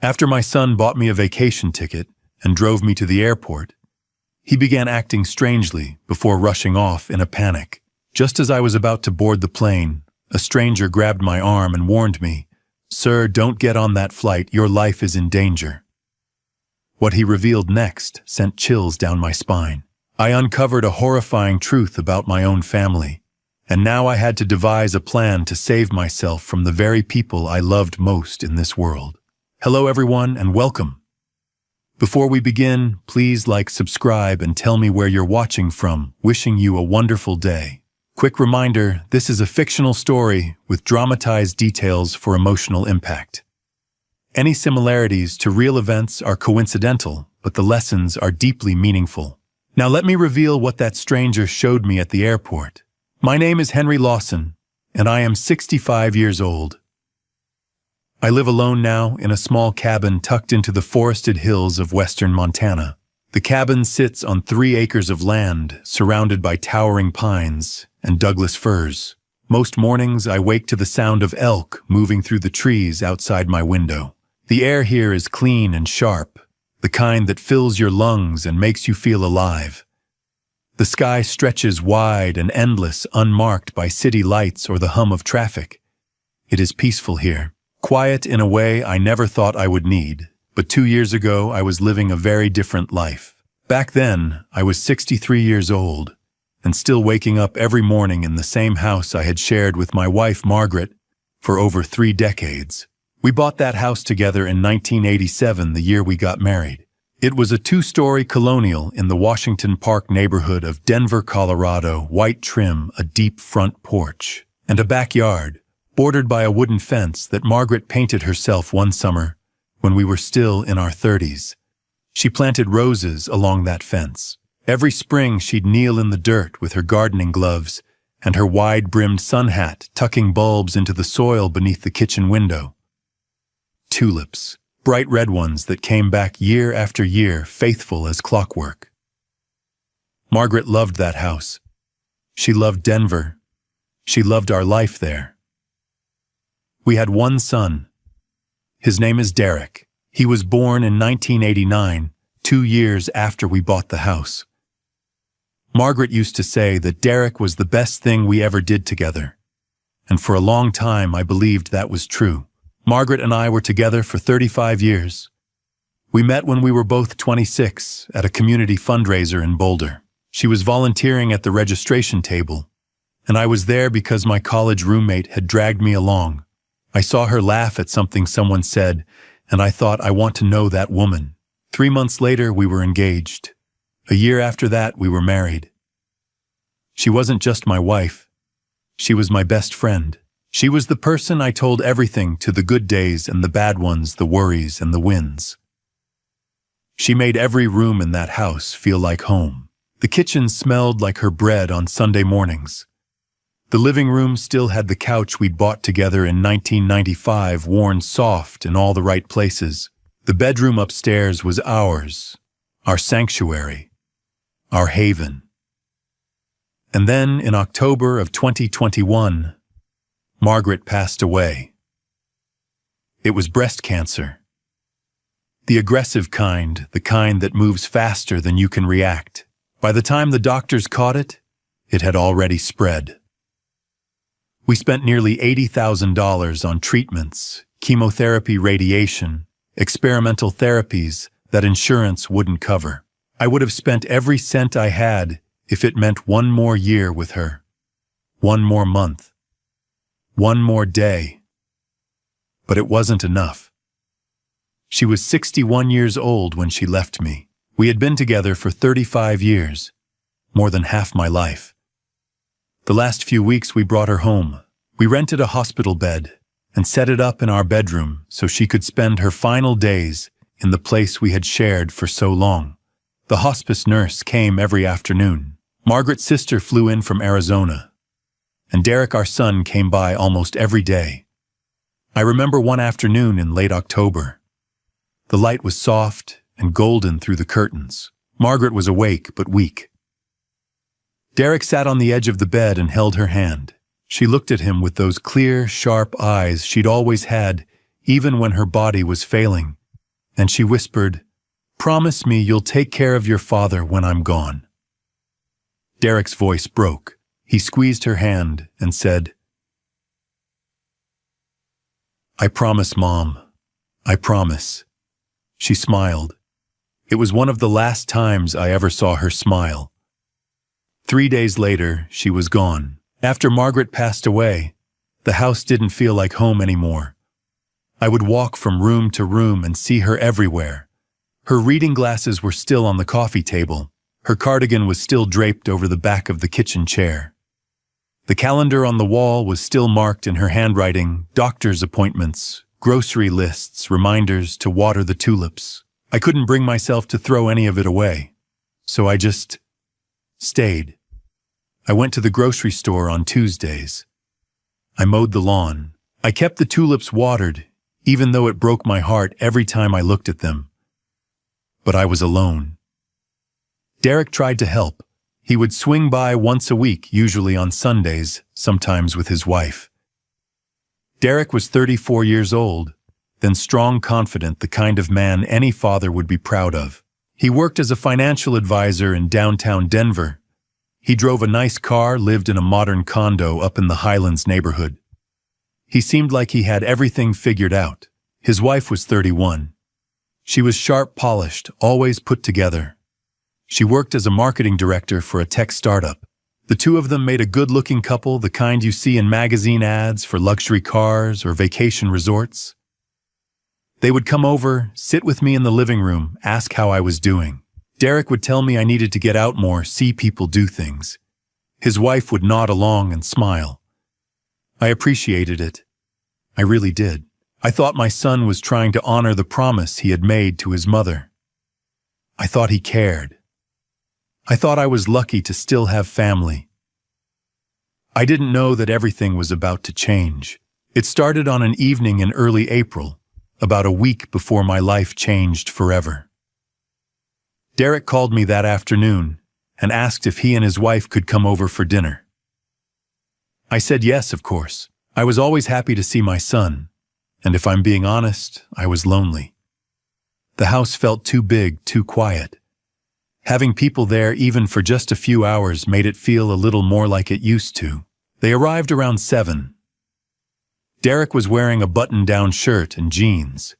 After my son bought me a vacation ticket and drove me to the airport, he began acting strangely before rushing off in a panic. Just as I was about to board the plane, a stranger grabbed my arm and warned me, "Sir, don't get on that flight, your life is in danger." What he revealed next sent chills down my spine. I uncovered a horrifying truth about my own family, and now I had to devise a plan to save myself from the very people I loved most in this world. Hello everyone, and welcome. Before we begin, please like, subscribe, and tell me where you're watching from. Wishing you a wonderful day. Quick reminder, this is a fictional story with dramatized details for emotional impact. Any similarities to real events are coincidental, but the lessons are deeply meaningful. Now let me reveal what that stranger showed me at the airport. My name is Henry Lawson, and I am 65 years old. I live alone now in a small cabin tucked into the forested hills of western Montana. The cabin sits on 3 acres of land surrounded by towering pines and Douglas firs. Most mornings I wake to the sound of elk moving through the trees outside my window. The air here is clean and sharp, the kind that fills your lungs and makes you feel alive. The sky stretches wide and endless, unmarked by city lights or the hum of traffic. It is peaceful here. Quiet in a way I never thought I would need, but 2 years ago I was living a very different life. Back then, I was 63 years old, and still waking up every morning in the same house I had shared with my wife Margaret for over 3 decades. We bought that house together in 1987, the year we got married. It was a 2-story colonial in the Washington Park neighborhood of Denver, Colorado, white trim, a deep front porch, and a backyard bordered by a wooden fence that Margaret painted herself one summer when we were still in our 30s. She planted roses along that fence. Every spring she'd kneel in the dirt with her gardening gloves and her wide-brimmed sun hat, tucking bulbs into the soil beneath the kitchen window. Tulips, bright red ones that came back year after year, faithful as clockwork. Margaret loved that house. She loved Denver. She loved our life there. We had one son. His name is Derek. He was born in 1989, 2 years after we bought the house. Margaret used to say that Derek was the best thing we ever did together, and for a long time I believed that was true. Margaret and I were together for 35 years. We met when we were both 26 at a community fundraiser in Boulder. She was volunteering at the registration table, and I was there because my college roommate had dragged me along. I saw her laugh at something someone said, and I thought, I want to know that woman. 3 months later, we were engaged. A year after that, we were married. She wasn't just my wife. She was my best friend. She was the person I told everything to, the good days and the bad ones, the worries and the wins. She made every room in that house feel like home. The kitchen smelled like her bread on Sunday mornings. The living room still had the couch we'd bought together in 1995, worn soft in all the right places. The bedroom upstairs was ours, our sanctuary, our haven. And then, in October of 2021, Margaret passed away. It was breast cancer. The aggressive kind, the kind that moves faster than you can react. By the time the doctors caught it, it had already spread. We spent nearly $80,000 on treatments, chemotherapy, radiation, experimental therapies that insurance wouldn't cover. I would have spent every cent I had if it meant one more year with her, one more month, one more day. But it wasn't enough. She was 61 years old when she left me. We had been together for 35 years, more than half my life. The last few weeks we brought her home. We rented a hospital bed and set it up in our bedroom so she could spend her final days in the place we had shared for so long. The hospice nurse came every afternoon. Margaret's sister flew in from Arizona, and Derek, our son, came by almost every day. I remember one afternoon in late October. The light was soft and golden through the curtains. Margaret was awake but weak. Derek sat on the edge of the bed and held her hand. She looked at him with those clear, sharp eyes she'd always had, even when her body was failing. and she whispered, "Promise me you'll take care of your father when I'm gone." Derek's voice broke. He squeezed her hand and said, "I promise, Mom. I promise." She smiled. It was one of the last times I ever saw her smile. 3 days later, she was gone. After Margaret passed away, the house didn't feel like home anymore. I would walk from room to room and see her everywhere. Her reading glasses were still on the coffee table. Her cardigan was still draped over the back of the kitchen chair. The calendar on the wall was still marked in her handwriting, doctor's appointments, grocery lists, reminders to water the tulips. I couldn't bring myself to throw any of it away, so I just stayed. I went to the grocery store on Tuesdays. I mowed the lawn. I kept the tulips watered, even though it broke my heart every time I looked at them. But I was alone. Derek tried to help. He would swing by once a week, usually on Sundays, sometimes with his wife. Derek was 34 years old, then strong, confident, the kind of man any father would be proud of. He worked as a financial advisor in downtown Denver. He drove a nice car, lived in a modern condo up in the Highlands neighborhood. He seemed like he had everything figured out. His wife was 31. She was sharp, polished, always put together. She worked as a marketing director for a tech startup. The two of them made a good-looking couple, the kind you see in magazine ads for luxury cars or vacation resorts. They would come over, sit with me in the living room, ask how I was doing. Derek would tell me I needed to get out more, see people do things. His wife would nod along and smile. I appreciated it. I really did. I thought my son was trying to honor the promise he had made to his mother. I thought he cared. I thought I was lucky to still have family. I didn't know that everything was about to change. It started on an evening in early April, about a week before my life changed forever. Derek called me that afternoon and asked if he and his wife could come over for dinner. I said yes, of course. I was always happy to see my son, and if I'm being honest, I was lonely. The house felt too big, too quiet. Having people there even for just a few hours made it feel a little more like it used to. They arrived around 7. Derek was wearing a button-down shirt and jeans.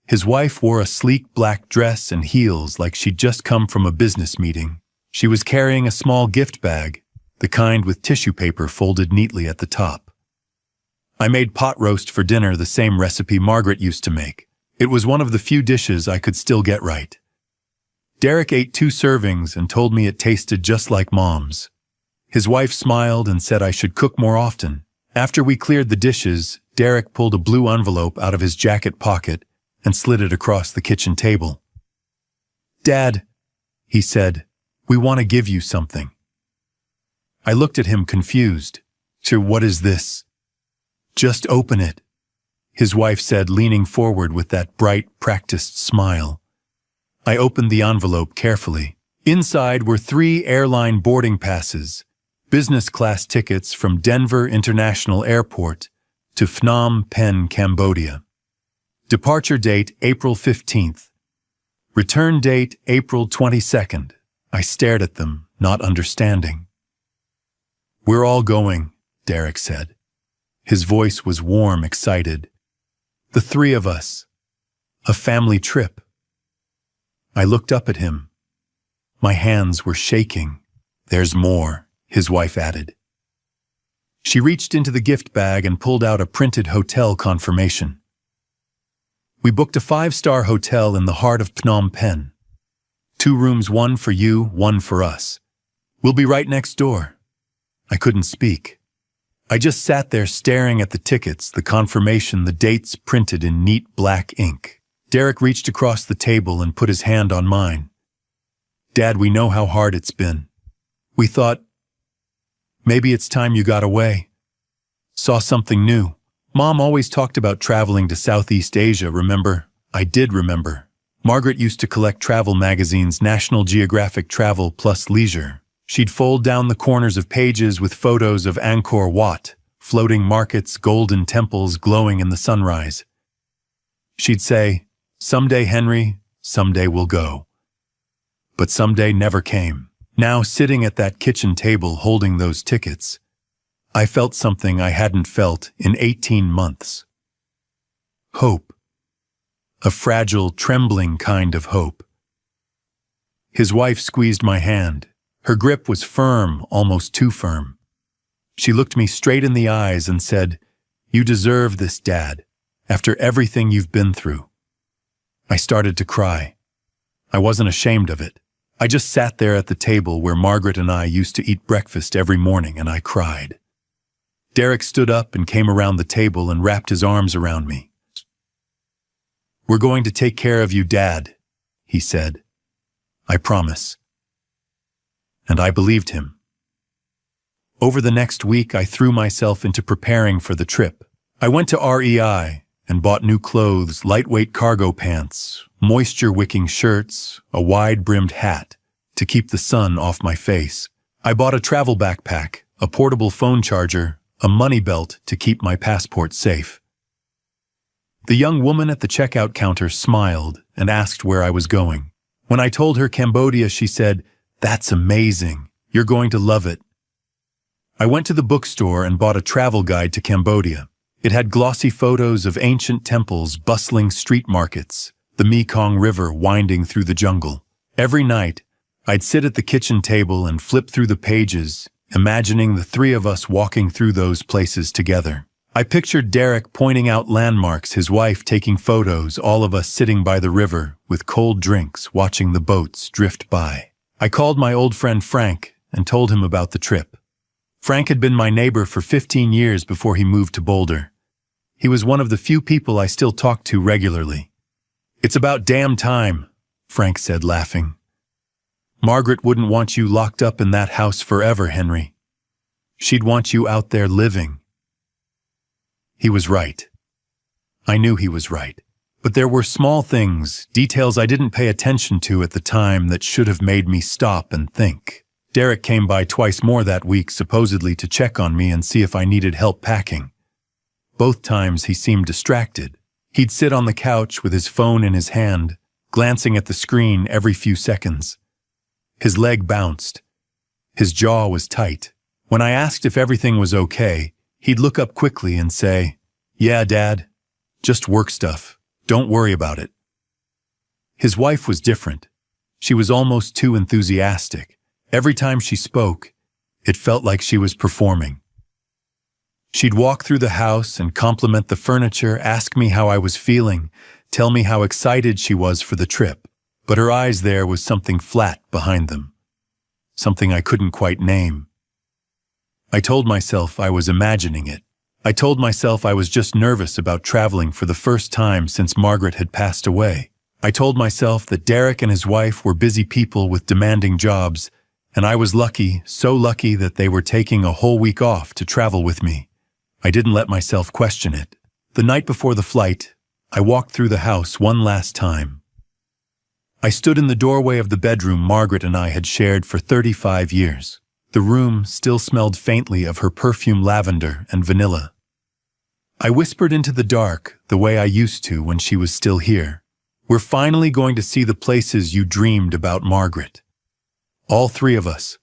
His wife wore a sleek black dress and heels like she'd just come from a business meeting. She was carrying a small gift bag, the kind with tissue paper folded neatly at the top. I made pot roast for dinner, the same recipe Margaret used to make. It was one of the few dishes I could still get right. Derek ate 2 servings and told me it tasted just like Mom's. His wife smiled and said I should cook more often. After we cleared the dishes, Derek pulled a blue envelope out of his jacket pocket and slid it across the kitchen table. "Dad," he said, "we want to give you something." I looked at him confused. "Sir, what is this?" "Just open it," his wife said, leaning forward with that bright, practiced smile. I opened the envelope carefully. Inside were 3 airline boarding passes, business class tickets from Denver International Airport to Phnom Penh, Cambodia. Departure date April 15th. Return date April 22nd. I stared at them, not understanding. "We're all going," Derek said. His voice was warm, excited. "The 3 of us. A family trip." I looked up at him. My hands were shaking. "There's more," his wife added. She reached into the gift bag and pulled out a printed hotel confirmation. We booked a 5-star hotel in the heart of Phnom Penh. 2 rooms, 1 for you, 1 for us. We'll be right next door. I couldn't speak. I just sat there staring at the tickets, the confirmation, the dates printed in neat black ink. Derek reached across the table and put his hand on mine. "Dad, we know how hard it's been. We thought, maybe it's time you got away. Saw something new. Mom always talked about traveling to Southeast Asia, remember?" I did remember. Margaret used to collect travel magazines, National Geographic Travel plus Leisure. She'd fold down the corners of pages with photos of Angkor Wat, floating markets, golden temples glowing in the sunrise. She'd say, Someday, Henry, someday we'll go. But someday never came. Now, sitting at that kitchen table holding those tickets, I felt something I hadn't felt in 18 months. Hope. A fragile, trembling kind of hope. His wife squeezed my hand. Her grip was firm, almost too firm. She looked me straight in the eyes and said, "You deserve this, Dad, after everything you've been through." I started to cry. I wasn't ashamed of it. I just sat there at the table where Margaret and I used to eat breakfast every morning, and I cried. Derek stood up and came around the table and wrapped his arms around me. "We're going to take care of you, Dad," he said. "I promise." And I believed him. Over the next week, I threw myself into preparing for the trip. I went to REI and bought new clothes, lightweight cargo pants, moisture-wicking shirts, a wide-brimmed hat to keep the sun off my face. I bought a travel backpack, a portable phone charger, a money belt to keep my passport safe. The young woman at the checkout counter smiled and asked where I was going. When I told her Cambodia, she said, "That's amazing. You're going to love it." I went to the bookstore and bought a travel guide to Cambodia. It had glossy photos of ancient temples, bustling street markets, the Mekong River winding through the jungle. Every night, I'd sit at the kitchen table and flip through the pages, imagining the three of us walking through those places together. I pictured Derek pointing out landmarks, his wife taking photos, all of us sitting by the river with cold drinks, watching the boats drift by. I called my old friend Frank and told him about the trip. Frank had been my neighbor for 15 years before he moved to Boulder. He was one of the few people I still talked to regularly. "It's about damn time," Frank said, laughing. "Margaret wouldn't want you locked up in that house forever, Henry. She'd want you out there living." He was right. I knew he was right. But there were small things, details I didn't pay attention to at the time that should have made me stop and think. Derek came by twice more that week, supposedly to check on me and see if I needed help packing. Both times he seemed distracted. He'd sit on the couch with his phone in his hand, glancing at the screen every few seconds. His leg bounced. His jaw was tight. When I asked if everything was okay, he'd look up quickly and say, "Yeah, Dad, just work stuff. Don't worry about it." His wife was different. She was almost too enthusiastic. Every time she spoke, it felt like she was performing. She'd walk through the house and compliment the furniture, ask me how I was feeling, tell me how excited she was for the trip. But her eyes, there was something flat behind them. Something I couldn't quite name. I told myself I was imagining it. I told myself I was just nervous about traveling for the first time since Margaret had passed away. I told myself that Derek and his wife were busy people with demanding jobs, and I was lucky, so lucky that they were taking a whole week off to travel with me. I didn't let myself question it. The night before the flight, I walked through the house one last time. I stood in the doorway of the bedroom Margaret and I had shared for 35 years. The room still smelled faintly of her perfume, lavender and vanilla. I whispered into the dark the way I used to when she was still here. "We're finally going to see the places you dreamed about, Margaret." All three of us.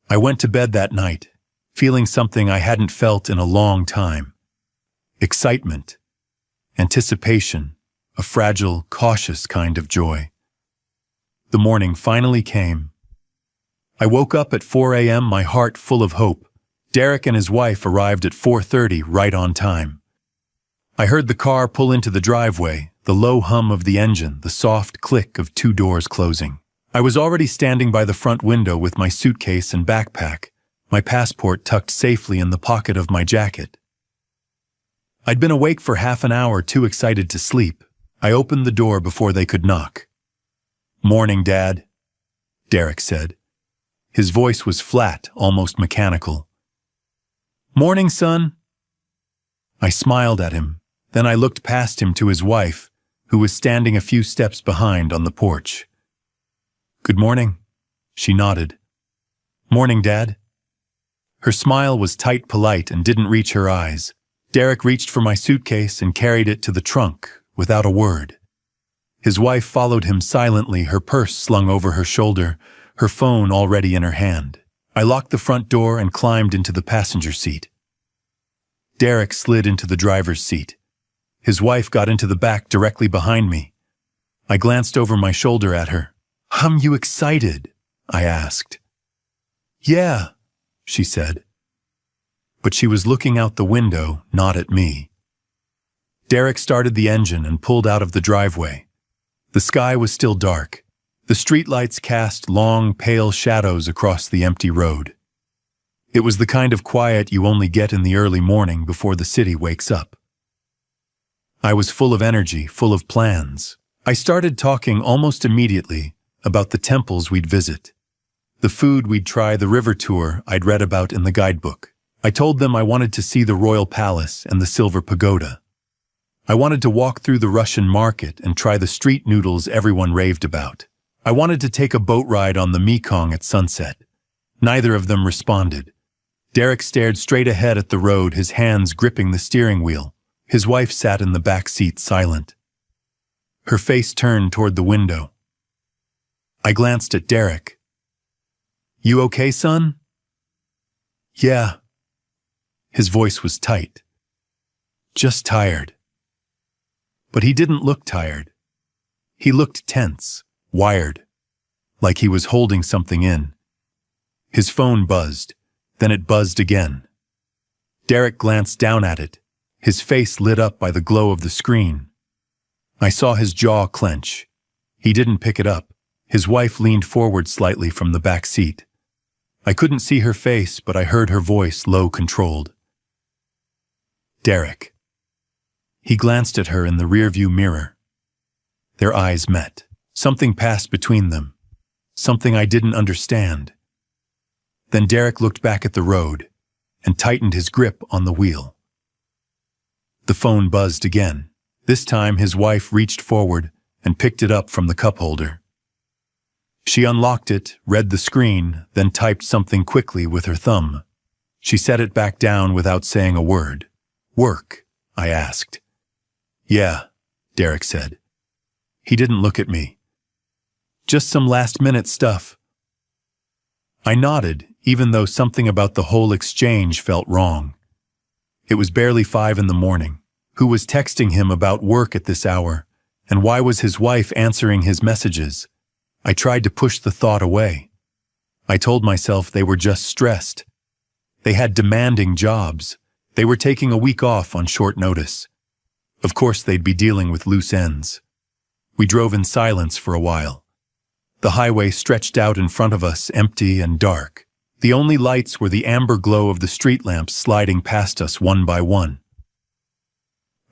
I went to bed that night, feeling something I hadn't felt in a long time. Excitement, anticipation, a fragile, cautious kind of joy. The morning finally came. I woke up at 4 a.m., my heart full of hope. Derek and his wife arrived at 4:30, right on time. I heard the car pull into the driveway, the low hum of the engine, the soft click of 2 doors closing. I was already standing by the front window with my suitcase and backpack, my passport tucked safely in the pocket of my jacket. I'd been awake for half an hour, too excited to sleep. I opened the door before they could knock. "Morning, Dad," Derek said. His voice was flat, almost mechanical. "Morning, son." I smiled at him. Then I looked past him to his wife, who was standing a few steps behind on the porch. "Good morning," she nodded. "Morning, Dad." Her smile was tight, polite, and didn't reach her eyes. Derek reached for my suitcase and carried it to the trunk without a word. His wife followed him silently, her purse slung over her shoulder, her phone already in her hand. I locked the front door and climbed into the passenger seat. Derek slid into the driver's seat. His wife got into the back directly behind me. I glanced over my shoulder at her. You excited?" I asked. "Yeah," she said. But she was looking out the window, not at me. Derek started the engine and pulled out of the driveway. The sky was still dark. The streetlights cast long, pale shadows across the empty road. It was the kind of quiet you only get in the early morning before the city wakes up. I was full of energy, full of plans. I started talking almost immediately about the temples we'd visit, the food we'd try, the river tour I'd read about in the guidebook. I told them I wanted to see the royal palace and the silver pagoda. I wanted to walk through the Russian market and try the street noodles everyone raved about. I wanted to take a boat ride on the Mekong at sunset. Neither of them responded. Derek stared straight ahead at the road, his hands gripping the steering wheel. His wife sat in the back seat, silent. Her face turned toward the window. I glanced at Derek. "You okay, son?" "Yeah." His voice was tight. "Just tired." But he didn't look tired. He looked tense, wired, like he was holding something in. His phone buzzed, then it buzzed again. Derek glanced down at it, his face lit up by the glow of the screen. I saw his jaw clench. He didn't pick it up. His wife leaned forward slightly from the back seat. I couldn't see her face, but I heard her voice, low, controlled. "Derek." He glanced at her in the rearview mirror. Their eyes met. Something passed between them. Something I didn't understand. Then Derek looked back at the road and tightened his grip on the wheel. The phone buzzed again. This time his wife reached forward and picked it up from the cup holder. She unlocked it, read the screen, then typed something quickly with her thumb. She set it back down without saying a word. "Work?" I asked. "Yeah," Derek said. He didn't look at me. "Just some last-minute stuff." I nodded, even though something about the whole exchange felt wrong. It was barely 5 in the morning. Who was texting him about work at this hour? And why was his wife answering his messages? I tried to push the thought away. I told myself they were just stressed. They had demanding jobs. They were taking a week off on short notice. Of course they'd be dealing with loose ends. We drove in silence for a while. The highway stretched out in front of us, empty and dark. The only lights were the amber glow of the street lamps sliding past us one by one.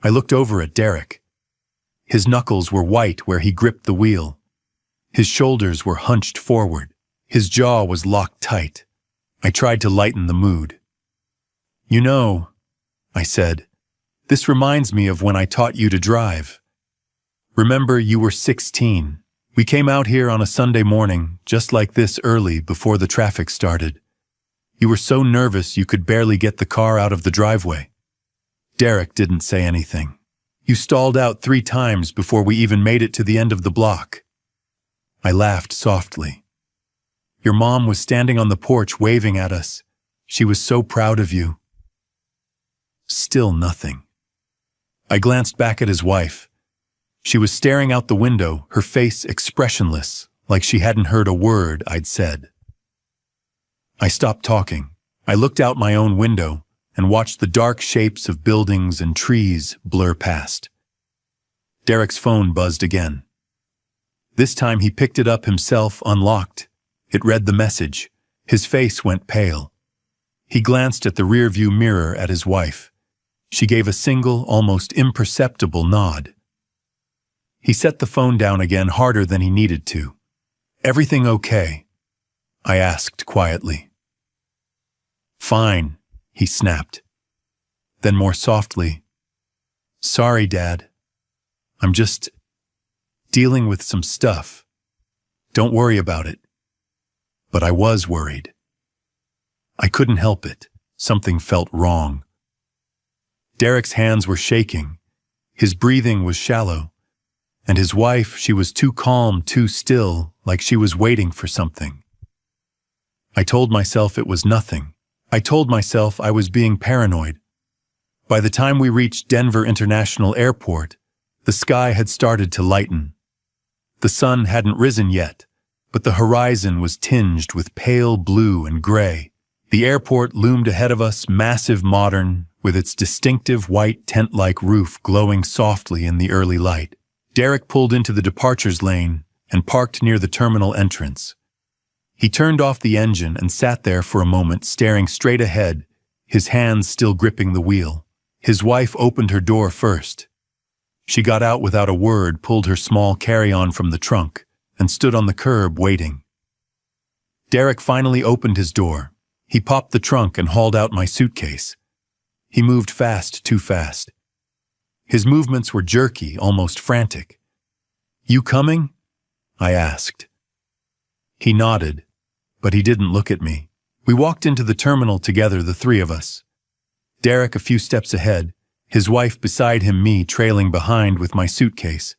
I looked over at Derek. His knuckles were white where he gripped the wheel. His shoulders were hunched forward. His jaw was locked tight. I tried to lighten the mood. "You know," I said, "this reminds me of when I taught you to drive. Remember, you were 16. We came out here on a Sunday morning, just like this, early, before the traffic started. You were so nervous you could barely get the car out of the driveway." Derek didn't say anything. "You stalled out 3 times before we even made it to the end of the block." I laughed softly. "Your mom was standing on the porch waving at us. She was so proud of you." Still nothing. I glanced back at his wife. She was staring out the window, her face expressionless, like she hadn't heard a word I'd said. I stopped talking. I looked out my own window and watched the dark shapes of buildings and trees blur past. Derek's phone buzzed again. This time he picked it up himself, unlocked. It read the message. His face went pale. He glanced at the rearview mirror at his wife. She gave a single, almost imperceptible nod. He set the phone down again, harder than he needed to. "Everything okay?" I asked quietly. "Fine," he snapped. Then more softly, "Sorry, Dad. I'm just dealing with some stuff. Don't worry about it." But I was worried. I couldn't help it. Something felt wrong. Derek's hands were shaking. His breathing was shallow. And his wife, she was too calm, too still, like she was waiting for something. I told myself it was nothing. I told myself I was being paranoid. By the time we reached Denver International Airport, the sky had started to lighten. The sun hadn't risen yet, but the horizon was tinged with pale blue and gray. The airport loomed ahead of us, massive, modern, with its distinctive white tent-like roof glowing softly in the early light. Derek pulled into the departures lane and parked near the terminal entrance. He turned off the engine and sat there for a moment, staring straight ahead, his hands still gripping the wheel. His wife opened her door first. She got out without a word, pulled her small carry-on from the trunk, and stood on the curb waiting. Derek finally opened his door. He popped the trunk and hauled out my suitcase. He moved fast, too fast. His movements were jerky, almost frantic. "You coming?" I asked. He nodded, but he didn't look at me. We walked into the terminal together, the three of us. Derek a few steps ahead, his wife beside him, me trailing behind with my suitcase.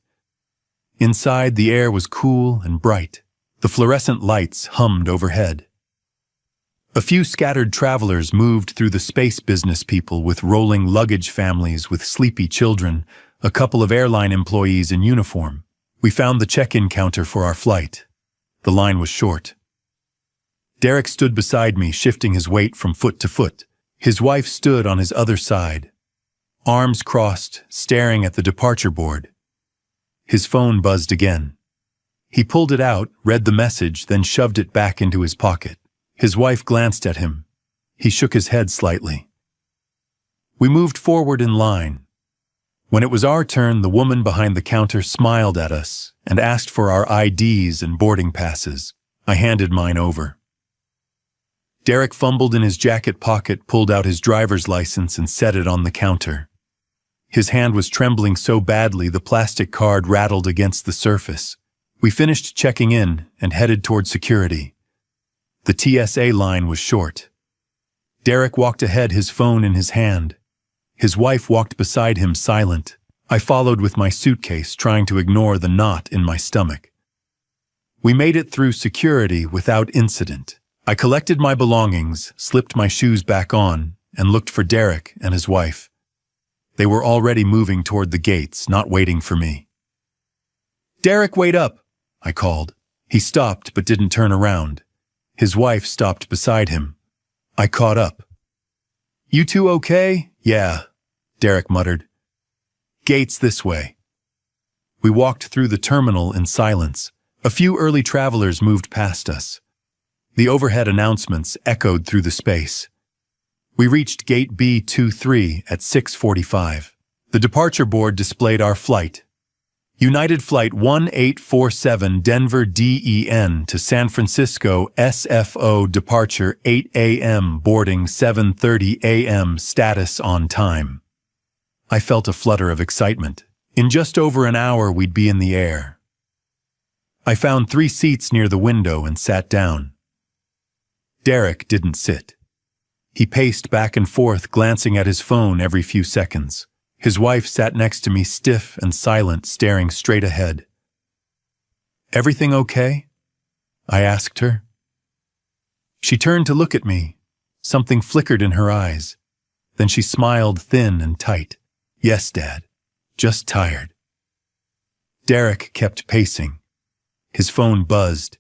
Inside, the air was cool and bright. The fluorescent lights hummed overhead. A few scattered travelers moved through the space business people with rolling luggage families with sleepy children, a couple of airline employees in uniform. We found the check-in counter for our flight. The line was short. Derek stood beside me, shifting his weight from foot to foot. His wife stood on his other side, arms crossed, staring at the departure board. His phone buzzed again. He pulled it out, read the message, then shoved it back into his pocket. His wife glanced at him. He shook his head slightly. We moved forward in line. When it was our turn, the woman behind the counter smiled at us and asked for our IDs and boarding passes. I handed mine over. Derek fumbled in his jacket pocket, pulled out his driver's license, and set it on the counter. His hand was trembling so badly the plastic card rattled against the surface. We finished checking in and headed toward security. The TSA line was short. Derek walked ahead, his phone in his hand. His wife walked beside him, silent. I followed with my suitcase, trying to ignore the knot in my stomach. We made it through security without incident. I collected my belongings, slipped my shoes back on, and looked for Derek and his wife. They were already moving toward the gates, not waiting for me. "Derek, wait up," I called. He stopped but didn't turn around. His wife stopped beside him. I caught up. "You two okay?" "Yeah," Derek muttered. "Gates this way." We walked through the terminal in silence. A few early travelers moved past us. The overhead announcements echoed through the space. We reached Gate B23 at 6:45. The departure board displayed our flight. United Flight 1847 Denver DEN to San Francisco SFO, departure 8 a.m., boarding 7:30 a.m., status on time. I felt a flutter of excitement. In just over an hour, we'd be in the air. I found 3 seats near the window and sat down. Derek didn't sit. He paced back and forth, glancing at his phone every few seconds. His wife sat next to me, stiff and silent, staring straight ahead. "Everything okay?" I asked her. She turned to look at me. Something flickered in her eyes. Then she smiled, thin and tight. "Yes, Dad. Just tired." Derek kept pacing. His phone buzzed.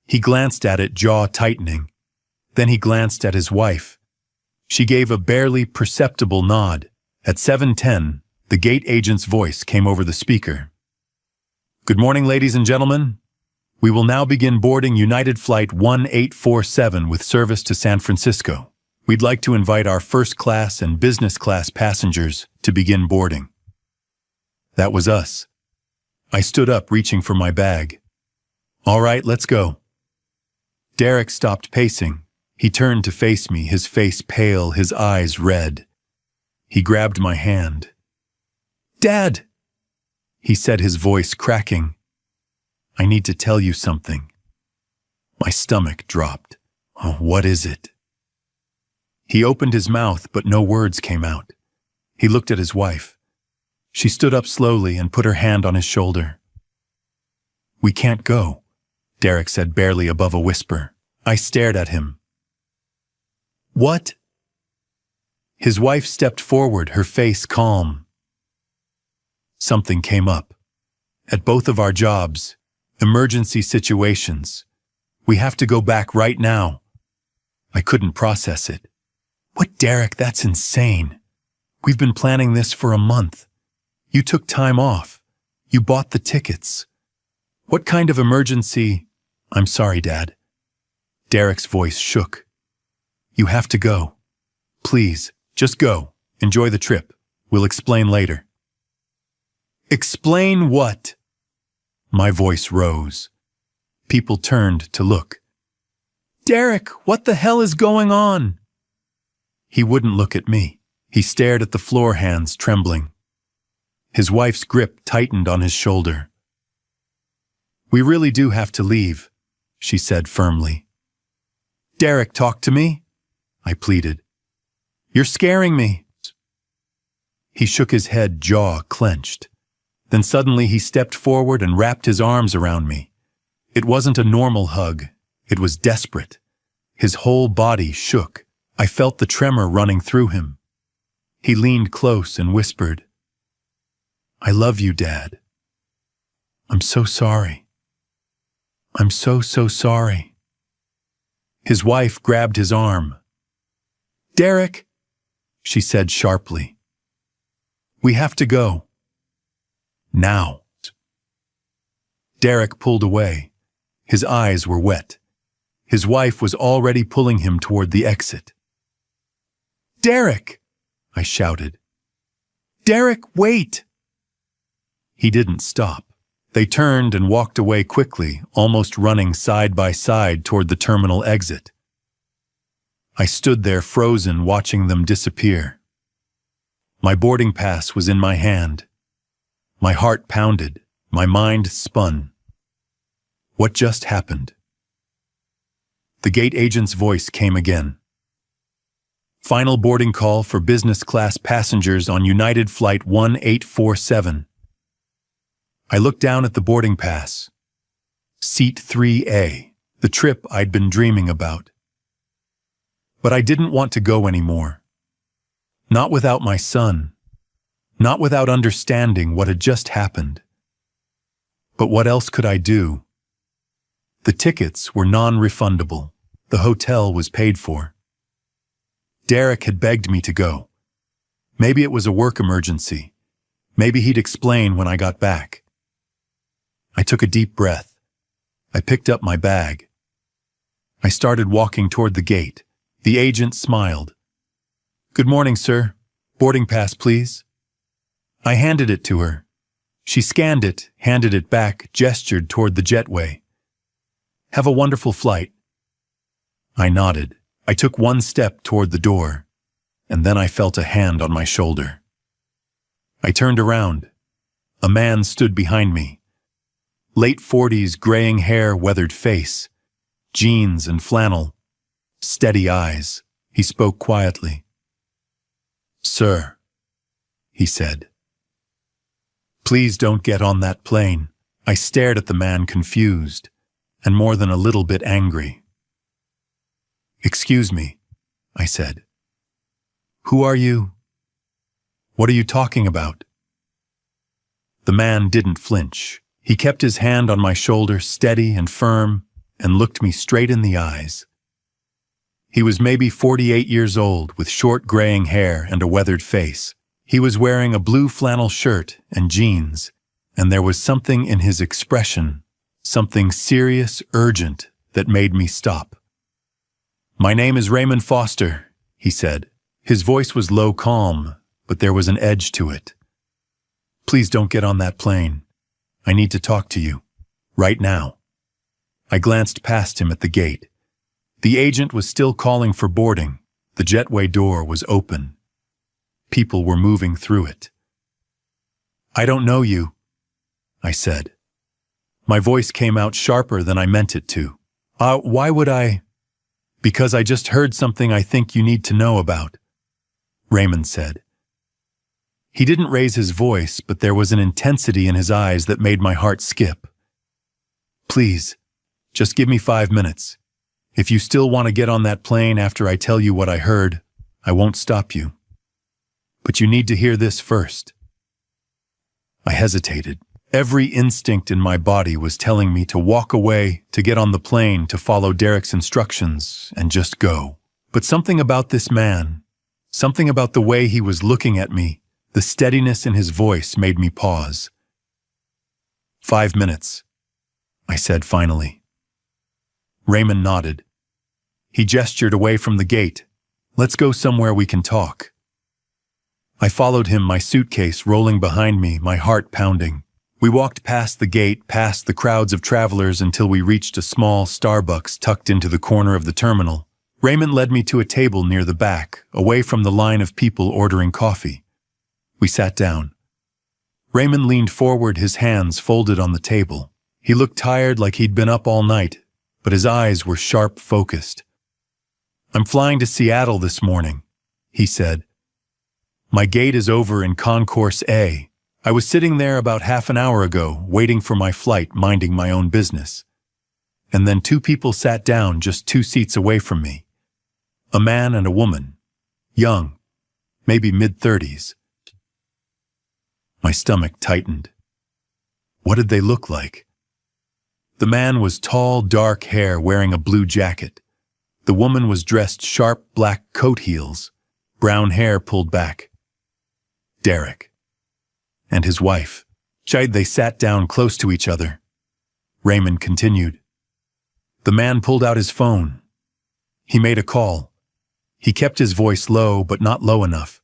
He glanced at it, jaw tightening. Then he glanced at his wife. She gave a barely perceptible nod. At 7:10, the gate agent's voice came over the speaker. "Good morning, ladies and gentlemen. We will now begin boarding United Flight 1847 with service to San Francisco. We'd like to invite our first class and business class passengers to begin boarding." That was us. I stood up, reaching for my bag. "All right, let's go." Derek stopped pacing. He turned to face me, his face pale, his eyes red. He grabbed my hand. "Dad!" he said, his voice cracking. "I need to tell you something." My stomach dropped. "Oh, what is it?" He opened his mouth, but no words came out. He looked at his wife. She stood up slowly and put her hand on his shoulder. "We can't go," Derek said barely above a whisper. I stared at him. "What?" His wife stepped forward, her face calm. "Something came up. At both of our jobs, emergency situations. We have to go back right now." I couldn't process it. "What, Derek? That's insane. We've been planning this for a month. You took time off. You bought the tickets. What kind of emergency?" "I'm sorry, Dad." Derek's voice shook. "You have to go. Please, just go. Enjoy the trip. We'll explain later." "Explain what?" My voice rose. People turned to look. "Derek, what the hell is going on?" He wouldn't look at me. He stared at the floor, hands trembling. His wife's grip tightened on his shoulder. "We really do have to leave," she said firmly. "Derek, talk to me," I pleaded. "You're scaring me." He shook his head, jaw clenched. Then suddenly he stepped forward and wrapped his arms around me. It wasn't a normal hug. It was desperate. His whole body shook. I felt the tremor running through him. He leaned close and whispered, "I love you, Dad. I'm so sorry. I'm so sorry." His wife grabbed his arm. "Derek," she said sharply, "we have to go. Now." Derek pulled away. His eyes were wet. His wife was already pulling him toward the exit. "Derek!" I shouted. "Derek, wait!" He didn't stop. They turned and walked away quickly, almost running side by side toward the terminal exit. I stood there frozen, watching them disappear. My boarding pass was in my hand. My heart pounded. My mind spun. What just happened? The gate agent's voice came again. "Final boarding call for business class passengers on United Flight 1847. I looked down at the boarding pass. Seat 3A, the trip I'd been dreaming about. But I didn't want to go anymore. Not without my son. Not without understanding what had just happened. But what else could I do? The tickets were non-refundable. The hotel was paid for. Derek had begged me to go. Maybe it was a work emergency. Maybe he'd explain when I got back. I took a deep breath. I picked up my bag. I started walking toward the gate. The agent smiled. "Good morning, sir. Boarding pass, please." I handed it to her. She scanned it, handed it back, gestured toward the jetway. "Have a wonderful flight." I nodded. I took one step toward the door, and then I felt a hand on my shoulder. I turned around. A man stood behind me. Late 40s, graying hair, weathered face, jeans and flannel, steady eyes. He spoke quietly. "Sir," he said, "please don't get on that plane." I stared at the man, confused, and more than a little bit angry. "Excuse me," I said. "Who are you? What are you talking about?" The man didn't flinch. He kept his hand on my shoulder, steady and firm, and looked me straight in the eyes. He was maybe 48 years old, with short graying hair and a weathered face. He was wearing a blue flannel shirt and jeans, and there was something in his expression, something serious, urgent, that made me stop. "My name is Raymond Foster," he said. His voice was low, calm, but there was an edge to it. "Please don't get on that plane. I need to talk to you. Right now." I glanced past him at the gate. The agent was still calling for boarding. The jetway door was open. People were moving through it. "I don't know you," I said. My voice came out sharper than I meant it to. Why would I?" "Because I just heard something I think you need to know about," Raymond said. He didn't raise his voice, but there was an intensity in his eyes that made my heart skip. Please, just give me 5 minutes. If you still want to get on that plane after I tell you what I heard, I won't stop you. But you need to hear this first." I hesitated. Every instinct in my body was telling me to walk away, to get on the plane, to follow Derek's instructions, and just go. But something about this man, something about the way he was looking at me, the steadiness in his voice made me pause. "5 minutes," I said finally. Raymond nodded. He gestured away from the gate. "Let's go somewhere we can talk." I followed him, my suitcase rolling behind me, my heart pounding. We walked past the gate, past the crowds of travelers until we reached a small Starbucks tucked into the corner of the terminal. Raymond led me to a table near the back, away from the line of people ordering coffee. We sat down. Raymond leaned forward, his hands folded on the table. He looked tired, like he'd been up all night, but his eyes were sharp, focused. "I'm flying to Seattle this morning," he said. "My gate is over in Concourse A. I was sitting there about half an hour ago, waiting for my flight, minding my own business. And then 2 people sat down just 2 seats away from me. A man and a woman. Young, maybe mid-30s. My stomach tightened. What did they look like? The man was tall, dark hair, wearing a blue jacket. The woman was dressed sharp black coat heels, brown hair pulled back. Derek. And his wife. They sat down close to each other. Raymond continued. The man pulled out his phone. He made a call. He kept his voice low, but not low enough.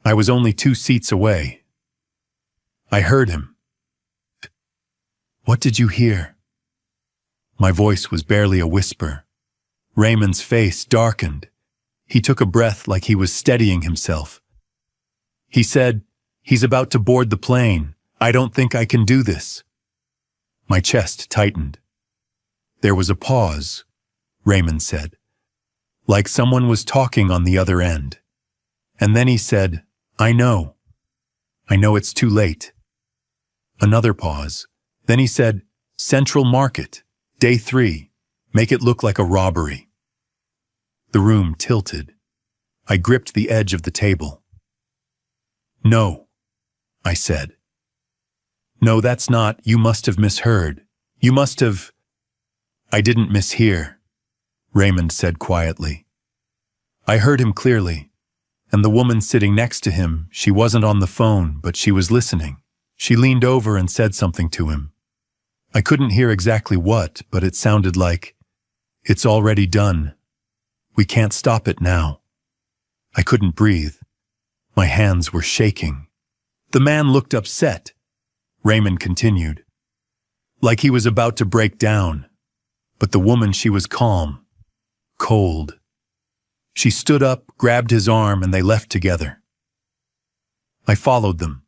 I was only 2 seats away. I heard him. "What did you hear?" My voice was barely a whisper. Raymond's face darkened. He took a breath like he was steadying himself. He said, "He's about to board the plane. I don't think I can do this." My chest tightened. There was a pause, Raymond said, like someone was talking on the other end. And then he said, I know it's too late." Another pause. Then he said, "Central Market, Day 3. Make it look like a robbery." The room tilted. I gripped the edge of the table. "No," I said. "No, that's not. You must have misheard. You must have—" "I didn't mishear," Raymond said quietly. I heard him clearly. And the woman sitting next to him, she wasn't on the phone, but she was listening. She leaned over and said something to him. I couldn't hear exactly what, but it sounded like, "It's already done. We can't stop it now." I couldn't breathe. My hands were shaking. The man looked upset. Raymond continued. Like he was about to break down. But the woman, she was calm. Cold. She stood up, grabbed his arm, and they left together. I followed them.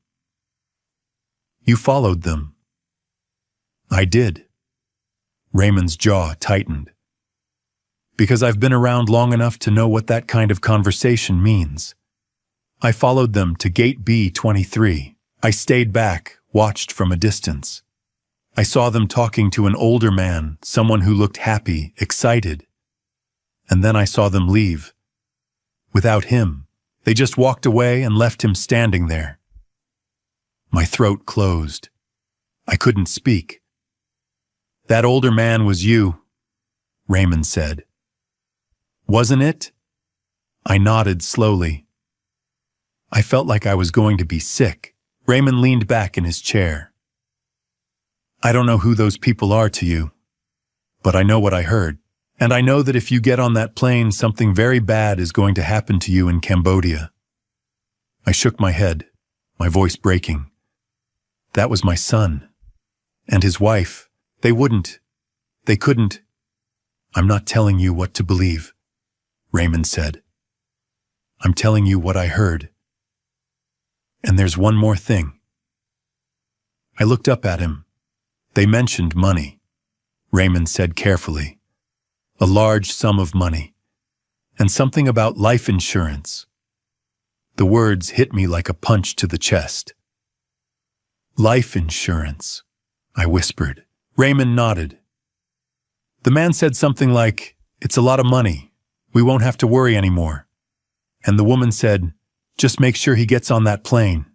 You followed them. I did. Raymond's jaw tightened. Because I've been around long enough to know what that kind of conversation means. I followed them to Gate B23. I stayed back, watched from a distance. I saw them talking to an older man, someone who looked happy, excited. And then I saw them leave. Without him, they just walked away and left him standing there. My throat closed. I couldn't speak. "That older man was you," Raymond said. "Wasn't it?" I nodded slowly. I felt like I was going to be sick. Raymond leaned back in his chair. "I don't know who those people are to you, but I know what I heard. And I know that if you get on that plane, something very bad is going to happen to you in Cambodia." I shook my head, my voice breaking. That was my son. And his wife. They couldn't. "I'm not telling you what to believe," Raymond said. "I'm telling you what I heard. And there's one more thing." I looked up at him. "They mentioned money," Raymond said carefully. "A large sum of money. And something about life insurance." The words hit me like a punch to the chest. "Life insurance," I whispered. Raymond nodded. The man said something like, "It's a lot of money. We won't have to worry anymore." And the woman said, "Just make sure he gets on that plane."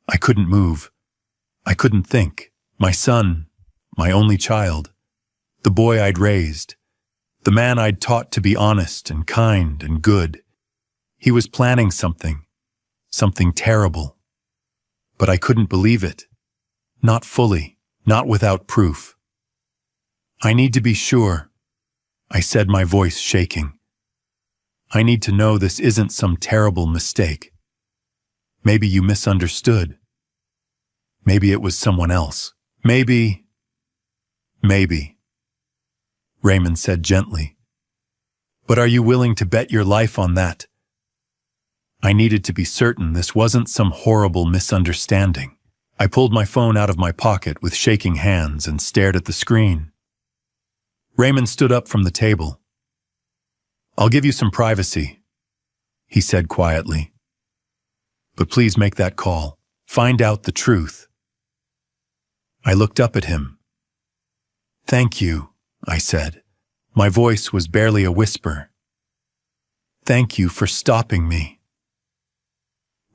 I couldn't move. I couldn't think. My son, my only child, the boy I'd raised, the man I'd taught to be honest and kind and good. He was planning something terrible. But I couldn't believe it. Not fully, not without proof. "I need to be sure," I said, my voice shaking. "I need to know this isn't some terrible mistake. Maybe you misunderstood. Maybe it was someone else. Maybe. Raymond said gently. "But are you willing to bet your life on that?" I needed to be certain this wasn't some horrible misunderstanding. I pulled my phone out of my pocket with shaking hands and stared at the screen. Raymond stood up from the table. "I'll give you some privacy," he said quietly. "But please make that call. Find out the truth." I looked up at him. "Thank you," I said. My voice was barely a whisper. "Thank you for stopping me."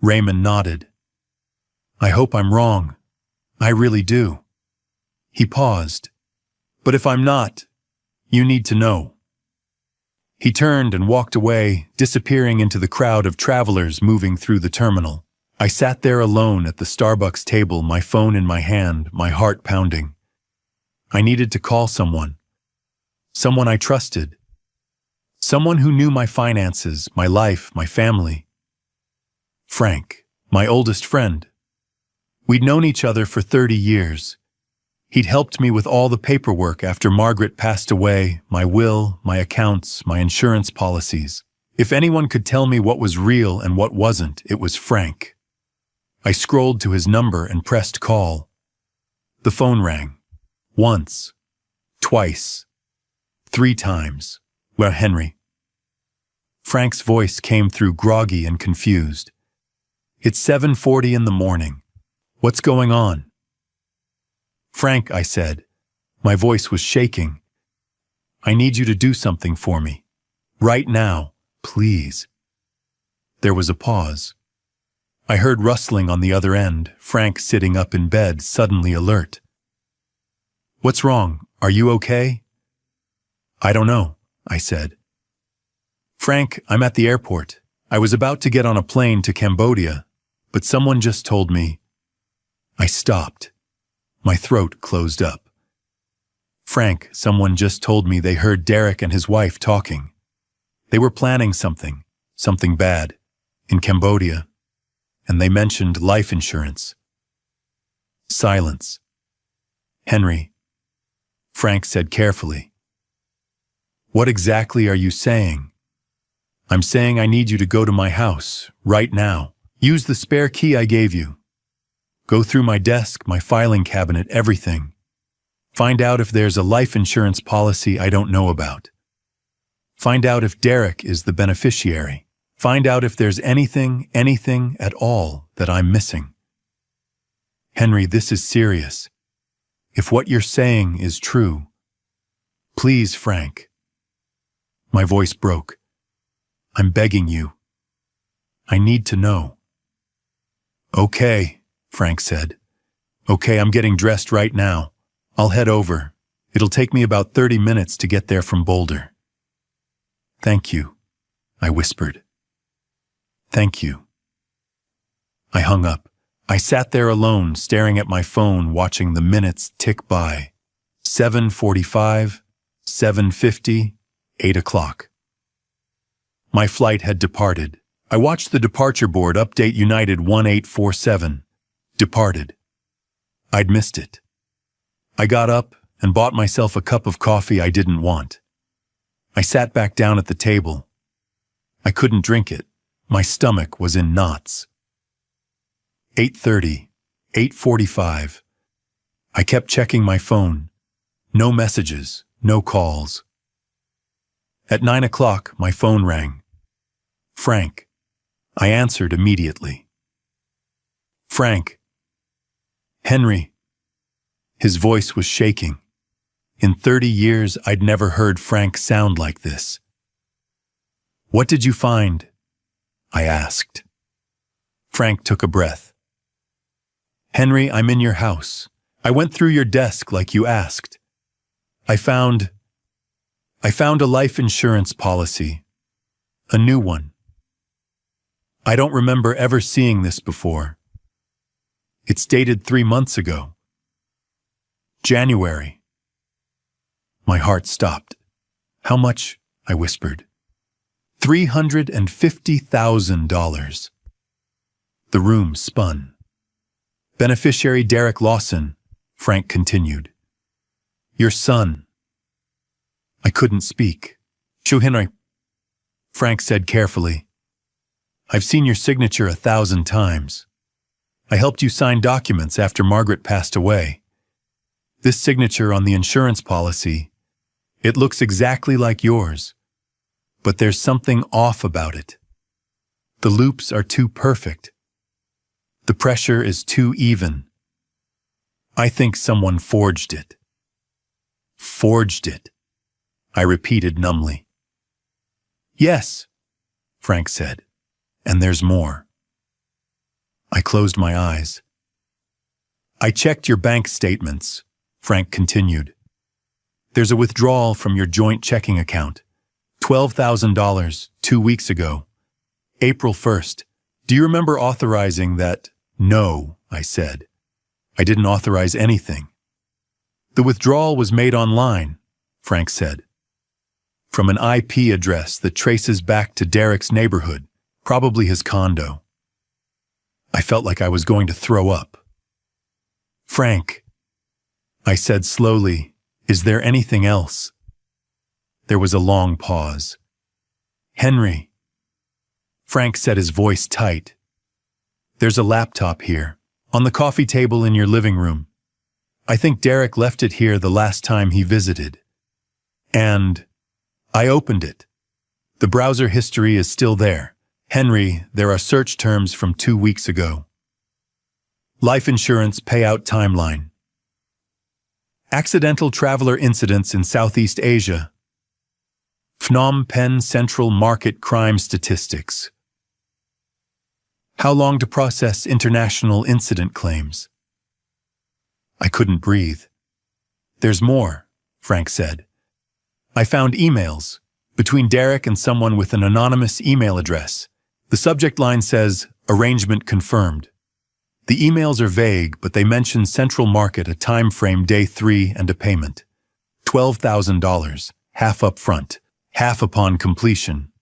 Raymond nodded. "I hope I'm wrong. I really do." He paused. "But if I'm not, you need to know." He turned and walked away, disappearing into the crowd of travelers moving through the terminal. I sat there alone at the Starbucks table, my phone in my hand, my heart pounding. I needed to call someone. Someone I trusted. Someone who knew my finances, my life, my family. Frank, my oldest friend. We'd known each other for 30 years. He'd helped me with all the paperwork after Margaret passed away, my will, my accounts, my insurance policies. If anyone could tell me what was real and what wasn't, it was Frank. I scrolled to his number and pressed call. The phone rang. Once. Twice. 3 times. "Well, Henry." Frank's voice came through groggy and confused. "It's 7:40 in the morning. What's going on?" "Frank," I said. My voice was shaking. "I need you to do something for me. Right now, please." There was a pause. I heard rustling on the other end, Frank sitting up in bed, suddenly alert. "What's wrong? Are you okay?" "I don't know," I said. "Frank, I'm at the airport. I was about to get on a plane to Cambodia, but someone just told me." I stopped. My throat closed up. "Frank, someone just told me they heard Derek and his wife talking. They were planning something bad, in Cambodia, and they mentioned life insurance." Silence. "Henry," Frank said carefully. "What exactly are you saying?" "I'm saying I need you to go to my house, right now. Use the spare key I gave you. Go through my desk, my filing cabinet, everything. Find out if there's a life insurance policy I don't know about. Find out if Derek is the beneficiary. Find out if there's anything at all that I'm missing. Henry, this is serious. If what you're saying is true, please, Frank." My voice broke. "I'm begging you. I need to know." "Okay," Frank said. "Okay, I'm getting dressed right now. I'll head over. It'll take me about 30 minutes to get there from Boulder." "Thank you," I whispered. "Thank you." I hung up. I sat there alone, staring at my phone, watching the minutes tick by. 7:45, 7:50, 8 o'clock. My flight had departed. I watched the departure board update United 1847. Departed. I'd missed it. I got up and bought myself a cup of coffee I didn't want. I sat back down at the table. I couldn't drink it. My stomach was in knots. 8:30, 8:45. I kept checking my phone. No messages, no calls. At 9 o'clock, my phone rang. Frank. I answered immediately. "Frank." "Henry." His voice was shaking. In 30 years, I'd never heard Frank sound like this. "What did you find?" I asked. Frank took a breath. "Henry, I'm in your house. I went through your desk like you asked. I found a life insurance policy. A new one. I don't remember ever seeing this before. It's dated 3 months ago. January." My heart stopped. "How much?" I whispered. $350,000. The room spun. "Beneficiary Derek Lawson," Frank continued. "Your son." I couldn't speak. "Henry," Frank said carefully. "I've seen your signature 1,000 times. I helped you sign documents after Margaret passed away. This signature on the insurance policy, it looks exactly like yours, but there's something off about it. The loops are too perfect. The pressure is too even. I think someone forged it." "Forged it," I repeated numbly. "Yes," Frank said, "and there's more." I closed my eyes. "I checked your bank statements," Frank continued. "There's a withdrawal from your joint checking account. $12,000 2 weeks ago. April 1st. Do you remember authorizing that?" "No," I said. "I didn't authorize anything." "The withdrawal was made online," Frank said. "From an IP address that traces back to Derek's neighborhood, probably his condo." I felt like I was going to throw up. "Frank," I said slowly, "is there anything else?" There was a long pause. "Henry." Frank set his voice tight. "There's a laptop here, on the coffee table in your living room. I think Derek left it here the last time he visited. And I opened it. The browser history is still there. Henry, there are search terms from 2 weeks ago. Life insurance payout timeline. Accidental traveler incidents in Southeast Asia. Phnom Penh Central Market crime statistics. How long to process international incident claims?" I couldn't breathe. "There's more," Frank said. "I found emails between Derek and someone with an anonymous email address. The subject line says, 'Arrangement confirmed.' The emails are vague, but they mention Central Market, a time frame, day 3, and a payment. $12,000, half up front, half upon completion."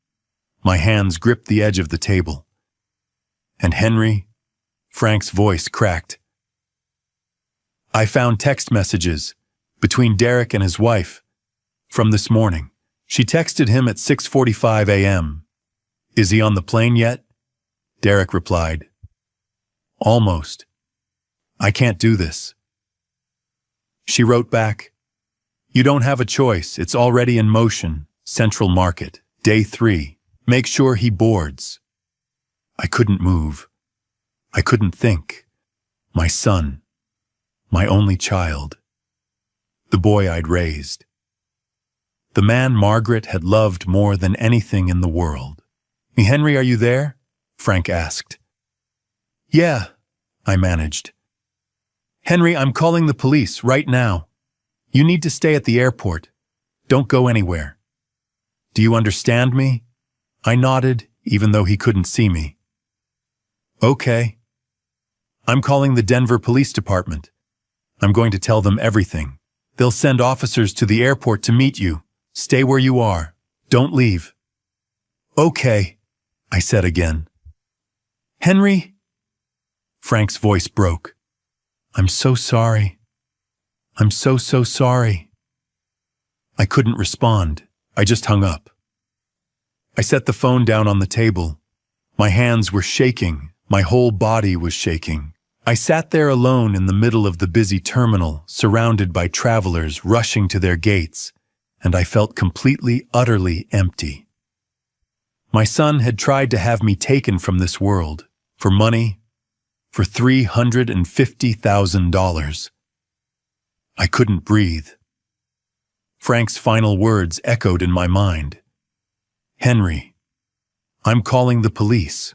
My hands gripped the edge of the table. "And Henry?" Frank's voice cracked. "I found text messages between Derek and his wife from this morning. She texted him at 6:45 a.m. "Is he on the plane yet?" Derek replied. "Almost. I can't do this." She wrote back, "You don't have a choice. It's already in motion. Central Market, day 3. Make sure he boards." I couldn't move. I couldn't think. My son. My only child. The boy I'd raised. The man Margaret had loved more than anything in the world. "Henry, are you there?" Frank asked. "Yeah," I managed. "Henry, I'm calling the police right now. You need to stay at the airport. Don't go anywhere. Do you understand me?" I nodded, even though he couldn't see me. "Okay. I'm calling the Denver Police Department. I'm going to tell them everything. They'll send officers to the airport to meet you. Stay where you are. Don't leave." "Okay," I said again. "Henry?" Frank's voice broke. "I'm so sorry. I'm so sorry." I couldn't respond. I just hung up. I set the phone down on the table. My hands were shaking. My whole body was shaking. I sat there alone in the middle of the busy terminal, surrounded by travelers rushing to their gates, and I felt completely, utterly empty. My son had tried to have me taken from this world, for money, for $350,000. I couldn't breathe. Frank's final words echoed in my mind. Henry, I'm calling the police.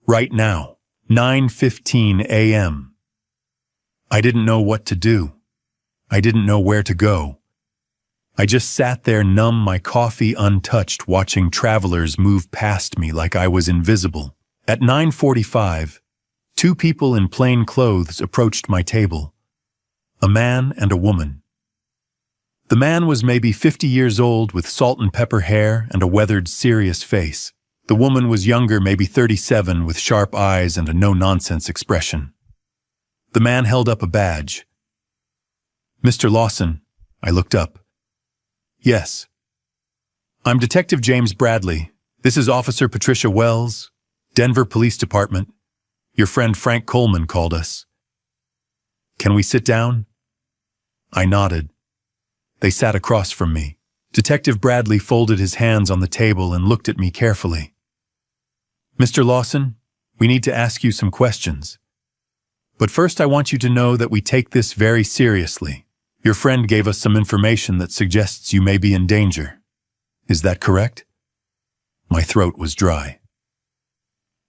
Right now, 9:15 a.m. I didn't know what to do. I didn't know where to go. I just sat there numb, my coffee untouched, watching travelers move past me like I was invisible. At 9:45, two people in plain clothes approached my table. A man and a woman. The man was maybe 50 years old with salt and pepper hair and a weathered, serious face. The woman was younger, maybe 37, with sharp eyes and a no-nonsense expression. The man held up a badge. Mr. Lawson, I looked up. Yes. I'm Detective James Bradley. This is Officer Patricia Wells, Denver Police Department. Your friend Frank Coleman called us. Can we sit down? I nodded. They sat across from me. Detective Bradley folded his hands on the table and looked at me carefully. Mr. Lawson, we need to ask you some questions. But first I want you to know that we take this very seriously. Your friend gave us some information that suggests you may be in danger. Is that correct? My throat was dry.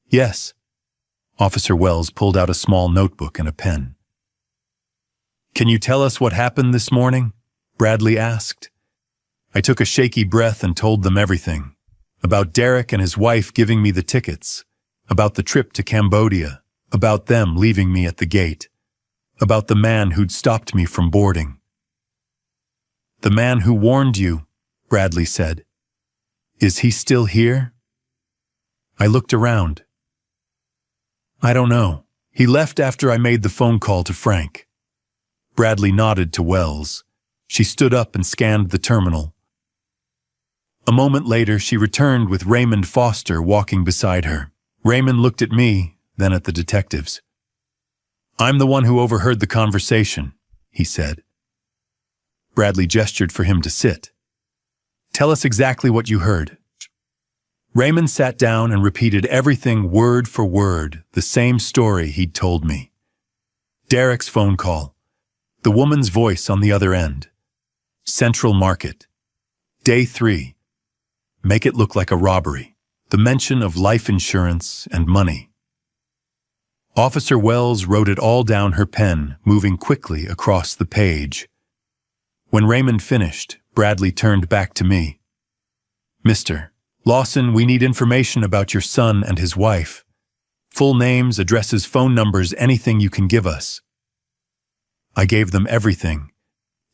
Yes. Officer Wells pulled out a small notebook and a pen. Can you tell us what happened this morning? Bradley asked. I took a shaky breath and told them everything. About Derek and his wife giving me the tickets. About the trip to Cambodia. About them leaving me at the gate. About the man who'd stopped me from boarding. The man who warned you, Bradley said. Is he still here? I looked around. I don't know. He left after I made the phone call to Frank. Bradley nodded to Wells. She stood up and scanned the terminal. A moment later, she returned with Raymond Foster walking beside her. Raymond looked at me, then at the detectives. I'm the one who overheard the conversation, he said. Bradley gestured for him to sit. Tell us exactly what you heard. Raymond sat down and repeated everything word for word, the same story he'd told me. Derek's phone call. The woman's voice on the other end. Central Market. Day 3. Make it look like a robbery. The mention of life insurance and money. Officer Wells wrote it all down her pen, moving quickly across the page. When Raymond finished, Bradley turned back to me. Mr. Lawson, we need information about your son and his wife. Full names, addresses, phone numbers, anything you can give us. I gave them everything.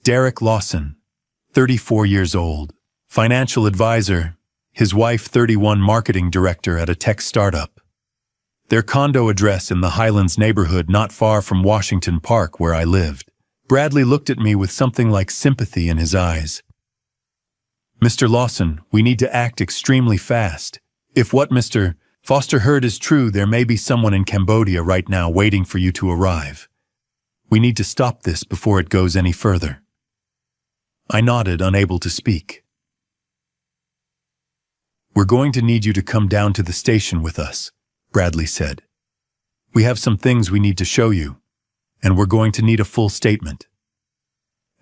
Derek Lawson, 34 years old, financial advisor, his wife 31, marketing director at a tech startup. Their condo address in the Highlands neighborhood not far from Washington Park where I lived. Bradley looked at me with something like sympathy in his eyes. Mr. Lawson, we need to act extremely fast. If what Mr. Foster heard is true, there may be someone in Cambodia right now waiting for you to arrive. We need to stop this before it goes any further. I nodded, unable to speak. We're going to need you to come down to the station with us, Bradley said. We have some things we need to show you, and we're going to need a full statement.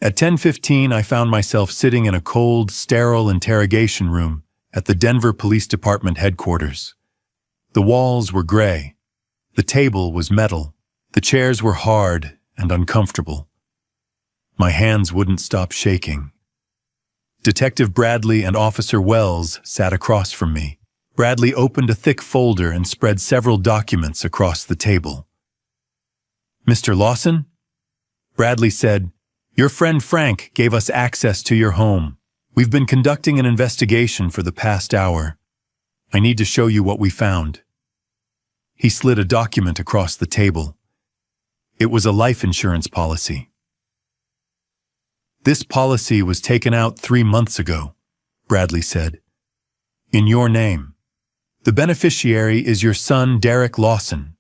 At 10:15, I found myself sitting in a cold, sterile interrogation room at the Denver Police Department headquarters. The walls were gray. The table was metal. The chairs were hard and uncomfortable. My hands wouldn't stop shaking. Detective Bradley and Officer Wells sat across from me. Bradley opened a thick folder and spread several documents across the table. Mr. Lawson? Bradley said, your friend Frank gave us access to your home. We've been conducting an investigation for the past hour. I need to show you what we found. He slid a document across the table. It was a life insurance policy. This policy was taken out 3 months ago, Bradley said. In your name. The beneficiary is your son, Derek Lawson.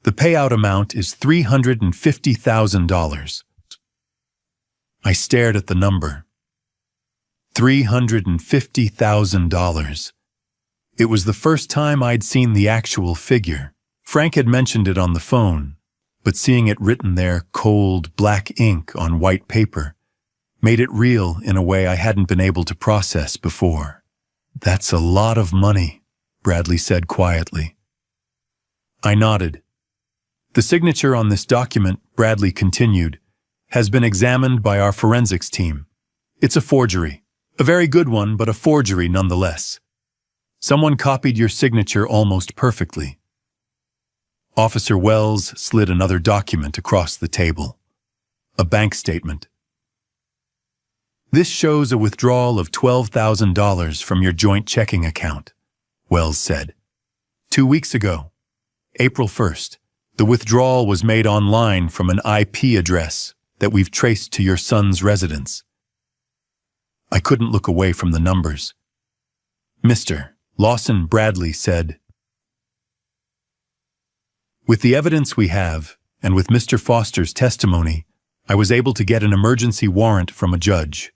The payout amount is $350,000. I stared at the number. $350,000. It was the first time I'd seen the actual figure. Frank had mentioned it on the phone, but seeing it written there, cold, black ink on white paper, made it real in a way I hadn't been able to process before. "That's a lot of money," Bradley said quietly. I nodded. "The signature on this document," Bradley continued, "has been examined by our forensics team. It's a forgery. A very good one, but a forgery nonetheless. Someone copied your signature almost perfectly." Officer Wells slid another document across the table. A bank statement. "This shows a withdrawal of $12,000 from your joint checking account," Wells said. "2 weeks ago, April 1st, the withdrawal was made online from an IP address that we've traced to your son's residence." I couldn't look away from the numbers. "Mr. Lawson," Bradley said, "with the evidence we have, and with Mr. Foster's testimony, I was able to get an emergency warrant from a judge.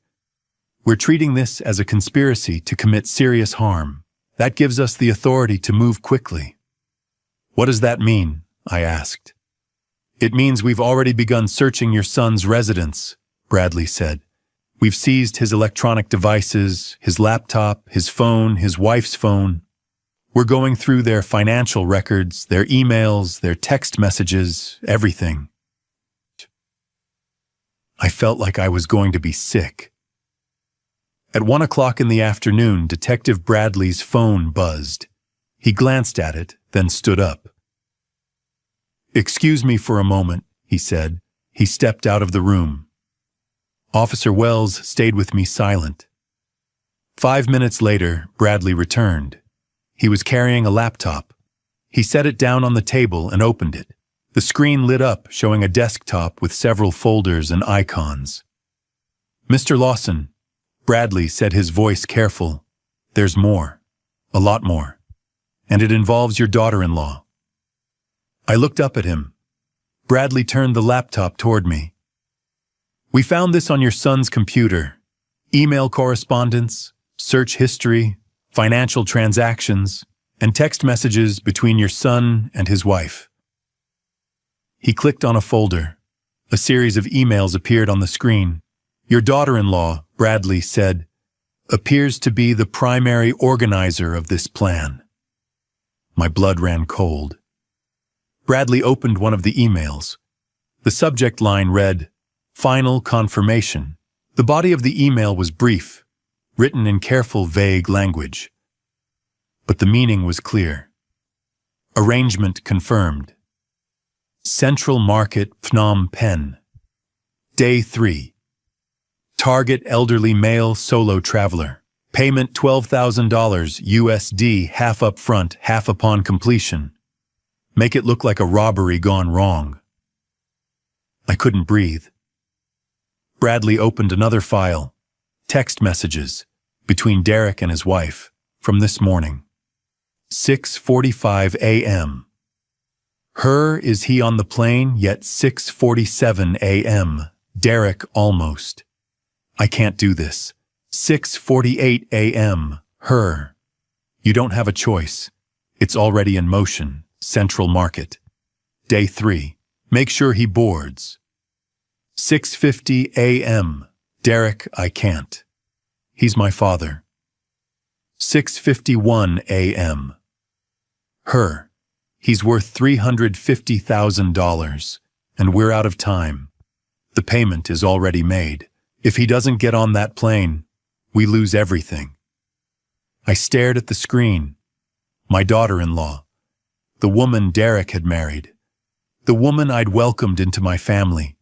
We're treating this as a conspiracy to commit serious harm. That gives us the authority to move quickly." "What does that mean?" I asked. "It means we've already begun searching your son's residence," Bradley said. "We've seized his electronic devices, his laptop, his phone, his wife's phone. We're going through their financial records, their emails, their text messages, everything." I felt like I was going to be sick. At 1 o'clock in the afternoon, Detective Bradley's phone buzzed. He glanced at it, then stood up. "Excuse me for a moment," he said. He stepped out of the room. Officer Wells stayed with me silent. 5 minutes later, Bradley returned. He was carrying a laptop. He set it down on the table and opened it. The screen lit up, showing a desktop with several folders and icons. "Mr. Lawson," Bradley said, his voice careful, "there's more. A lot more. And it involves your daughter-in-law." I looked up at him. Bradley turned the laptop toward me. "We found this on your son's computer. Email correspondence, search history, financial transactions, and text messages between your son and his wife." He clicked on a folder. A series of emails appeared on the screen. "Your daughter-in-law," Bradley said, "appears to be the primary organizer of this plan." My blood ran cold. Bradley opened one of the emails. The subject line read, "Final confirmation." The body of the email was brief, written in careful, vague language. But the meaning was clear. Arrangement confirmed. Central Market, Phnom Penh. Day 3. Target elderly male solo traveler. Payment $12,000 USD, half up front, half upon completion. Make it look like a robbery gone wrong. I couldn't breathe. Bradley opened another file. Text messages between Derek and his wife from this morning. 6:45 a.m. Her is he on the plane, yet 6:47 a.m. Derek almost. I can't do this. 6:48 a.m. Her. You don't have a choice. It's already in motion. Central Market. Day 3. Make sure he boards. 6:50 a.m. Derek, I can't. He's my father. 6:51 a.m. Her. He's worth $350,000, and we're out of time. The payment is already made. If he doesn't get on that plane, we lose everything. I stared at the screen. My daughter-in-law. The woman Derek had married. The woman I'd welcomed into my family.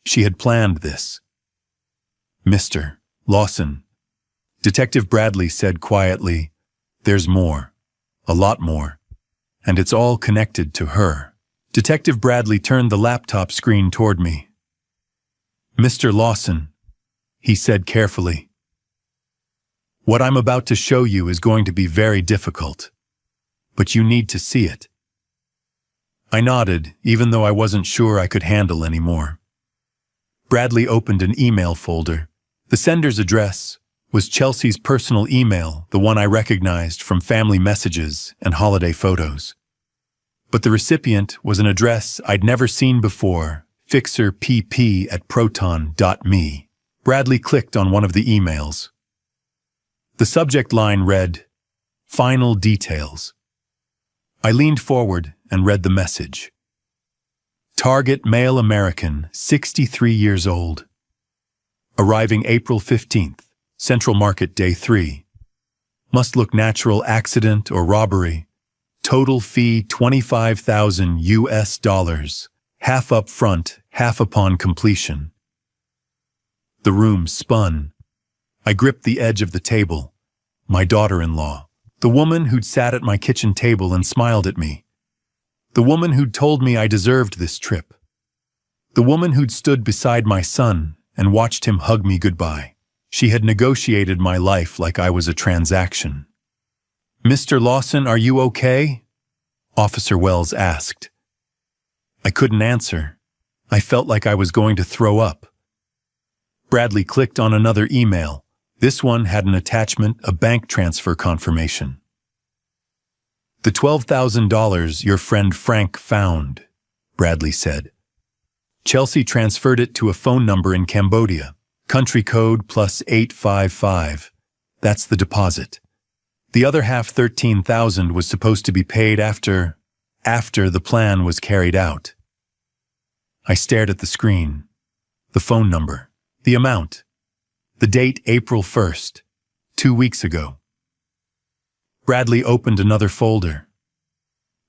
She had planned this. "Mr. Lawson," Detective Bradley said quietly, "there's more. A lot more. And it's all connected to her." Detective Bradley turned the laptop screen toward me. "Mr. Lawson," he said carefully, "what I'm about to show you is going to be very difficult, but you need to see it." I nodded, even though I wasn't sure I could handle any more. Bradley opened an email folder. The sender's address was Chelsea's personal email, the one I recognized from family messages and holiday photos. But the recipient was an address I'd never seen before, fixerpp@proton.me. Bradley clicked on one of the emails. The subject line read, "Final details." I leaned forward and read the message. Target male American, 63 years old. Arriving April 15th, Central Market Day 3. Must look natural accident or robbery. Total fee $25,000 US, half up front, half upon completion. The room spun. I gripped the edge of the table. My daughter-in-law, the woman who'd sat at my kitchen table and smiled at me. The woman who'd told me I deserved this trip. The woman who'd stood beside my son and watched him hug me goodbye. She had negotiated my life like I was a transaction. "Mr. Lawson, are you okay?" Officer Wells asked. I couldn't answer. I felt like I was going to throw up. Bradley clicked on another email. This one had an attachment, a bank transfer confirmation. "The $12,000 your friend Frank found," Bradley said. "Chelsea transferred it to a phone number in Cambodia. Country code +855. That's the deposit. The other half, $13,000, was supposed to be paid after the plan was carried out." I stared at the screen. The phone number. The amount. The date, April 1st. 2 weeks ago. Bradley opened another folder.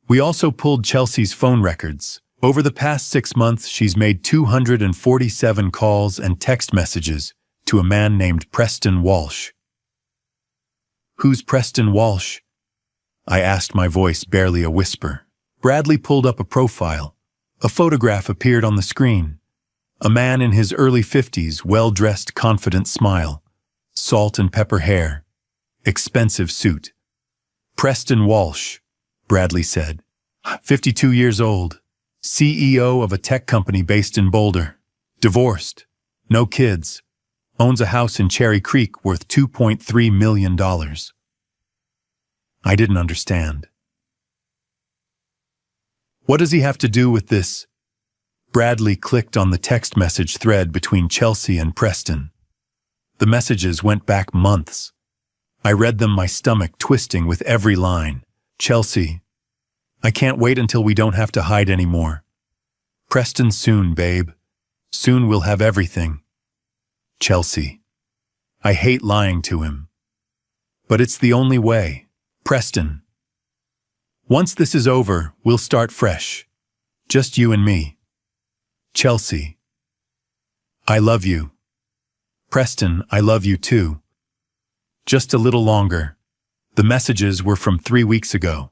We also pulled Chelsea's phone records. Over the past 6 months, she's made 247 calls and text messages to a man named Preston Walsh. "Who's Preston Walsh?" I asked, my voice barely a whisper. Bradley pulled up a profile. A photograph appeared on the screen. A man in his early 50s, well-dressed, confident smile. Salt and pepper hair. Expensive suit. "Preston Walsh," Bradley said. 52 years old. CEO of a tech company based in Boulder. Divorced. No kids. Owns a house in Cherry Creek worth $2.3 million. I didn't understand. "What does he have to do with this?" Bradley clicked on the text message thread between Chelsea and Preston. The messages went back months. I read them, my stomach twisting with every line. "Chelsea, I can't wait until we don't have to hide anymore. Preston, soon, babe. Soon we'll have everything. Chelsea, I hate lying to him. But it's the only way. Preston, once this is over, we'll start fresh. Just you and me. Chelsea, I love you. Preston, I love you too. Just a little longer." The messages were from 3 weeks ago.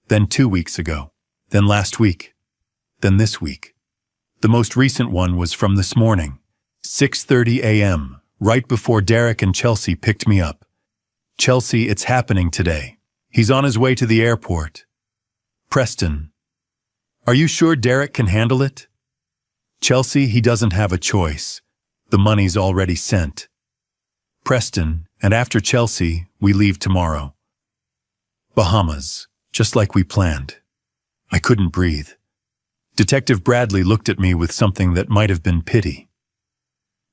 Then 2 weeks ago. Then last week. Then this week. The most recent one was from this morning, 6:30 a.m., right before Derek and Chelsea picked me up. "Chelsea, it's happening today. He's on his way to the airport. Preston, are you sure Derek can handle it? Chelsea, he doesn't have a choice. The money's already sent. Preston, and after Chelsea, we leave tomorrow. Bahamas, just like we planned." I couldn't breathe. Detective Bradley looked at me with something that might have been pity.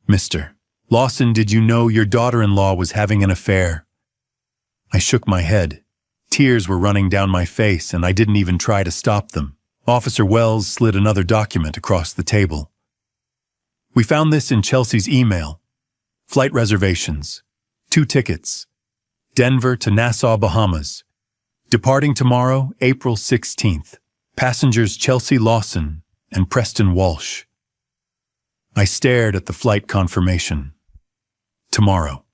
"Mr. Lawson, did you know your daughter-in-law was having an affair?" I shook my head. Tears were running down my face, and I didn't even try to stop them. Officer Wells slid another document across the table. "We found this in Chelsea's email. Flight reservations. 2 tickets. Denver to Nassau, Bahamas. Departing tomorrow, April 16th. Passengers Chelsea Lawson and Preston Walsh." I stared at the flight confirmation. Tomorrow.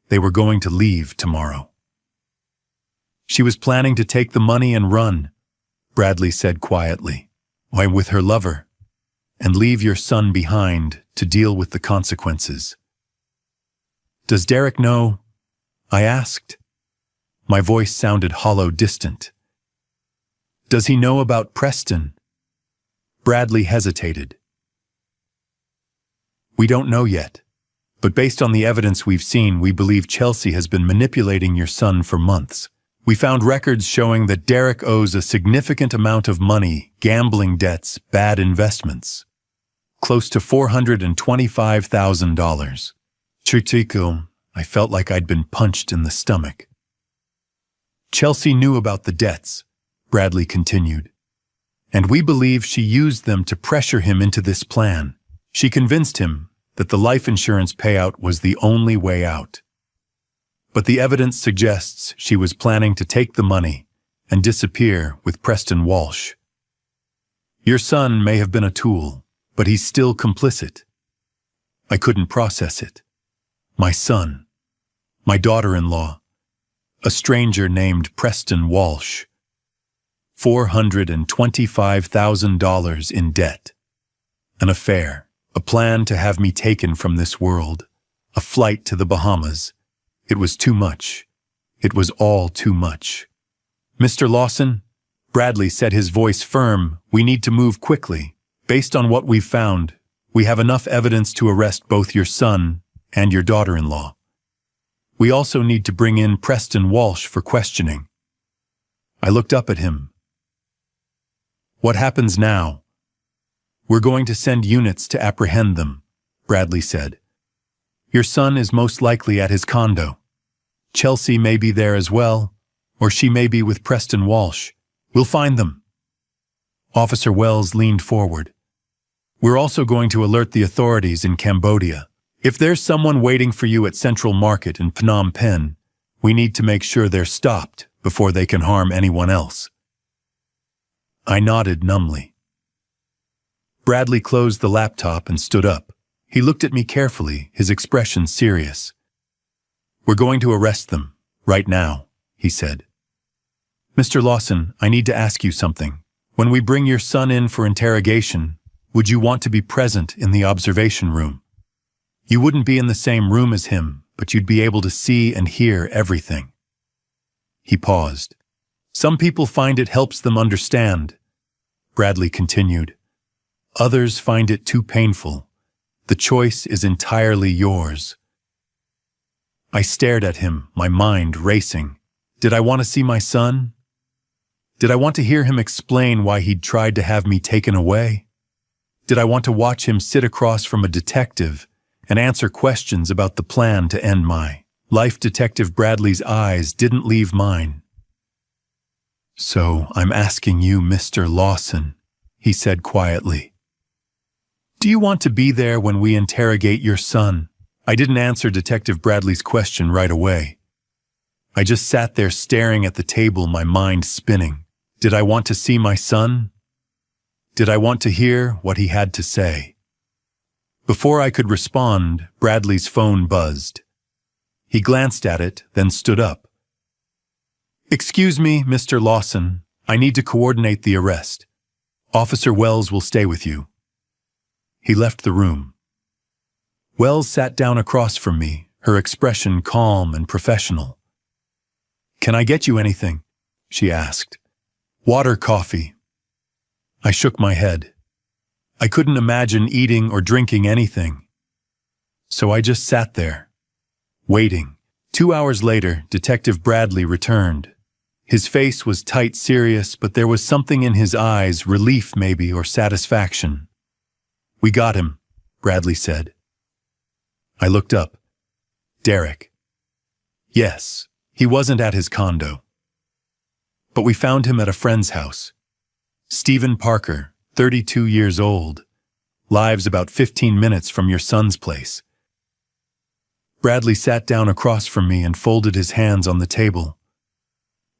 They were going to leave tomorrow. "She was planning to take the money and run," Bradley said quietly. "I'm with her lover. And leave your son behind to deal with the consequences." "Does Derek know?" I asked. My voice sounded hollow, distant. "Does he know about Preston?" Bradley hesitated. "We don't know yet, but based on the evidence we've seen, we believe Chelsea has been manipulating your son for months. We found records showing that Derek owes a significant amount of money, gambling debts, bad investments. Close to $425,000. Chico, I felt like I'd been punched in the stomach. Chelsea knew about the debts, Bradley continued, and we believe she used them to pressure him into this plan. She convinced him that the life insurance payout was the only way out. But the evidence suggests she was planning to take the money and disappear with Preston Walsh. Your son may have been a tool, but he's still complicit. I couldn't process it. My son, my daughter-in-law, a stranger named Preston Walsh, $425,000 in debt, an affair, a plan to have me taken from this world, a flight to the Bahamas. It was too much. It was all too much. Mr. Lawson, Bradley said, his voice firm, we need to move quickly. Based on what we've found, we have enough evidence to arrest both your son and your daughter-in-law. We also need to bring in Preston Walsh for questioning. I looked up at him. What happens now? We're going to send units to apprehend them, Bradley said. Your son is most likely at his condo. Chelsea may be there as well, or she may be with Preston Walsh. We'll find them. Officer Wells leaned forward. We're also going to alert the authorities in Cambodia. If there's someone waiting for you at Central Market in Phnom Penh, we need to make sure they're stopped before they can harm anyone else. I nodded numbly. Bradley closed the laptop and stood up. He looked at me carefully, his expression serious. We're going to arrest them, right now, he said. Mr. Lawson, I need to ask you something. When we bring your son in for interrogation, would you want to be present in the observation room? You wouldn't be in the same room as him, but you'd be able to see and hear everything. He paused. Some people find it helps them understand, Bradley continued. Others find it too painful. The choice is entirely yours. I stared at him, my mind racing. Did I want to see my son? Did I want to hear him explain why he'd tried to have me taken away? Did I want to watch him sit across from a detective and answer questions about the plan to end my life? Detective Bradley's eyes didn't leave mine. So I'm asking you, Mr. Lawson, he said quietly. Do you want to be there when we interrogate your son? I didn't answer Detective Bradley's question right away. I just sat there staring at the table, my mind spinning. Did I want to see my son? Did I want to hear what he had to say? Before I could respond, Bradley's phone buzzed. He glanced at it, then stood up. Excuse me, Mr. Lawson. I need to coordinate the arrest. Officer Wells will stay with you. He left the room. Wells sat down across from me, her expression calm and professional. Can I get you anything? She asked. Water, coffee. I shook my head. I couldn't imagine eating or drinking anything. So I just sat there, waiting. 2 hours later, Detective Bradley returned. His face was tight, serious, but there was something in his eyes, relief maybe, or satisfaction. We got him, Bradley said. I looked up. Derek. Yes, he wasn't at his condo. But we found him at a friend's house. Stephen Parker, 32 years old, lives about 15 minutes from your son's place. Bradley sat down across from me and folded his hands on the table.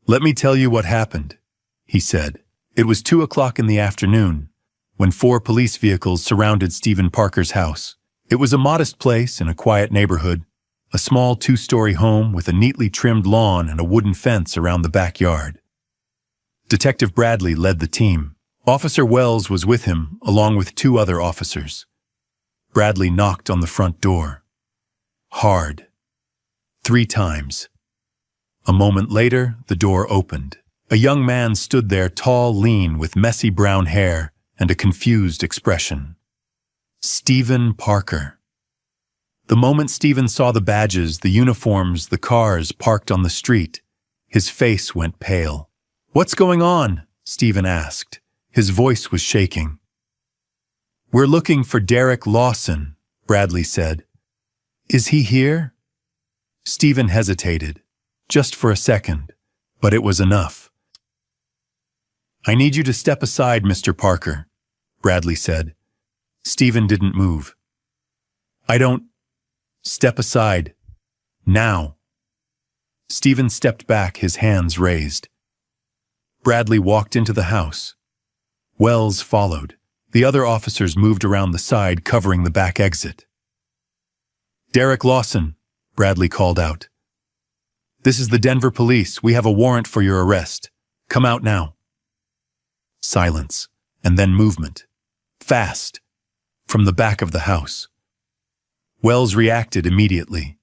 Let me tell you what happened, he said. It was 2 o'clock in the afternoon when 4 police vehicles surrounded Stephen Parker's house. It was a modest place in a quiet neighborhood, a small 2-story home with a neatly trimmed lawn and a wooden fence around the backyard. Detective Bradley led the team. Officer Wells was with him, along with 2 other officers. Bradley knocked on the front door. Hard. 3 times. A moment later, the door opened. A young man stood there, tall, lean, with messy brown hair and a confused expression. Stephen Parker. The moment Stephen saw the badges, the uniforms, the cars parked on the street, His face went pale. "What's going on?" Stephen asked. His voice was shaking. "We're looking for Derek Lawson," Bradley said. "Is he here?" Stephen hesitated, just for a second, but it was enough. "I need you to step aside, Mr. Parker," Bradley said. Stephen didn't move. "I don't... Step aside. Now." Stephen stepped back, his hands raised. Bradley walked into the house. Wells followed. The other officers moved around the side, covering the back exit. "Derek Lawson," Bradley called out. "This is the Denver police. We have a warrant for your arrest. Come out now." Silence, and then movement. Fast. From the back of the house. Wells reacted immediately.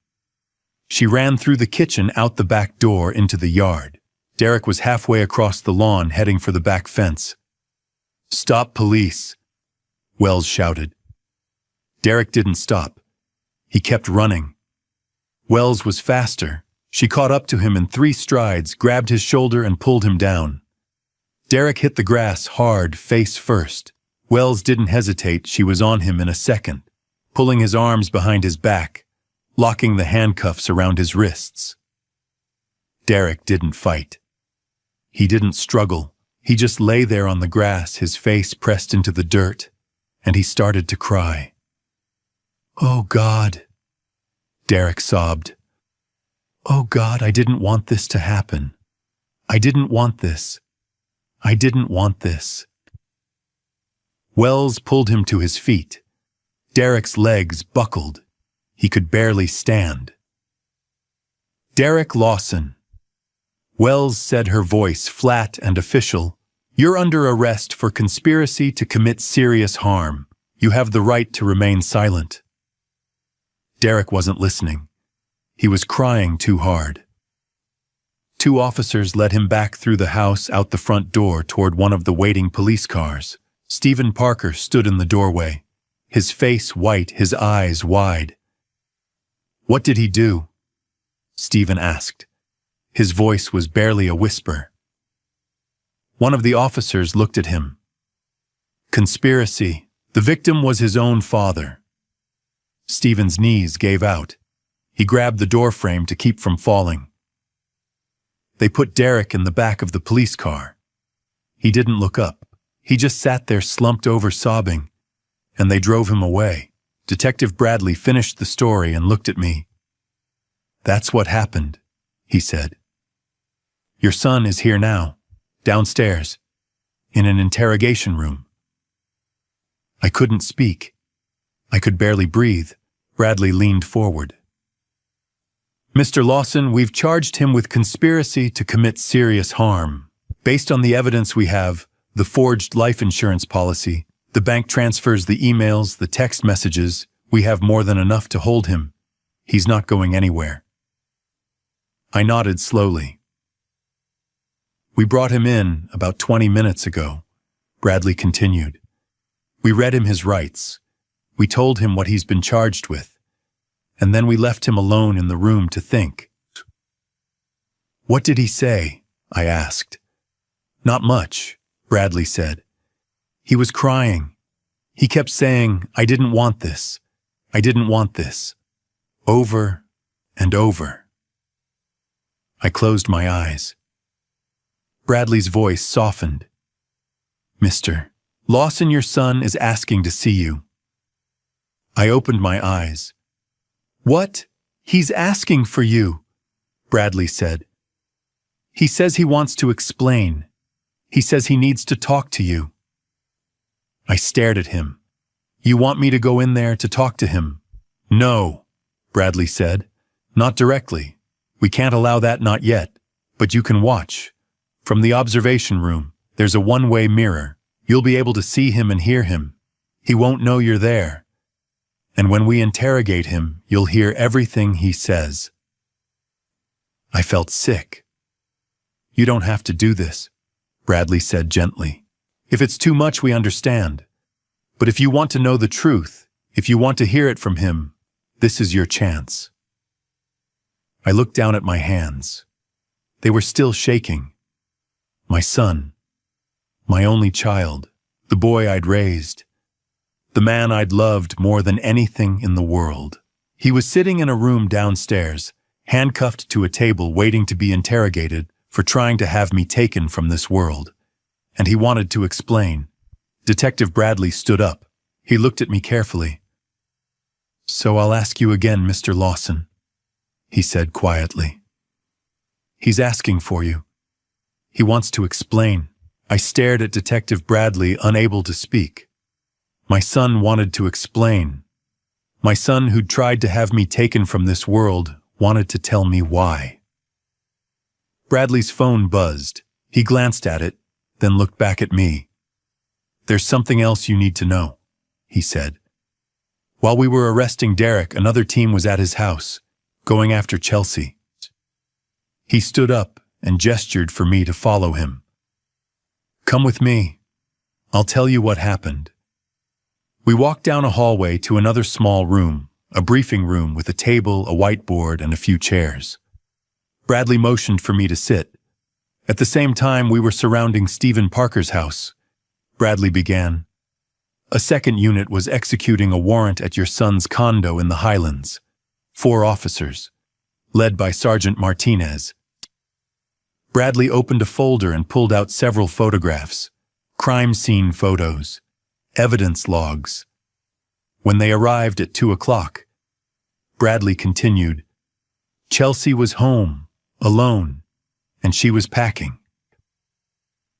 She ran through the kitchen, out the back door, into the yard. Derek was halfway across the lawn, heading for the back fence. "Stop, police!" Wells shouted. Derek didn't stop. He kept running. Wells was faster. She caught up to him in 3 strides, grabbed his shoulder and pulled him down. Derek hit the grass hard, face first. Wells didn't hesitate. She was on him in a second, pulling his arms behind his back, locking the handcuffs around his wrists. Derek didn't fight. He didn't struggle. He just lay there on the grass, his face pressed into the dirt, and he started to cry. "Oh, God," Derek sobbed. "Oh, God, I didn't want this to happen. I didn't want this. I didn't want this." Wells pulled him to his feet. Derek's legs buckled. He could barely stand. "Derek Lawson," Wells said, her voice flat and official. "You're under arrest for conspiracy to commit serious harm. You have the right to remain silent." Derek wasn't listening. He was crying too hard. 2 officers led him back through the house, out the front door, toward one of the waiting police cars. Stephen Parker stood in the doorway, his face white, his eyes wide. "What did he do?" Stephen asked. His voice was barely a whisper. One of the officers looked at him. "Conspiracy. The victim was his own father." Stephen's knees gave out. He grabbed the doorframe to keep from falling. They put Derek in the back of the police car. He didn't look up. He just sat there, slumped over, sobbing, and they drove him away. Detective Bradley finished the story and looked at me. "That's what happened," he said. "Your son is here now, downstairs, in an interrogation room." I couldn't speak. I could barely breathe. Bradley leaned forward. "Mr. Lawson, we've charged him with conspiracy to commit serious harm. Based on the evidence we have, the forged life insurance policy, the bank transfers, the emails, the text messages, we have more than enough to hold him. He's not going anywhere." I nodded slowly. "We brought him in about 20 minutes ago," Bradley continued. "We read him his rights. We told him what he's been charged with. And then we left him alone in the room to think." "What did he say?" I asked. "Not much," Bradley said. "He was crying. He kept saying, 'I didn't want this. I didn't want this.' Over and over." I closed my eyes. Bradley's voice softened. "Mr. Lawson, your son is asking to see you." I opened my eyes. "What? He's asking for you," Bradley said. "He says he wants to explain. He says he needs to talk to you." I stared at him. "You want me to go in there to talk to him?" "No," Bradley said. "Not directly. We can't allow that, not yet. But you can watch. From the observation room, there's a one-way mirror. You'll be able to see him and hear him. He won't know you're there. And when we interrogate him, you'll hear everything he says." I felt sick. "You don't have to do this," Bradley said gently. "If it's too much, we understand. But if you want to know the truth, if you want to hear it from him, this is your chance." I looked down at my hands. They were still shaking. My son. My only child. The boy I'd raised. The man I'd loved more than anything in the world. He was sitting in a room downstairs, handcuffed to a table waiting to be interrogated for trying to have me taken from this world. And he wanted to explain. Detective Bradley stood up. He looked at me carefully. "So I'll ask you again, Mr. Lawson," he said quietly. "He's asking for you. He wants to explain." I stared at Detective Bradley, unable to speak. My son wanted to explain. My son, who'd tried to have me taken from this world, wanted to tell me why. Bradley's phone buzzed. He glanced at it, then looked back at me. "There's something else you need to know," he said. "While we were arresting Derek, another team was at his house, going after Chelsea." He stood up and gestured for me to follow him. "Come with me. I'll tell you what happened." We walked down a hallway to another small room, a briefing room with a table, a whiteboard, and a few chairs. Bradley motioned for me to sit. At the same time, we were surrounding Stephen Parker's house. Bradley began. "A second unit was executing a warrant at your son's condo in the Highlands. 4 officers, led by Sergeant Martinez." Bradley opened a folder and pulled out several photographs, crime scene photos, evidence logs. When they arrived at 2 o'clock, Bradley continued, "Chelsea was home, alone, and she was packing."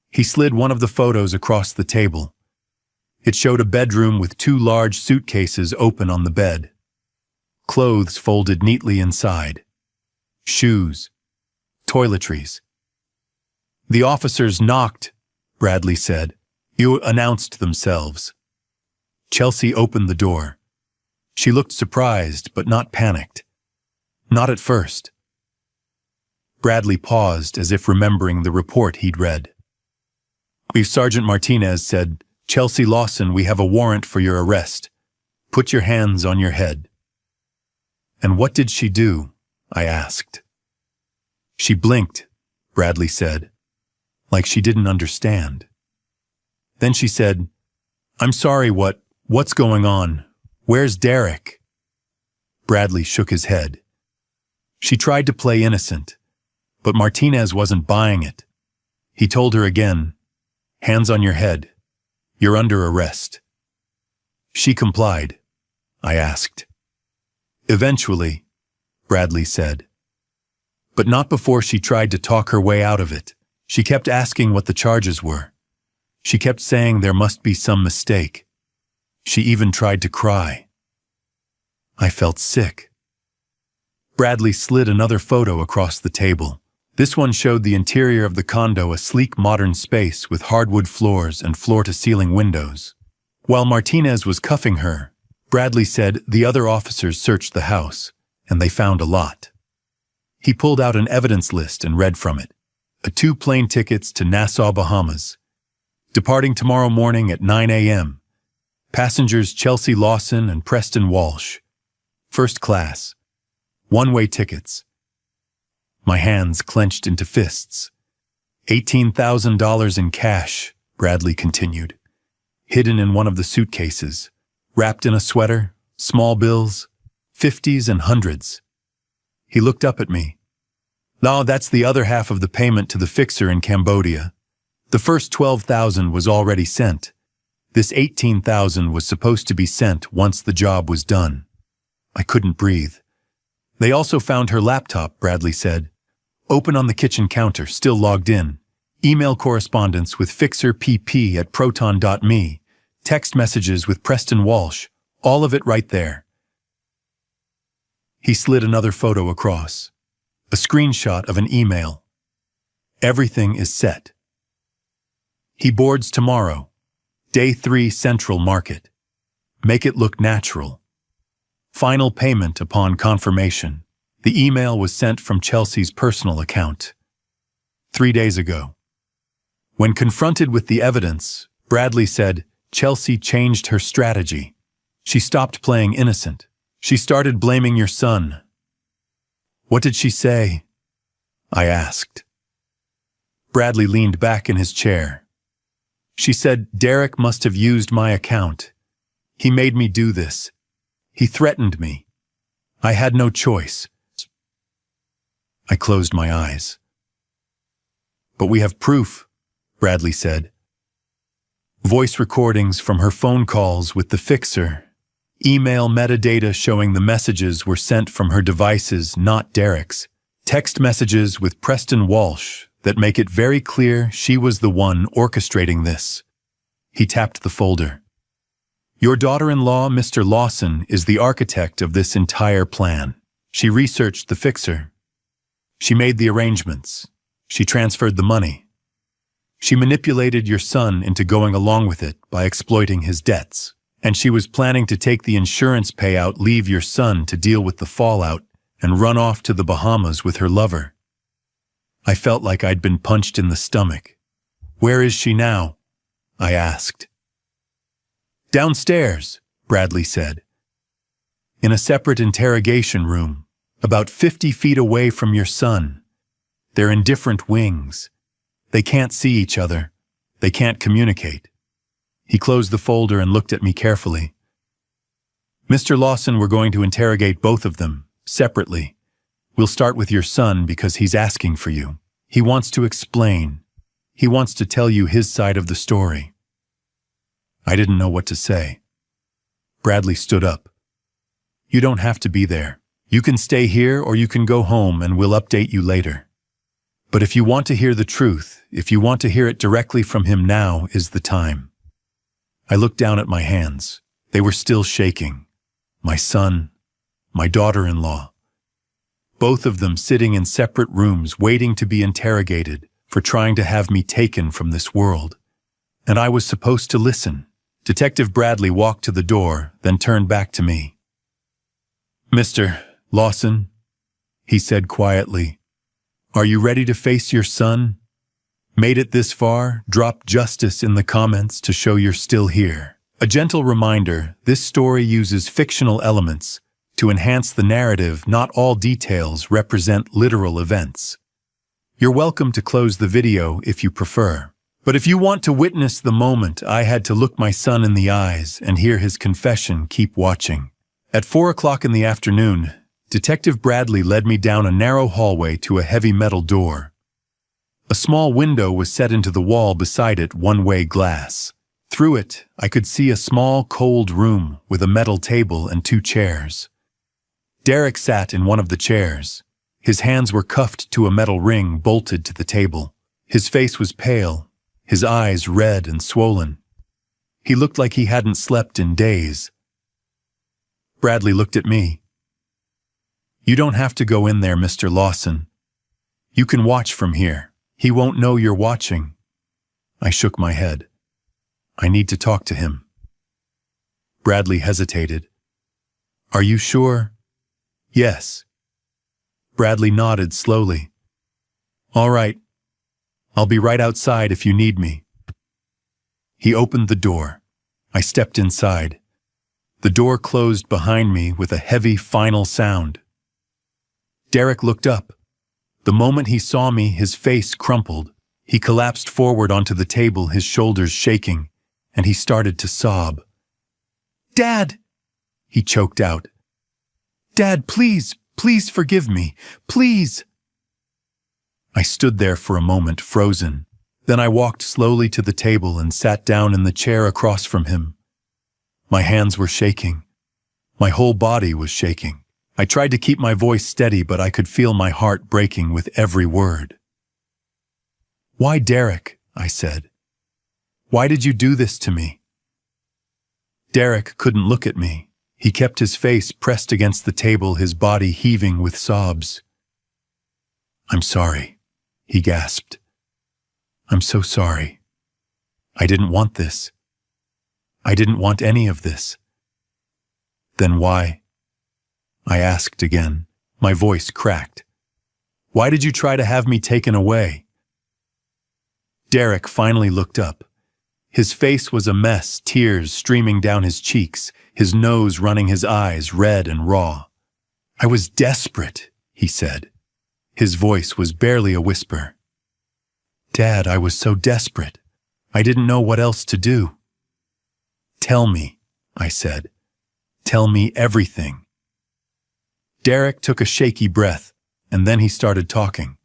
He slid one of the photos across the table. It showed a bedroom with 2 large suitcases open on the bed. Clothes folded neatly inside. Shoes. Toiletries. "The officers knocked," Bradley said. "You announced themselves." Chelsea opened the door. She looked surprised, but not panicked. Not at first. Bradley paused, as if remembering the report he'd read. Sergeant Martinez said, "Chelsea Lawson, we have a warrant for your arrest. Put your hands on your head." "And what did she do?" I asked. "She blinked," Bradley said, like she didn't understand. Then she said, "I'm sorry, what's going on? Where's Derek?" Bradley shook his head. She tried to play innocent, but Martinez wasn't buying it. He told her again, "Hands on your head. You're under arrest." She complied. I asked. "Eventually," Bradley said. But not before she tried to talk her way out of it. She kept asking what the charges were. She kept saying there must be some mistake. She even tried to cry. I felt sick. Bradley slid another photo across the table. This one showed the interior of the condo, a sleek modern space with hardwood floors and floor-to-ceiling windows. While Martinez was cuffing her, Bradley said the other officers searched the house, and they found a lot. He pulled out an evidence list and read from it. 2 plane tickets to Nassau, Bahamas. Departing tomorrow morning at 9 a.m. Passengers Chelsea Lawson and Preston Walsh. First class. One-way tickets. My hands clenched into fists. $18,000 in cash, Bradley continued. Hidden in one of the suitcases. Wrapped in a sweater, small bills, 50s and 100s. He looked up at me. "No, that's the other half of the payment to the fixer in Cambodia. The first $12,000 was already sent. This $18,000 was supposed to be sent once the job was done." I couldn't breathe. "They also found her laptop," Bradley said. "Open on the kitchen counter, still logged in. Email correspondence with Fixer PP at proton.me. Text messages with Preston Walsh. All of it right there." He slid another photo across. A screenshot of an email. "Everything is set. He boards tomorrow. Day 3 Central Market. Make it look natural. Final payment upon confirmation." The email was sent from Chelsea's personal account. 3 days ago. When confronted with the evidence, Bradley said Chelsea changed her strategy. She stopped playing innocent. She started blaming your son. "What did she say?" I asked. Bradley leaned back in his chair. She said, "Derek must have used my account. He made me do this. He threatened me. I had no choice." I closed my eyes. "But we have proof," Bradley said. Voice recordings from her phone calls with the fixer. Email metadata showing the messages were sent from her devices, not Derek's. Text messages with Preston Walsh that make it very clear she was the one orchestrating this. He tapped the folder. "Your daughter-in-law, Mr. Lawson, is the architect of this entire plan. She researched the fixer. She made the arrangements. She transferred the money. She manipulated your son into going along with it by exploiting his debts. And she was planning to take the insurance payout, leave your son to deal with the fallout, and run off to the Bahamas with her lover." I felt like I'd been punched in the stomach. "Where is she now?" I asked. "Downstairs," Bradley said. "In a separate interrogation room, about 50 feet away from your son. They're in different wings. They can't see each other. They can't communicate." He closed the folder and looked at me carefully. "Mr. Lawson, we're going to interrogate both of them, separately. We'll start with your son because he's asking for you. He wants to explain. He wants to tell you his side of the story." I didn't know what to say. Bradley stood up. "You don't have to be there. You can stay here or you can go home and we'll update you later. But if you want to hear the truth, if you want to hear it directly from him, now is the time." I looked down at my hands. They were still shaking. My son, my daughter-in-law. Both of them sitting in separate rooms waiting to be interrogated for trying to have me taken from this world. And I was supposed to listen. Detective Bradley walked to the door, then turned back to me. "Mr. Lawson," he said quietly, "are you ready to face your son? Made it this far? Drop justice in the comments to show you're still here." A gentle reminder, this story uses fictional elements to enhance the narrative. Not all details represent literal events. You're welcome to close the video if you prefer. But if you want to witness the moment I had to look my son in the eyes and hear his confession, keep watching. At 4 o'clock in the afternoon, Detective Bradley led me down a narrow hallway to a heavy metal door. A small window was set into the wall, beside it one-way glass. Through it, I could see a small, cold room with a metal table and 2 chairs. Derek sat in one of the chairs. His hands were cuffed to a metal ring bolted to the table. His face was pale, his eyes red and swollen. He looked like he hadn't slept in days. Bradley looked at me. "You don't have to go in there, Mr. Lawson. You can watch from here. He won't know you're watching." I shook my head. "I need to talk to him." Bradley hesitated. "Are you sure?" "Yes." Bradley nodded slowly. "All right. I'll be right outside if you need me." He opened the door. I stepped inside. The door closed behind me with a heavy final sound. Derek looked up. The moment he saw me, his face crumpled. He collapsed forward onto the table, his shoulders shaking, and he started to sob. "Dad!" he choked out. "Dad, please, please forgive me, please." I stood there for a moment, frozen. Then I walked slowly to the table and sat down in the chair across from him. My hands were shaking. My whole body was shaking. I tried to keep my voice steady, but I could feel my heart breaking with every word. "Why, Derek?" I said. "Why did you do this to me?" Derek couldn't look at me. He kept his face pressed against the table, his body heaving with sobs. "I'm sorry," he gasped. "I'm so sorry. I didn't want this. I didn't want any of this." "Then why?" I asked again. My voice cracked. "Why did you try to have me taken away?" Derek finally looked up. His face was a mess, tears streaming down his cheeks, his nose running, his eyes red and raw. "I was desperate," he said. His voice was barely a whisper. Dad, I was so desperate. I didn't know what else to do. Tell me, I said. Tell me everything. Derek took a shaky breath, and then he started talking.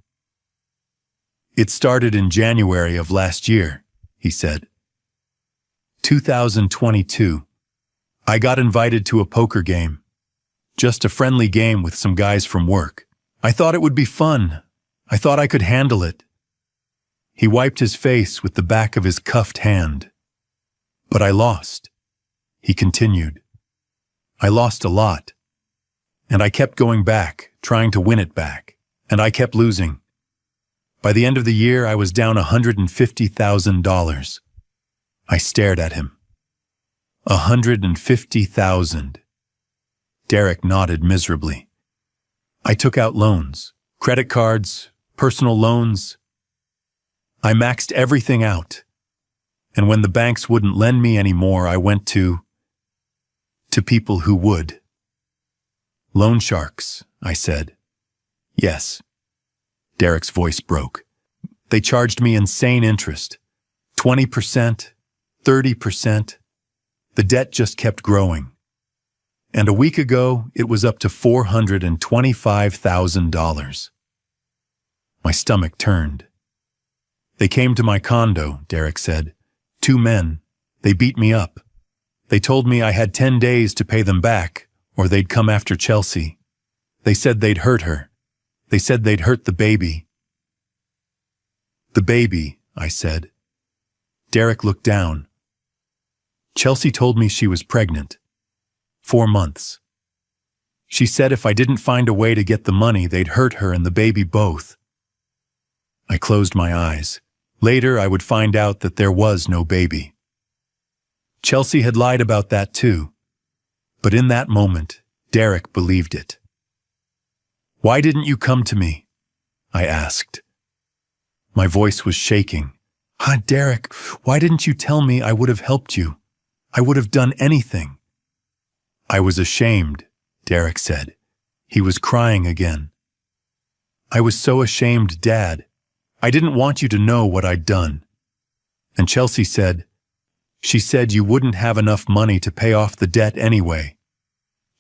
It started in January of last year, he said. 2022. I got invited to a poker game. Just a friendly game with some guys from work. I thought it would be fun. I thought I could handle it. He wiped his face with the back of his cuffed hand. But I lost. He continued. I lost a lot. And I kept going back, trying to win it back. And I kept losing. By the end of the year, I was down $150,000. I stared at him. $150,000. Derek nodded miserably. I took out loans, credit cards, personal loans. I maxed everything out. And when the banks wouldn't lend me any more, I went to people who would. Loan sharks, I said. Yes. Derek's voice broke. They charged me insane interest. 20%, 30%. The debt just kept growing. And a week ago, it was up to $425,000. My stomach turned. They came to my condo, Derek said. 2 men. They beat me up. They told me I had 10 days to pay them back, or they'd come after Chelsea. They said they'd hurt her. They said they'd hurt the baby. The baby, I said. Derek looked down. Chelsea told me she was pregnant. 4 months. She said if I didn't find a way to get the money, they'd hurt her and the baby both. I closed my eyes. Later, I would find out that there was no baby. Chelsea had lied about that too. But in that moment, Derek believed it. Why didn't you come to me? I asked. My voice was shaking. Derek, why didn't you tell me? I would have helped you. I would have done anything. I was ashamed, Derek said. He was crying again. I was so ashamed, Dad. I didn't want you to know what I'd done. And Chelsea said, she said you wouldn't have enough money to pay off the debt anyway.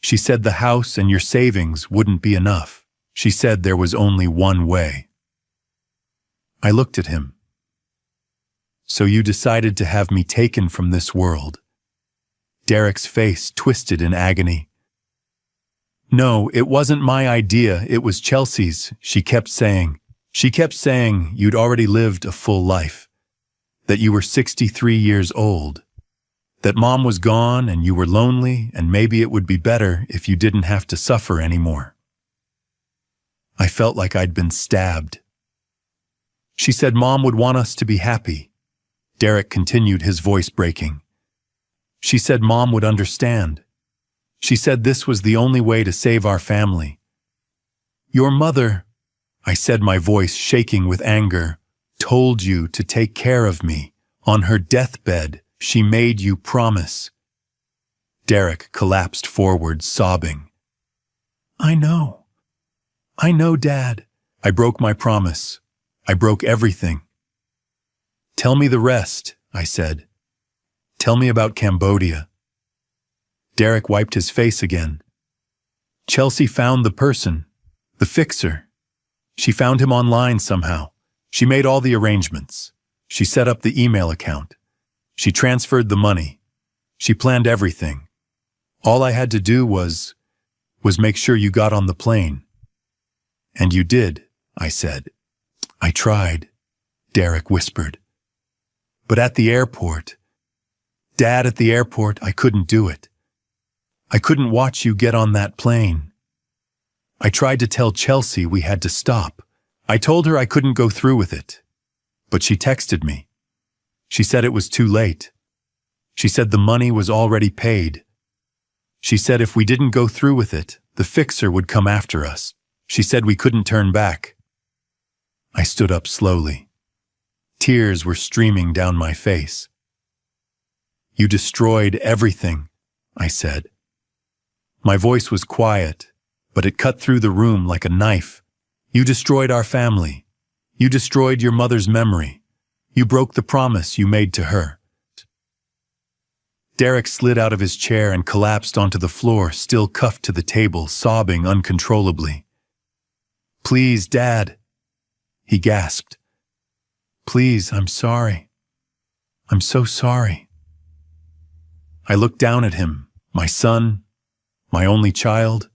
She said the house and your savings wouldn't be enough. She said there was only one way. I looked at him. So you decided to have me taken from this world. Derek's face twisted in agony. No, it wasn't my idea, it was Chelsea's, she kept saying. She kept saying you'd already lived a full life, that you were 63 years old, that Mom was gone and you were lonely and maybe it would be better if you didn't have to suffer anymore. I felt like I'd been stabbed. She said Mom would want us to be happy. Derek continued, his voice breaking. She said Mom would understand. She said this was the only way to save our family. Your mother, I said, my voice shaking with anger, told you to take care of me. On her deathbed, she made you promise. Derek collapsed forward, sobbing. I know, Dad. I broke my promise. I broke everything. Tell me the rest, I said. Tell me about Cambodia. Derek wiped his face again. Chelsea found the person, the fixer. She found him online somehow. She made all the arrangements. She set up the email account. She transferred the money. She planned everything. All I had to do was make sure you got on the plane. And you did, I said. I tried, Derek whispered. But at the airport, Dad, at the airport, I couldn't do it. I couldn't watch you get on that plane. I tried to tell Chelsea we had to stop. I told her I couldn't go through with it. But she texted me. She said it was too late. She said the money was already paid. She said if we didn't go through with it, the fixer would come after us. She said we couldn't turn back. I stood up slowly. Tears were streaming down my face. You destroyed everything, I said. My voice was quiet, but it cut through the room like a knife. You destroyed our family. You destroyed your mother's memory. You broke the promise you made to her. Derek slid out of his chair and collapsed onto the floor, still cuffed to the table, sobbing uncontrollably. "Please, Dad," he gasped. "Please, I'm sorry. I'm so sorry." I looked down at him, my son, my only child,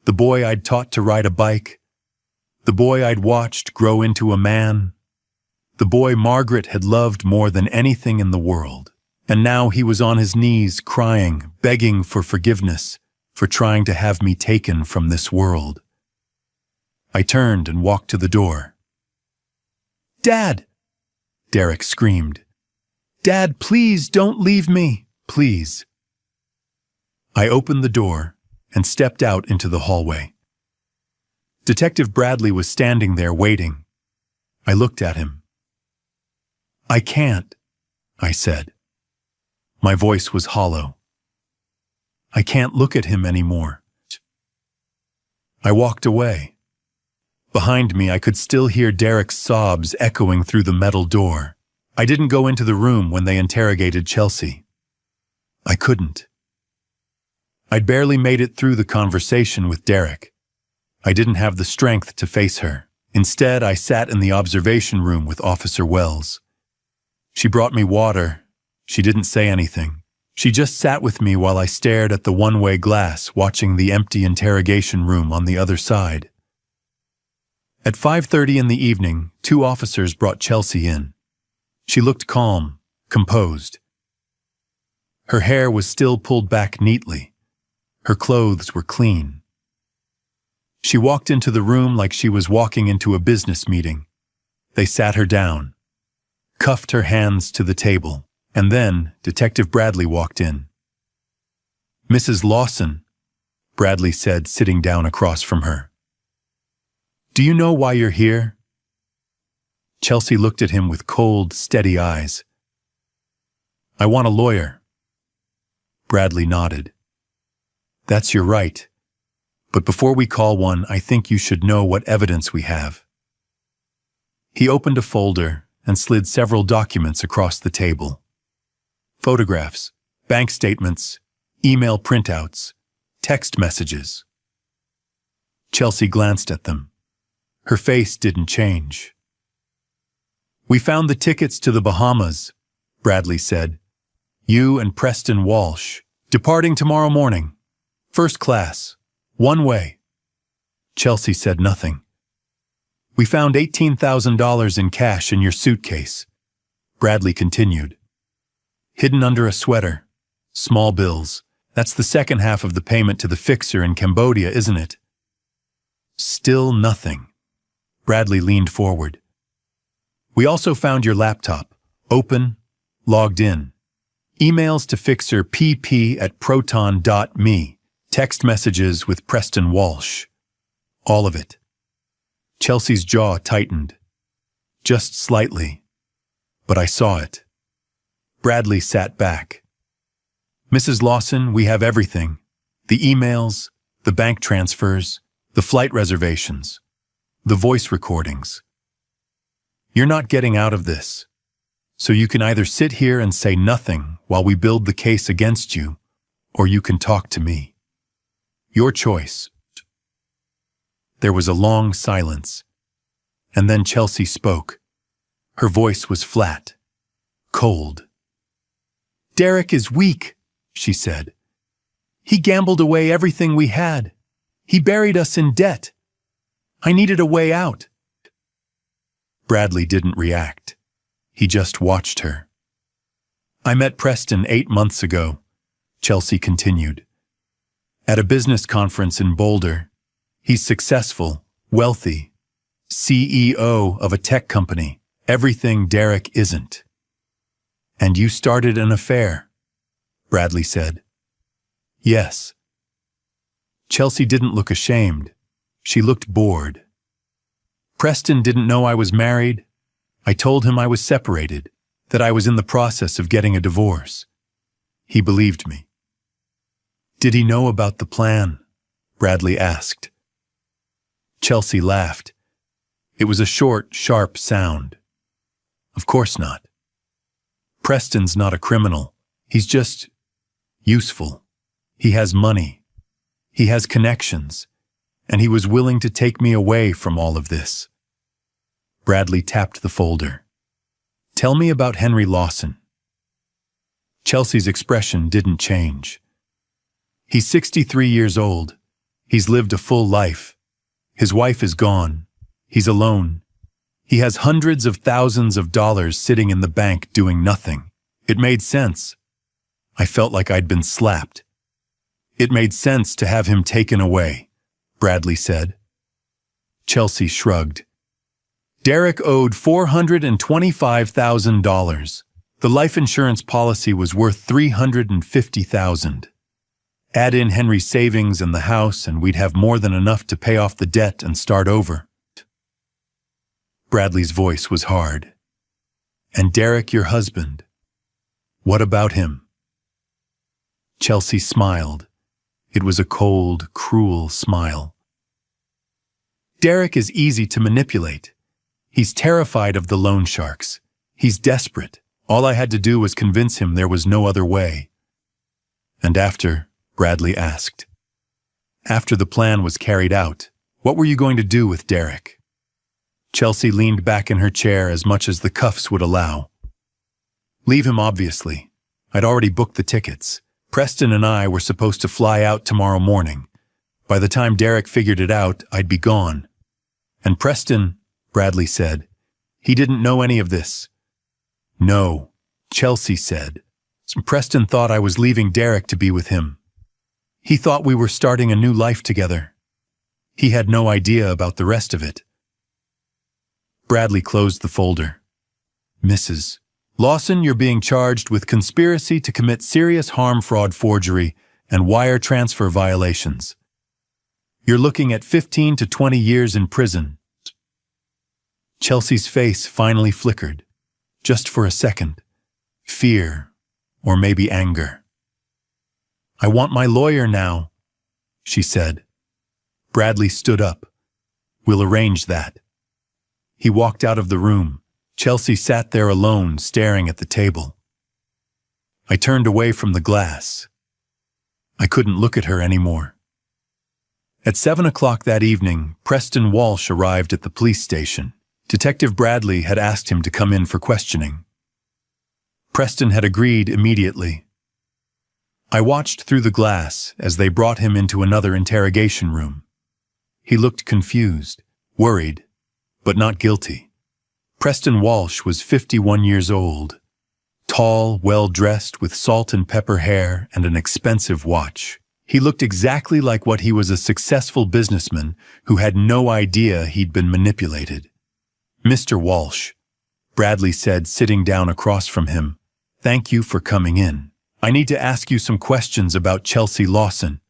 the boy I'd taught to ride a bike, the boy I'd watched grow into a man, the boy Margaret had loved more than anything in the world. And now he was on his knees, crying, begging for forgiveness, for trying to have me taken from this world. I turned and walked to the door. "Dad!" Derek screamed. "Dad, please don't leave me, please." I opened the door and stepped out into the hallway. Detective Bradley was standing there waiting. I looked at him. "I can't," I said. My voice was hollow. "I can't look at him anymore." I walked away. Behind me, I could still hear Derek's sobs echoing through the metal door. I didn't go into the room when they interrogated Chelsea. I couldn't. I'd barely made it through the conversation with Derek. I didn't have the strength to face her. Instead, I sat in the observation room with Officer Wells. She brought me water. She didn't say anything. She just sat with me while I stared at the one-way glass, watching the empty interrogation room on the other side. At 5:30 in the evening, 2 officers brought Chelsea in. She looked calm, composed. Her hair was still pulled back neatly. Her clothes were clean. She walked into the room like she was walking into a business meeting. They sat her down, cuffed her hands to the table. And then Detective Bradley walked in. "Mrs. Lawson," Bradley said, sitting down across from her. "Do you know why you're here?" Chelsea looked at him with cold, steady eyes. "I want a lawyer." Bradley nodded. "That's your right. But before we call one, I think you should know what evidence we have." He opened a folder and slid several documents across the table. Photographs, bank statements, email printouts, text messages. Chelsea glanced at them. Her face didn't change. "We found the tickets to the Bahamas," Bradley said. "You and Preston Walsh, departing tomorrow morning. First class, one way." Chelsea said nothing. "We found $18,000 in cash in your suitcase," Bradley continued. "Hidden under a sweater. Small bills. That's the second half of the payment to the fixer in Cambodia, isn't it?" Still nothing. Bradley leaned forward. "We also found your laptop. Open, logged in. Emails to fixer pp@proton.me. Text messages with Preston Walsh. All of it." Chelsea's jaw tightened. Just slightly. But I saw it. Bradley sat back. "Mrs. Lawson, we have everything. The emails, the bank transfers, the flight reservations, the voice recordings. You're not getting out of this. So you can either sit here and say nothing while we build the case against you, or you can talk to me. Your choice." There was a long silence, and then Chelsea spoke. Her voice was flat, cold. "Derek is weak," she said. "He gambled away everything we had. He buried us in debt. I needed a way out." Bradley didn't react. He just watched her. "I met Preston 8 months ago," Chelsea continued. "At a business conference in Boulder. He's successful, wealthy, CEO of a tech company, everything Derek isn't." "And you started an affair," Bradley said. "Yes." Chelsea didn't look ashamed. She looked bored. "Preston didn't know I was married. I told him I was separated, that I was in the process of getting a divorce. He believed me." "Did he know about the plan?" Bradley asked. Chelsea laughed. It was a short, sharp sound. Of course not. Preston's not a criminal. He's just useful. He has money. He has connections. And he was willing to take me away from all of this. Bradley tapped the folder. Tell me about Henry Lawson. Chelsea's expression didn't change. He's 63 years old. He's lived a full life. His wife is gone. He's alone. He has hundreds of thousands of dollars sitting in the bank doing nothing. It made sense. I felt like I'd been slapped. It made sense to have him taken away, Bradley said. Chelsea shrugged. Derek owed $425,000. The life insurance policy was worth $350,000. Add in Henry's savings and the house, and we'd have more than enough to pay off the debt and start over. Bradley's voice was hard. And Derek, your husband, what about him? Chelsea smiled. It was a cold, cruel smile. Derek is easy to manipulate. He's terrified of the loan sharks. He's desperate. All I had to do was convince him there was no other way. And after, Bradley asked. After the plan was carried out, what were you going to do with Derek? Chelsea leaned back in her chair as much as the cuffs would allow. Leave him, obviously. I'd already booked the tickets. Preston and I were supposed to fly out tomorrow morning. By the time Derek figured it out, I'd be gone. And Preston, Bradley said, he didn't know any of this. No, Chelsea said. Preston thought I was leaving Derek to be with him. He thought we were starting a new life together. He had no idea about the rest of it. Bradley closed the folder. Mrs. Lawson, you're being charged with conspiracy to commit serious harm, fraud, forgery, and wire transfer violations. You're looking at 15 to 20 years in prison. Chelsea's face finally flickered, just for a second. Fear, or maybe anger. I want my lawyer now, she said. Bradley stood up. We'll arrange that. He walked out of the room. Chelsea sat there alone, staring at the table. I turned away from the glass. I couldn't look at her anymore. At 7 o'clock that evening, Preston Walsh arrived at the police station. Detective Bradley had asked him to come in for questioning. Preston had agreed immediately. I watched through the glass as they brought him into another interrogation room. He looked confused, worried, but not guilty. Preston Walsh was 51 years old, tall, well-dressed with salt and pepper hair and an expensive watch. He looked exactly like what he was, a successful businessman who had no idea he'd been manipulated. Mr. Walsh, Bradley said, sitting down across from him, thank you for coming in. I need to ask you some questions about Chelsea Lawson.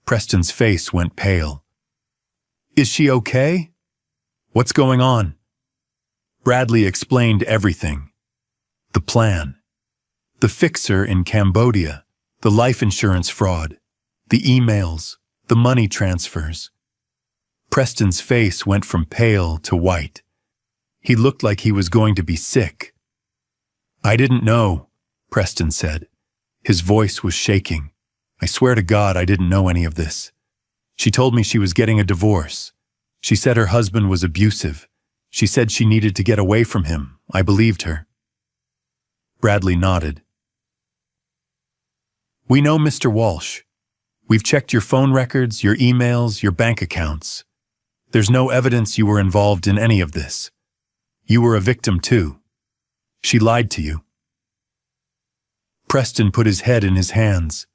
Preston's face went pale. Is she okay? What's going on? Bradley explained everything. The plan. The fixer in Cambodia. The life insurance fraud. The emails. The money transfers. Preston's face went from pale to white. He looked like he was going to be sick. I didn't know, Preston said. His voice was shaking. I swear to God I didn't know any of this. She told me she was getting a divorce. She said her husband was abusive. She said she needed to get away from him. I believed her. Bradley nodded. We know Mr. Walsh. We've checked your phone records, your emails, your bank accounts. There's no evidence you were involved in any of this. You were a victim too. She lied to you. Preston put his head in his hands.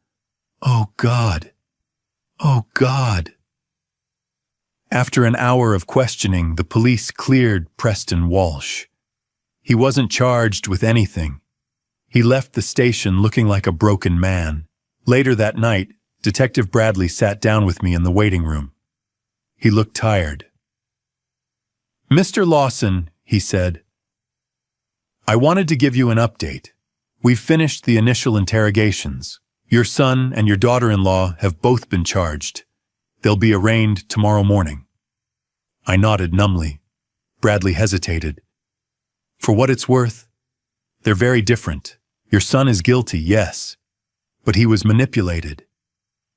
Oh God. Oh God. After an hour of questioning, the police cleared Preston Walsh. He wasn't charged with anything. He left the station looking like a broken man. Later that night, Detective Bradley sat down with me in the waiting room. He looked tired. Mr. Lawson, he said, I wanted to give you an update. We've finished the initial interrogations. Your son and your daughter-in-law have both been charged. They'll be arraigned tomorrow morning. I nodded numbly. Bradley hesitated. For what it's worth, they're very different. Your son is guilty, yes, but he was manipulated.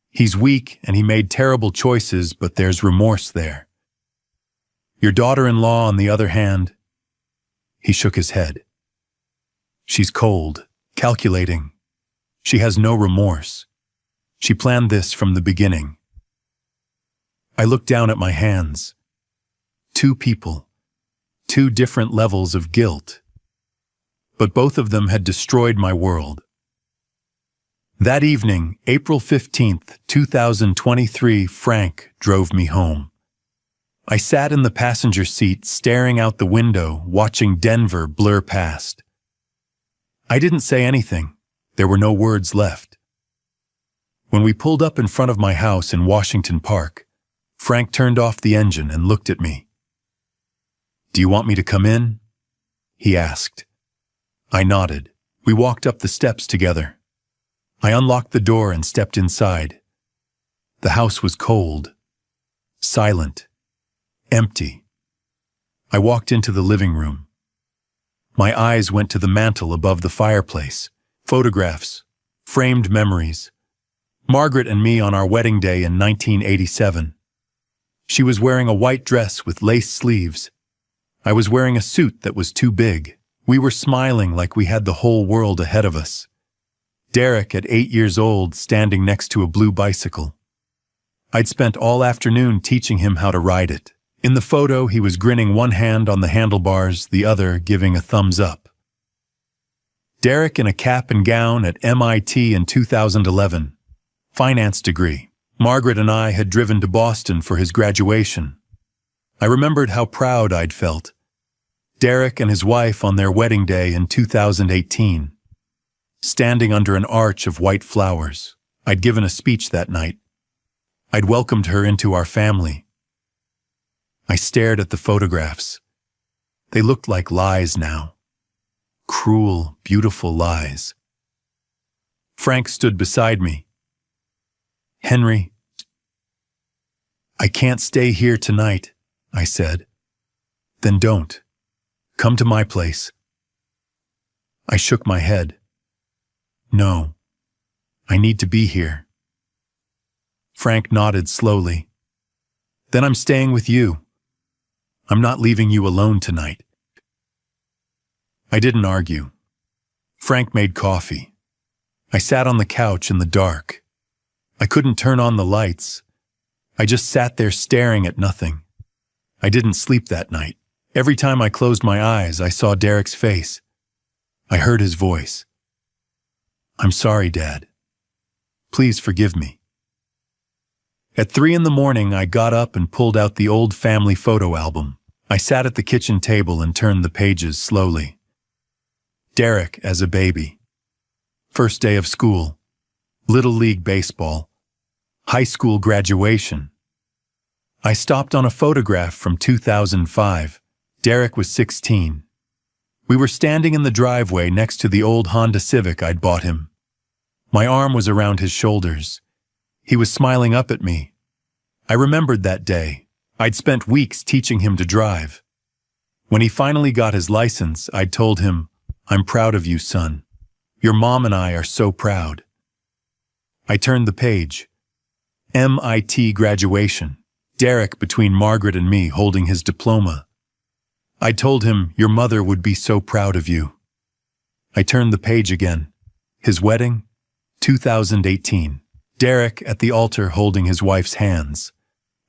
He's weak and he made terrible choices, but there's remorse there. Your daughter-in-law, on the other hand, he shook his head. She's cold, calculating. She has no remorse. She planned this from the beginning. I looked down at my hands. 2 people, 2 different levels of guilt. But both of them had destroyed my world. That evening, April 15th, 2023, Frank drove me home. I sat in the passenger seat, staring out the window, watching Denver blur past. I didn't say anything. There were no words left. When we pulled up in front of my house in Washington Park, Frank turned off the engine and looked at me. "Do you want me to come in?" he asked. I nodded. We walked up the steps together. I unlocked the door and stepped inside. The house was cold, silent, empty. I walked into the living room. My eyes went to the mantel above the fireplace. Photographs, framed memories. Margaret and me on our wedding day in 1987. She was wearing a white dress with lace sleeves. I was wearing a suit that was too big. We were smiling like we had the whole world ahead of us. Derek, at 8 years old, standing next to a blue bicycle. I'd spent all afternoon teaching him how to ride it. In the photo, he was grinning, one hand on the handlebars, the other giving a thumbs up. Derek in a cap and gown at MIT in 2011. Finance degree. Margaret and I had driven to Boston for his graduation. I remembered how proud I'd felt. Derek and his wife on their wedding day in 2018. Standing under an arch of white flowers. I'd given a speech that night. I'd welcomed her into our family. I stared at the photographs. They looked like lies now. Cruel, beautiful lies. Frank stood beside me. "Henry, I can't stay here tonight," I said. "Then don't. Come to my place." I shook my head. "No, I need to be here." Frank nodded slowly. "Then I'm staying with you. I'm not leaving you alone tonight." I didn't argue. Frank made coffee. I sat on the couch in the dark. I couldn't turn on the lights. I just sat there staring at nothing. I didn't sleep that night. Every time I closed my eyes, I saw Derek's face. I heard his voice. "I'm sorry, Dad. Please forgive me." At 3 in the morning, I got up and pulled out the old family photo album. I sat at the kitchen table and turned the pages slowly. Derek as a baby. First day of school. Little League baseball. High school graduation. I stopped on a photograph from 2005. Derek was 16. We were standing in the driveway next to the old Honda Civic I'd bought him. My arm was around his shoulders. He was smiling up at me. I remembered that day. I'd spent weeks teaching him to drive. When he finally got his license, I'd told him, "I'm proud of you, son. Your mom and I are so proud." I turned the page. MIT graduation. Derek between Margaret and me holding his diploma. I told him, "Your mother would be so proud of you." I turned the page again. His wedding, 2018. Derek at the altar holding his wife's hands.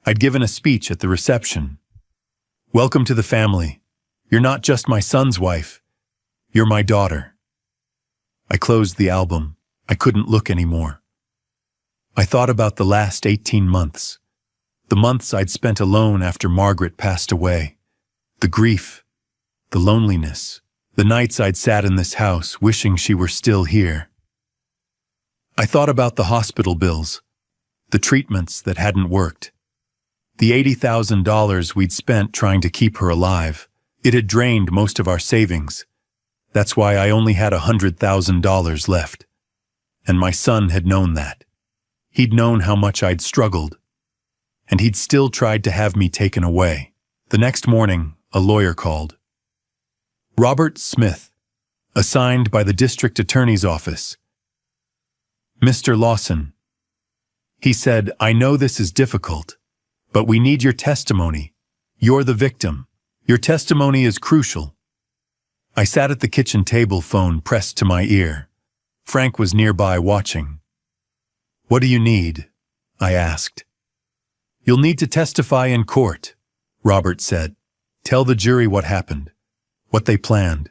I'd given a speech at the reception. "Welcome to the family. You're not just my son's wife. You're my daughter." I closed the album. I couldn't look anymore. I thought about the last 18 months. The months I'd spent alone after Margaret passed away. The grief, the loneliness, the nights I'd sat in this house wishing she were still here. I thought about the hospital bills, the treatments that hadn't worked, the $80,000 we'd spent trying to keep her alive. It had drained most of our savings. That's why I only had $100,000 left. And my son had known that. He'd known how much I'd struggled. And he'd still tried to have me taken away. The next morning, a lawyer called. Robert Smith, assigned by the district attorney's office. Mr. Lawson, he said, I know this is difficult, but we need your testimony. You're the victim. Your testimony is crucial. I sat at the kitchen table, phone pressed to my ear. Frank was nearby watching. What do you need? I asked. You'll need to testify in court, Robert said. Tell the jury what happened, what they planned,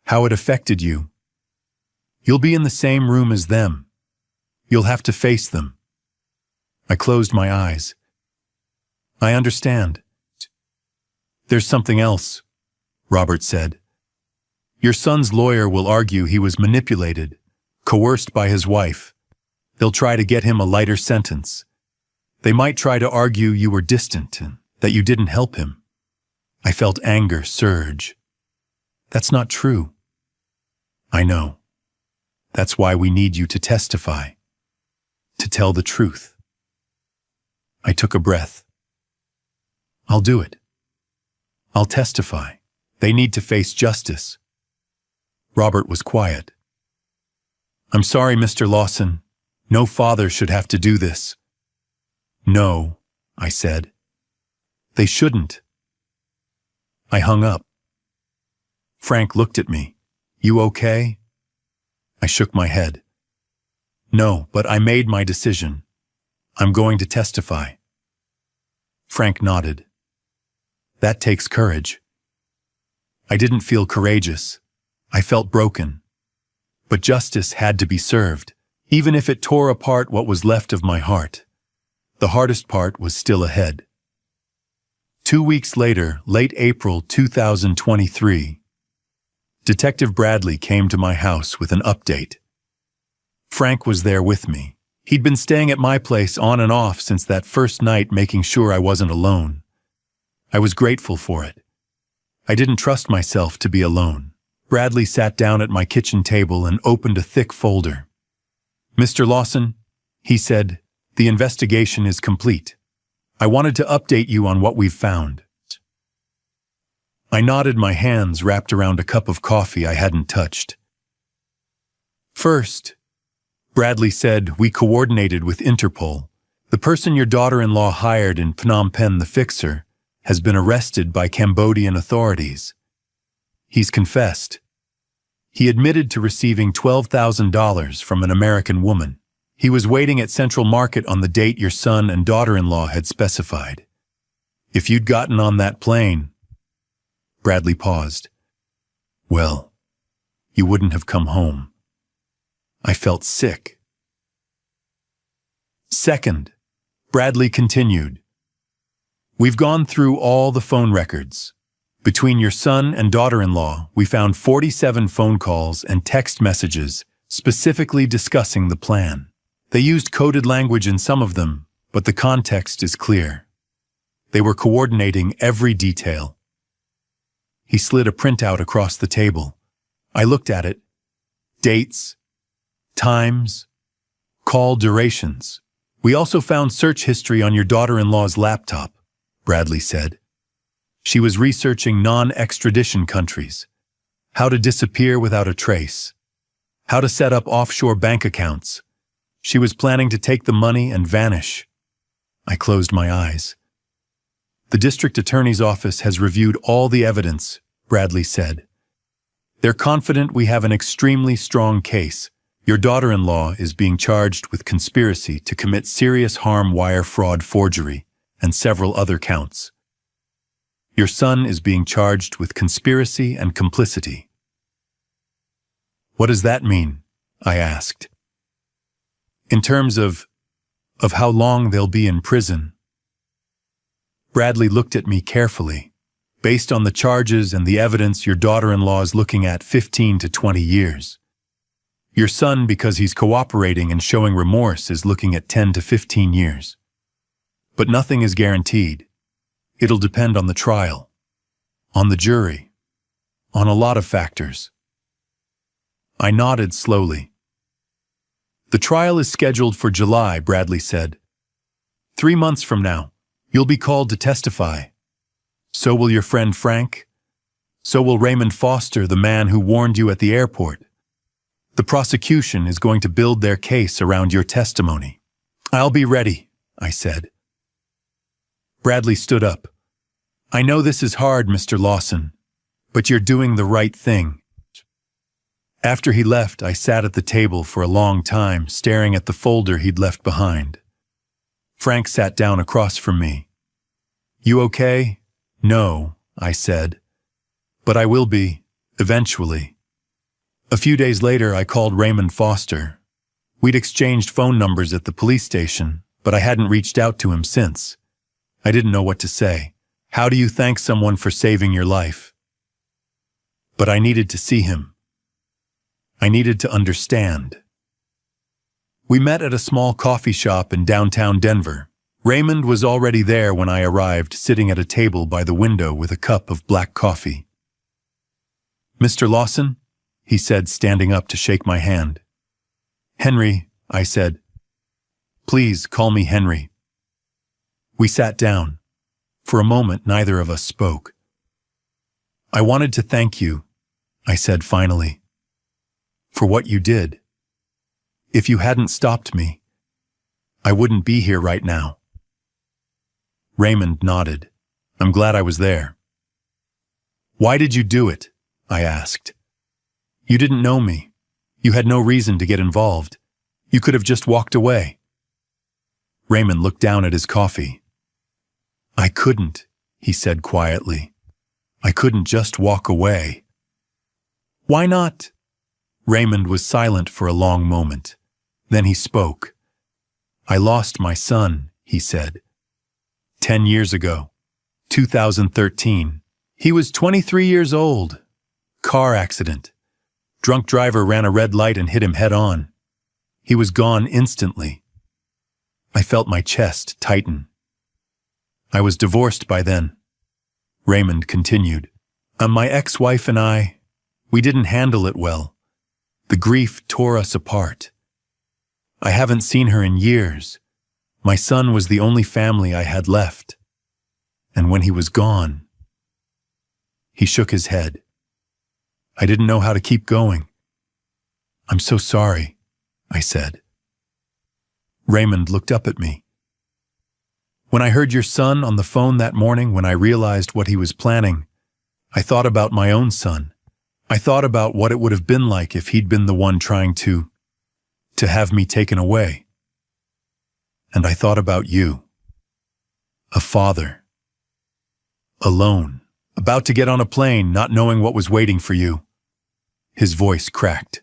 how it affected you. You'll be in the same room as them. You'll have to face them. I closed my eyes. I understand. There's something else, Robert said. Your son's lawyer will argue he was manipulated, coerced by his wife. They'll try to get him a lighter sentence. They might try to argue you were distant and that you didn't help him. I felt anger surge. That's not true. I know. That's why we need you to testify, to tell the truth. I took a breath. I'll do it. I'll testify. They need to face justice. Robert was quiet. I'm sorry, Mr. Lawson. No father should have to do this. No, I said. They shouldn't. I hung up. Frank looked at me. You okay? I shook my head. No, but I made my decision. I'm going to testify. Frank nodded. That takes courage. I didn't feel courageous. I felt broken. But justice had to be served, even if it tore apart what was left of my heart. The hardest part was still ahead. 2 weeks later, late April 2023, Detective Bradley came to my house with an update. Frank was there with me. He'd been staying at my place on and off since that first night, making sure I wasn't alone. I was grateful for it. I didn't trust myself to be alone. Bradley sat down at my kitchen table and opened a thick folder. Mr. Lawson, he said, the investigation is complete. I wanted to update you on what we've found. I nodded, my hands wrapped around a cup of coffee I hadn't touched. First, Bradley said, we coordinated with Interpol. The person your daughter-in-law hired in Phnom Penh, the fixer, has been arrested by Cambodian authorities. He's confessed. He admitted to receiving $12,000 from an American woman. He was waiting at Central Market on the date your son and daughter-in-law had specified. If you'd gotten on that plane... Bradley paused. Well, you wouldn't have come home. I felt sick. Second, Bradley continued. We've gone through all the phone records. Between your son and daughter-in-law, we found 47 phone calls and text messages specifically discussing the plan. They used coded language in some of them, but the context is clear. They were coordinating every detail. He slid a printout across the table. I looked at it. Dates, times, call durations. We also found search history on your daughter-in-law's laptop, Bradley said. She was researching non-extradition countries, how to disappear without a trace, how to set up offshore bank accounts. She was planning to take the money and vanish. I closed my eyes. The district attorney's office has reviewed all the evidence, Bradley said. They're confident we have an extremely strong case. Your daughter-in-law is being charged with conspiracy to commit serious harm, wire fraud, forgery, and several other counts. Your son is being charged with conspiracy and complicity. What does that mean? I asked. In terms of how long they'll be in prison. Bradley looked at me carefully. Based on the charges and the evidence, your daughter-in-law is looking at 15 to 20 years. Your son, because he's cooperating and showing remorse, is looking at 10 to 15 years. But nothing is guaranteed. It'll depend on the trial, on the jury, on a lot of factors. I nodded slowly. The trial is scheduled for July, Bradley said. 3 months from now, you'll be called to testify. So will your friend Frank. So will Raymond Foster, the man who warned you at the airport. The prosecution is going to build their case around your testimony. I'll be ready, I said. Bradley stood up. I know this is hard, Mr. Lawson, but you're doing the right thing. After he left, I sat at the table for a long time, staring at the folder he'd left behind. Frank sat down across from me. You okay? No, I said. But I will be, eventually. A few days later, I called Raymond Foster. We'd exchanged phone numbers at the police station, but I hadn't reached out to him since. I didn't know what to say. How do you thank someone for saving your life? But I needed to see him. I needed to understand. We met at a small coffee shop in downtown Denver. Raymond was already there when I arrived, sitting at a table by the window with a cup of black coffee. Mr. Lawson, he said, standing up to shake my hand. Henry, I said. Please call me Henry. We sat down. For a moment, neither of us spoke. I wanted to thank you, I said finally, for what you did. If you hadn't stopped me, I wouldn't be here right now. Raymond nodded. I'm glad I was there. Why did you do it? I asked. You didn't know me. You had no reason to get involved. You could have just walked away. Raymond looked down at his coffee. I couldn't, he said quietly. I couldn't just walk away. Why not? Raymond was silent for a long moment. Then he spoke. I lost my son, he said. 10 years ago, 2013. He was 23 years old. Car accident. Drunk driver ran a red light and hit him head on. He was gone instantly. I felt my chest tighten. I was divorced by then. Raymond continued. My ex-wife and I, we didn't handle it well. The grief tore us apart. I haven't seen her in years. My son was the only family I had left. And when he was gone, he shook his head. I didn't know how to keep going. I'm so sorry, I said. Raymond looked up at me. When I heard your son on the phone that morning, when I realized what he was planning, I thought about my own son. I thought about what it would have been like if he'd been the one trying to have me taken away. And I thought about you. A father. Alone. About to get on a plane, not knowing what was waiting for you. His voice cracked.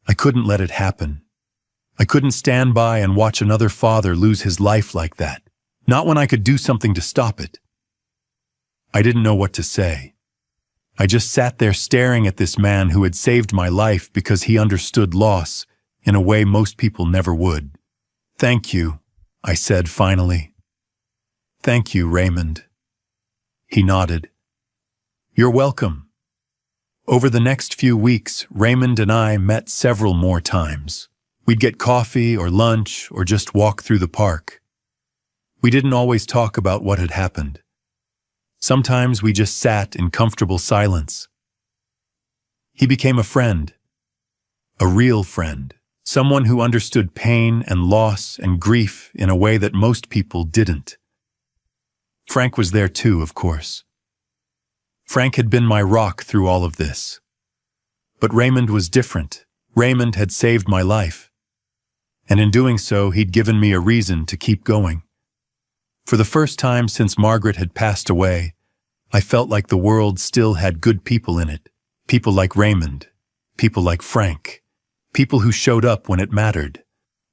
I couldn't let it happen. I couldn't stand by and watch another father lose his life like that. Not when I could do something to stop it. I didn't know what to say. I just sat there staring at this man who had saved my life because he understood loss in a way most people never would. Thank you, I said finally. Thank you, Raymond. He nodded. You're welcome. Over the next few weeks, Raymond and I met several more times. We'd get coffee or lunch or just walk through the park. We didn't always talk about what had happened. Sometimes we just sat in comfortable silence. He became a friend. A real friend. Someone who understood pain and loss and grief in a way that most people didn't. Frank was there too, of course. Frank had been my rock through all of this. But Raymond was different. Raymond had saved my life. And in doing so, he'd given me a reason to keep going. For the first time since Margaret had passed away, I felt like the world still had good people in it. People like Raymond. People like Frank. People who showed up when it mattered.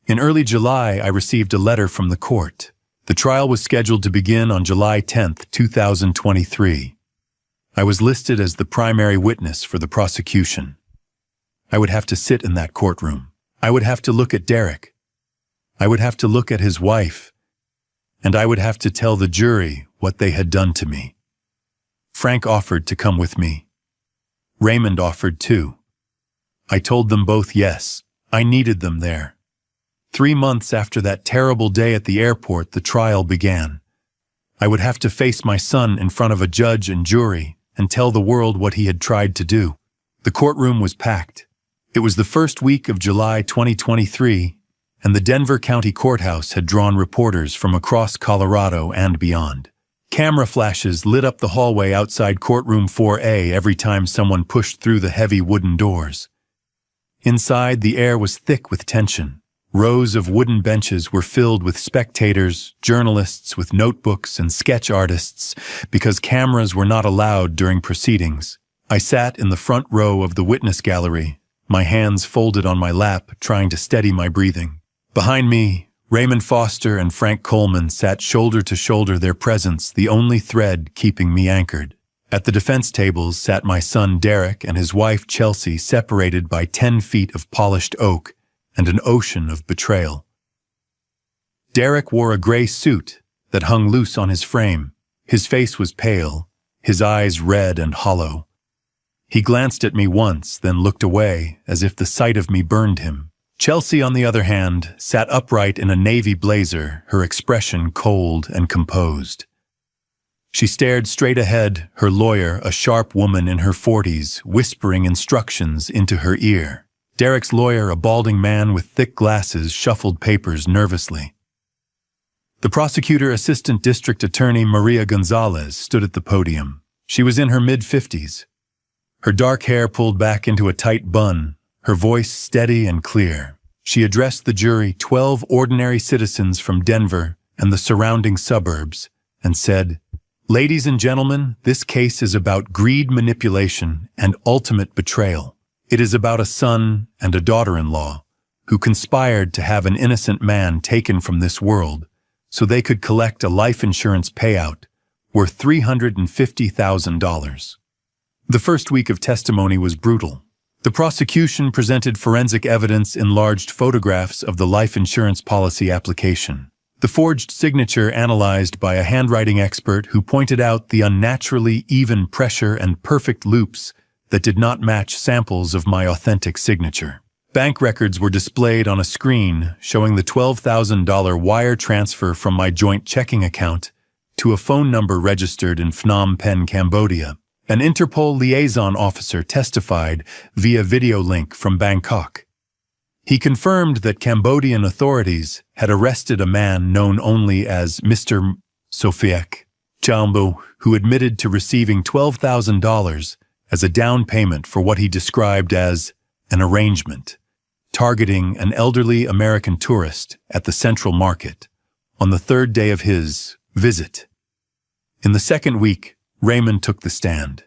In early July, I received a letter from the court. The trial was scheduled to begin on July 10th, 2023. I was listed as the primary witness for the prosecution. I would have to sit in that courtroom. I would have to look at Derek. I would have to look at his wife. And I would have to tell the jury what they had done to me. Frank offered to come with me. Raymond offered too. I told them both yes. I needed them there. 3 months after that terrible day at the airport, the trial began. I would have to face my son in front of a judge and jury and tell the world what he had tried to do. The courtroom was packed. It was the first week of July 2023, and the Denver County Courthouse had drawn reporters from across Colorado and beyond. Camera flashes lit up the hallway outside courtroom 4A every time someone pushed through the heavy wooden doors. Inside, the air was thick with tension. Rows of wooden benches were filled with spectators, journalists with notebooks, and sketch artists because cameras were not allowed during proceedings. I sat in the front row of the witness gallery, my hands folded on my lap, trying to steady my breathing. Behind me, Raymond Foster and Frank Coleman sat shoulder to shoulder, their presence the only thread keeping me anchored. At the defense tables sat my son Derek and his wife Chelsea, separated by 10 feet of polished oak and an ocean of betrayal. Derek wore a gray suit that hung loose on his frame. His face was pale, his eyes red and hollow. He glanced at me once, then looked away, as if the sight of me burned him. Chelsea, on the other hand, sat upright in a navy blazer, her expression cold and composed. She stared straight ahead, her lawyer, a sharp woman in her 40s, whispering instructions into her ear. Derek's lawyer, a balding man with thick glasses, shuffled papers nervously. The prosecutor, Assistant District Attorney Maria Gonzalez, stood at the podium. She was in her mid-50s. Her dark hair pulled back into a tight bun, her voice steady and clear. She addressed the jury, 12 ordinary citizens from Denver and the surrounding suburbs, and said, "Ladies and gentlemen, this case is about greed, manipulation, and ultimate betrayal. It is about a son and a daughter-in-law who conspired to have an innocent man taken from this world so they could collect a life insurance payout worth $350,000. The first week of testimony was brutal. The prosecution presented forensic evidence, enlarged photographs of the life insurance policy application. The forged signature analyzed by a handwriting expert who pointed out the unnaturally even pressure and perfect loops that did not match samples of my authentic signature. Bank records were displayed on a screen showing the $12,000 wire transfer from my joint checking account to a phone number registered in Phnom Penh, Cambodia. An Interpol liaison officer testified via video link from Bangkok. He confirmed that Cambodian authorities had arrested a man known only as Mr. Sophiek Chambo, who admitted to receiving $12,000 as a down payment for what he described as an arrangement, targeting an elderly American tourist at the Central Market on the third day of his visit. In the second week, Raymond took the stand.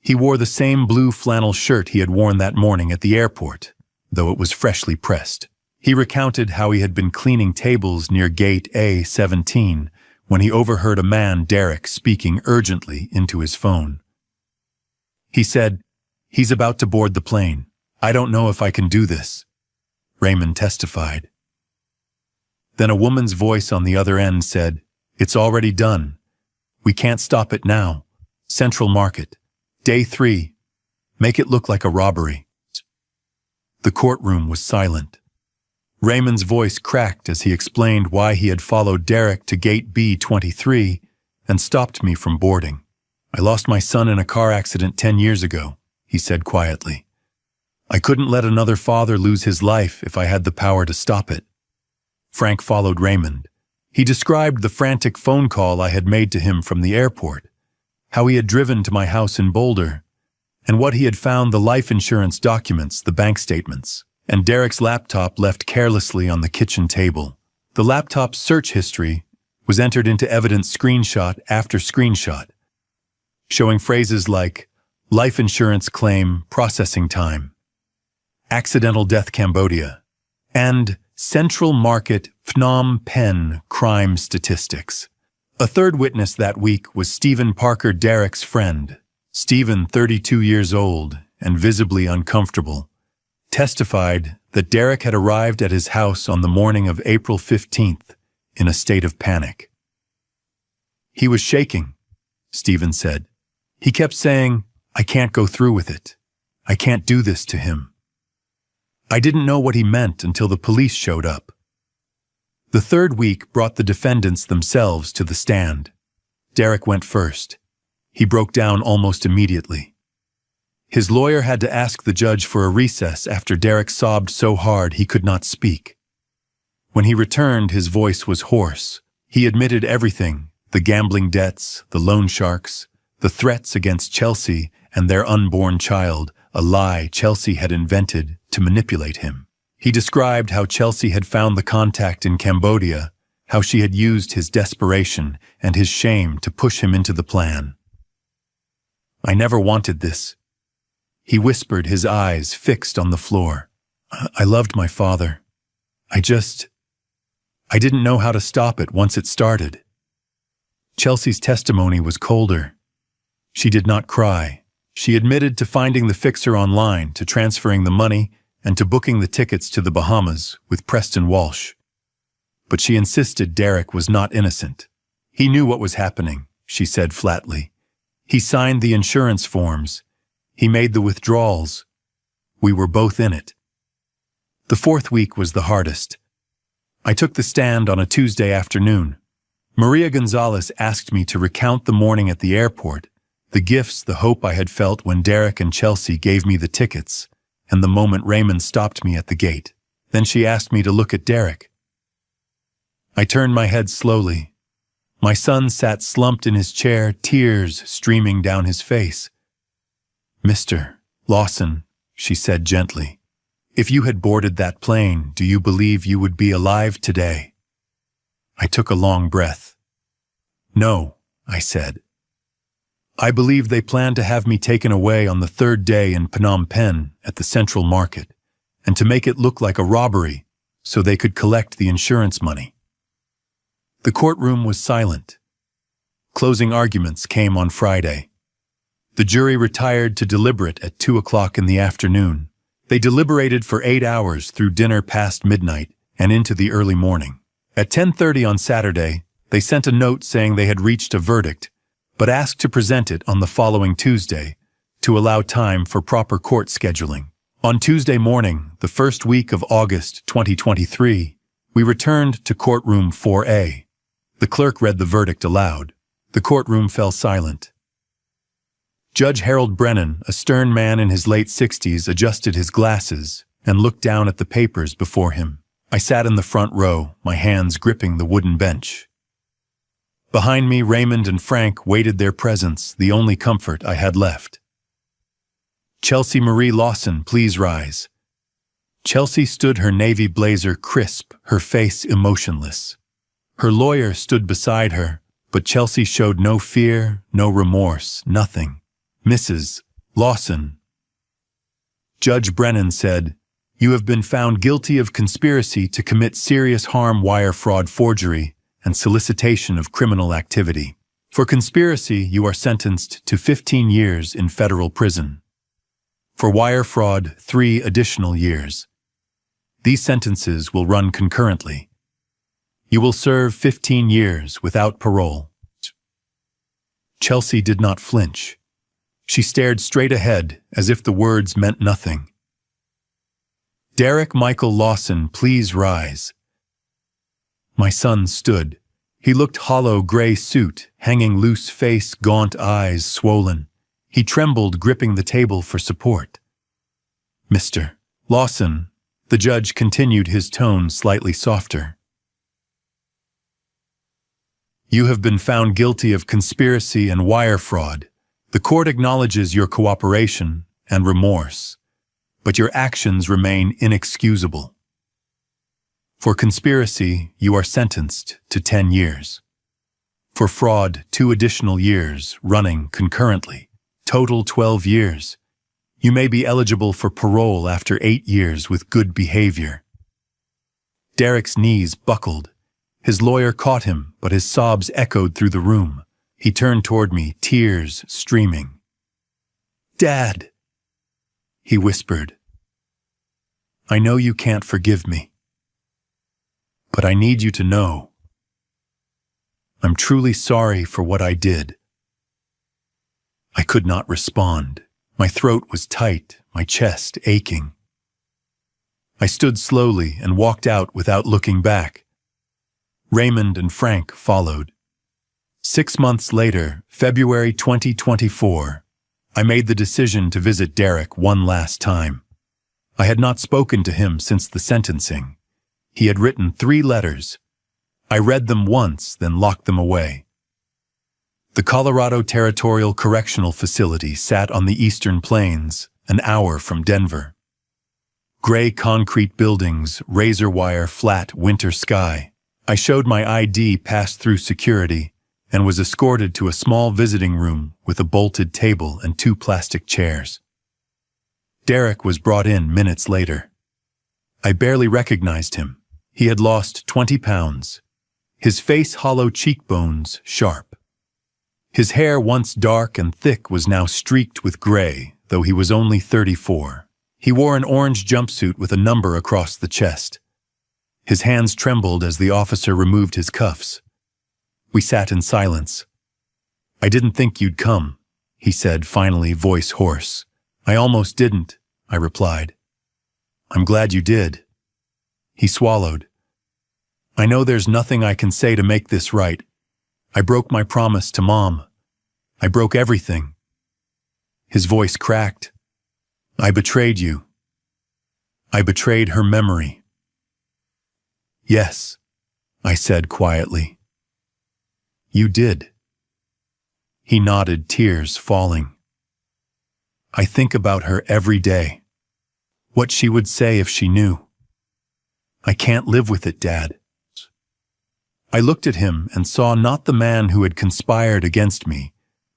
He wore the same blue flannel shirt he had worn that morning at the airport, though it was freshly pressed. He recounted how he had been cleaning tables near gate A-17 when he overheard a man, Derek, speaking urgently into his phone. He said, "He's about to board the plane. I don't know if I can do this," Raymond testified. Then a woman's voice on the other end said, "It's already done. We can't stop it now. Central Market. Day 3. Make it look like a robbery." The courtroom was silent. Raymond's voice cracked as he explained why he had followed Derek to gate B-23 and stopped me from boarding. "I lost my son in a car accident 10 years ago," he said quietly. "I couldn't let another father lose his life if I had the power to stop it." Frank followed Raymond. He described the frantic phone call I had made to him from the airport, how he had driven to my house in Boulder, and what he had found: the life insurance documents, the bank statements, and Derek's laptop left carelessly on the kitchen table. The laptop's search history was entered into evidence, screenshot after screenshot, showing phrases like life insurance claim processing time, accidental death Cambodia, and Central Market Phnom Penh crime statistics. A third witness that week was Stephen Parker, Derek's friend. Stephen, 32 years old and visibly uncomfortable, testified that Derek had arrived at his house on the morning of April 15th in a state of panic. "He was shaking," Stephen said. "He kept saying, 'I can't go through with it. I can't do this to him.' I didn't know what he meant until the police showed up." The third week brought the defendants themselves to the stand. Derek went first. He broke down almost immediately. His lawyer had to ask the judge for a recess after Derek sobbed so hard he could not speak. When he returned, his voice was hoarse. He admitted everything: the gambling debts, the loan sharks, the threats against Chelsea and their unborn child, a lie Chelsea had invented to manipulate him. He described how Chelsea had found the contact in Cambodia, how she had used his desperation and his shame to push him into the plan. "I never wanted this," he whispered, his eyes fixed on the floor. "I loved my father. I didn't know how to stop it once it started." Chelsea's testimony was colder. She did not cry. She admitted to finding the fixer online, to transferring the money, and to booking the tickets to the Bahamas with Preston Walsh. But she insisted Derek was not innocent. "He knew what was happening," she said flatly. "He signed the insurance forms. He made the withdrawals. We were both in it." The fourth week was the hardest. I took the stand on a Tuesday afternoon. Maria Gonzalez asked me to recount the morning at the airport, the gifts, the hope I had felt when Derek and Chelsea gave me the tickets, and the moment Raymond stopped me at the gate. Then she asked me to look at Derek. I turned my head slowly. My son sat slumped in his chair, tears streaming down his face. "Mr. Lawson," she said gently, "if you had boarded that plane, do you believe you would be alive today?" I took a long breath. "No," I said. "I believe they planned to have me taken away on the third day in Phnom Penh at the Central Market, and to make it look like a robbery so they could collect the insurance money." The courtroom was silent. Closing arguments came on Friday. The jury retired to deliberate at 2 o'clock in the afternoon. They deliberated for 8 hours through dinner past midnight and into the early morning. At 10:30 on Saturday, they sent a note saying they had reached a verdict, but asked to present it on the following Tuesday to allow time for proper court scheduling. On Tuesday morning, the first week of August 2023, we returned to courtroom 4A. The clerk read the verdict aloud. The courtroom fell silent. Judge Harold Brennan, a stern man in his late 60s, adjusted his glasses and looked down at the papers before him. I sat in the front row, my hands gripping the wooden bench. Behind me, Raymond and Frank waited their presence, the only comfort I had left. "Chelsea Marie Lawson, please rise." Chelsea stood, her navy blazer crisp, her face emotionless. Her lawyer stood beside her, but Chelsea showed no fear, no remorse, nothing. "Mrs. Lawson." Judge Brennan said, "You have been found guilty of conspiracy to commit serious harm, wire fraud, forgery, and solicitation of criminal activity. For conspiracy, you are sentenced to 15 years in federal prison. For wire fraud, 3 additional years. These sentences will run concurrently. You will serve 15 years without parole." Chelsea did not flinch. She stared straight ahead as if the words meant nothing. "Derek Michael Lawson, please rise." My son stood. He looked hollow, gray suit, hanging loose face, gaunt eyes swollen. He trembled, gripping the table for support. "Mr. Lawson," the judge continued, his tone slightly softer. "You have been found guilty of conspiracy and wire fraud. The court acknowledges your cooperation and remorse, but your actions remain inexcusable. For conspiracy, you are sentenced to 10 years. For fraud, 2 additional years, running concurrently. Total 12 years. You may be eligible for parole after 8 years with good behavior." Derek's knees buckled. His lawyer caught him, but his sobs echoed through the room. He turned toward me, tears streaming. "Dad," he whispered. "I know you can't forgive me, but I need you to know I'm truly sorry for what I did." I could not respond. My throat was tight, my chest aching. I stood slowly and walked out without looking back. Raymond and Frank followed. 6 months later, February 2024, I made the decision to visit Derek one last time. I had not spoken to him since the sentencing. He had written 3 letters. I read them once, then locked them away. The Colorado Territorial Correctional Facility sat on the Eastern Plains, an hour from Denver. Gray concrete buildings, razor wire flat winter sky. I showed my ID, passed through security, and was escorted to a small visiting room with a bolted table and 2 plastic chairs. Derek was brought in minutes later. I barely recognized him. He had lost 20 pounds. His face hollow, cheekbones sharp. His hair, once dark and thick, was now streaked with gray, though he was only 34. He wore an orange jumpsuit with a number across the chest. His hands trembled as the officer removed his cuffs. We sat in silence. "I didn't think you'd come," he said, finally, voice hoarse. "I almost didn't," I replied. "I'm glad you did." He swallowed. "I know there's nothing I can say to make this right. I broke my promise to Mom. I broke everything." His voice cracked. "I betrayed you. I betrayed her memory." "Yes," I said quietly. "You did." He nodded, tears falling. "I think about her every day. What she would say if she knew. I can't live with it, Dad." I looked at him and saw not the man who had conspired against me,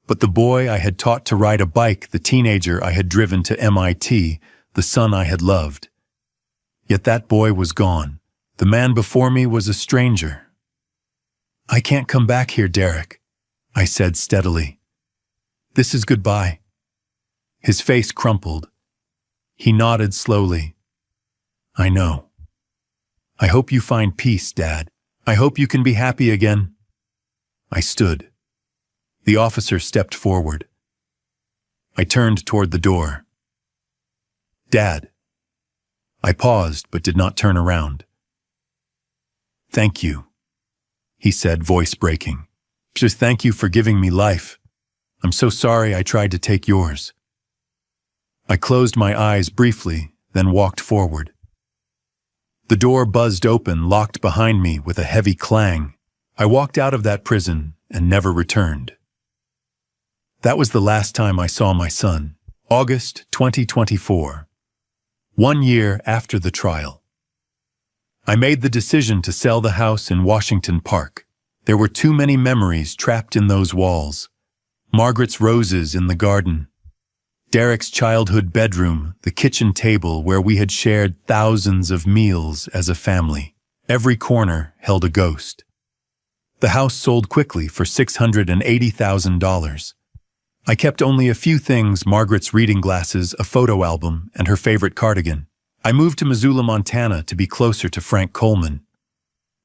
but the boy I had taught to ride a bike, the teenager I had driven to MIT, the son I had loved. Yet that boy was gone. The man before me was a stranger. "I can't come back here, Derek," I said steadily. "This is goodbye." His face crumpled. He nodded slowly. "I know. I hope you find peace, Dad. I hope you can be happy again." I stood. The officer stepped forward. I turned toward the door. "Dad." I paused but did not turn around. "Thank you," he said, voice breaking. "Just thank you for giving me life. I'm so sorry I tried to take yours." I closed my eyes briefly, then walked forward. The door buzzed open, locked behind me with a heavy clang. I walked out of that prison and never returned. That was the last time I saw my son, August 2024, 1 year after the trial. I made the decision to sell the house in Washington Park. There were too many memories trapped in those walls. Margaret's roses in the garden, Derek's childhood bedroom, the kitchen table where we had shared thousands of meals as a family. Every corner held a ghost. The house sold quickly for $680,000. I kept only a few things: Margaret's reading glasses, a photo album, and her favorite cardigan. I moved to Missoula, Montana to be closer to Frank Coleman.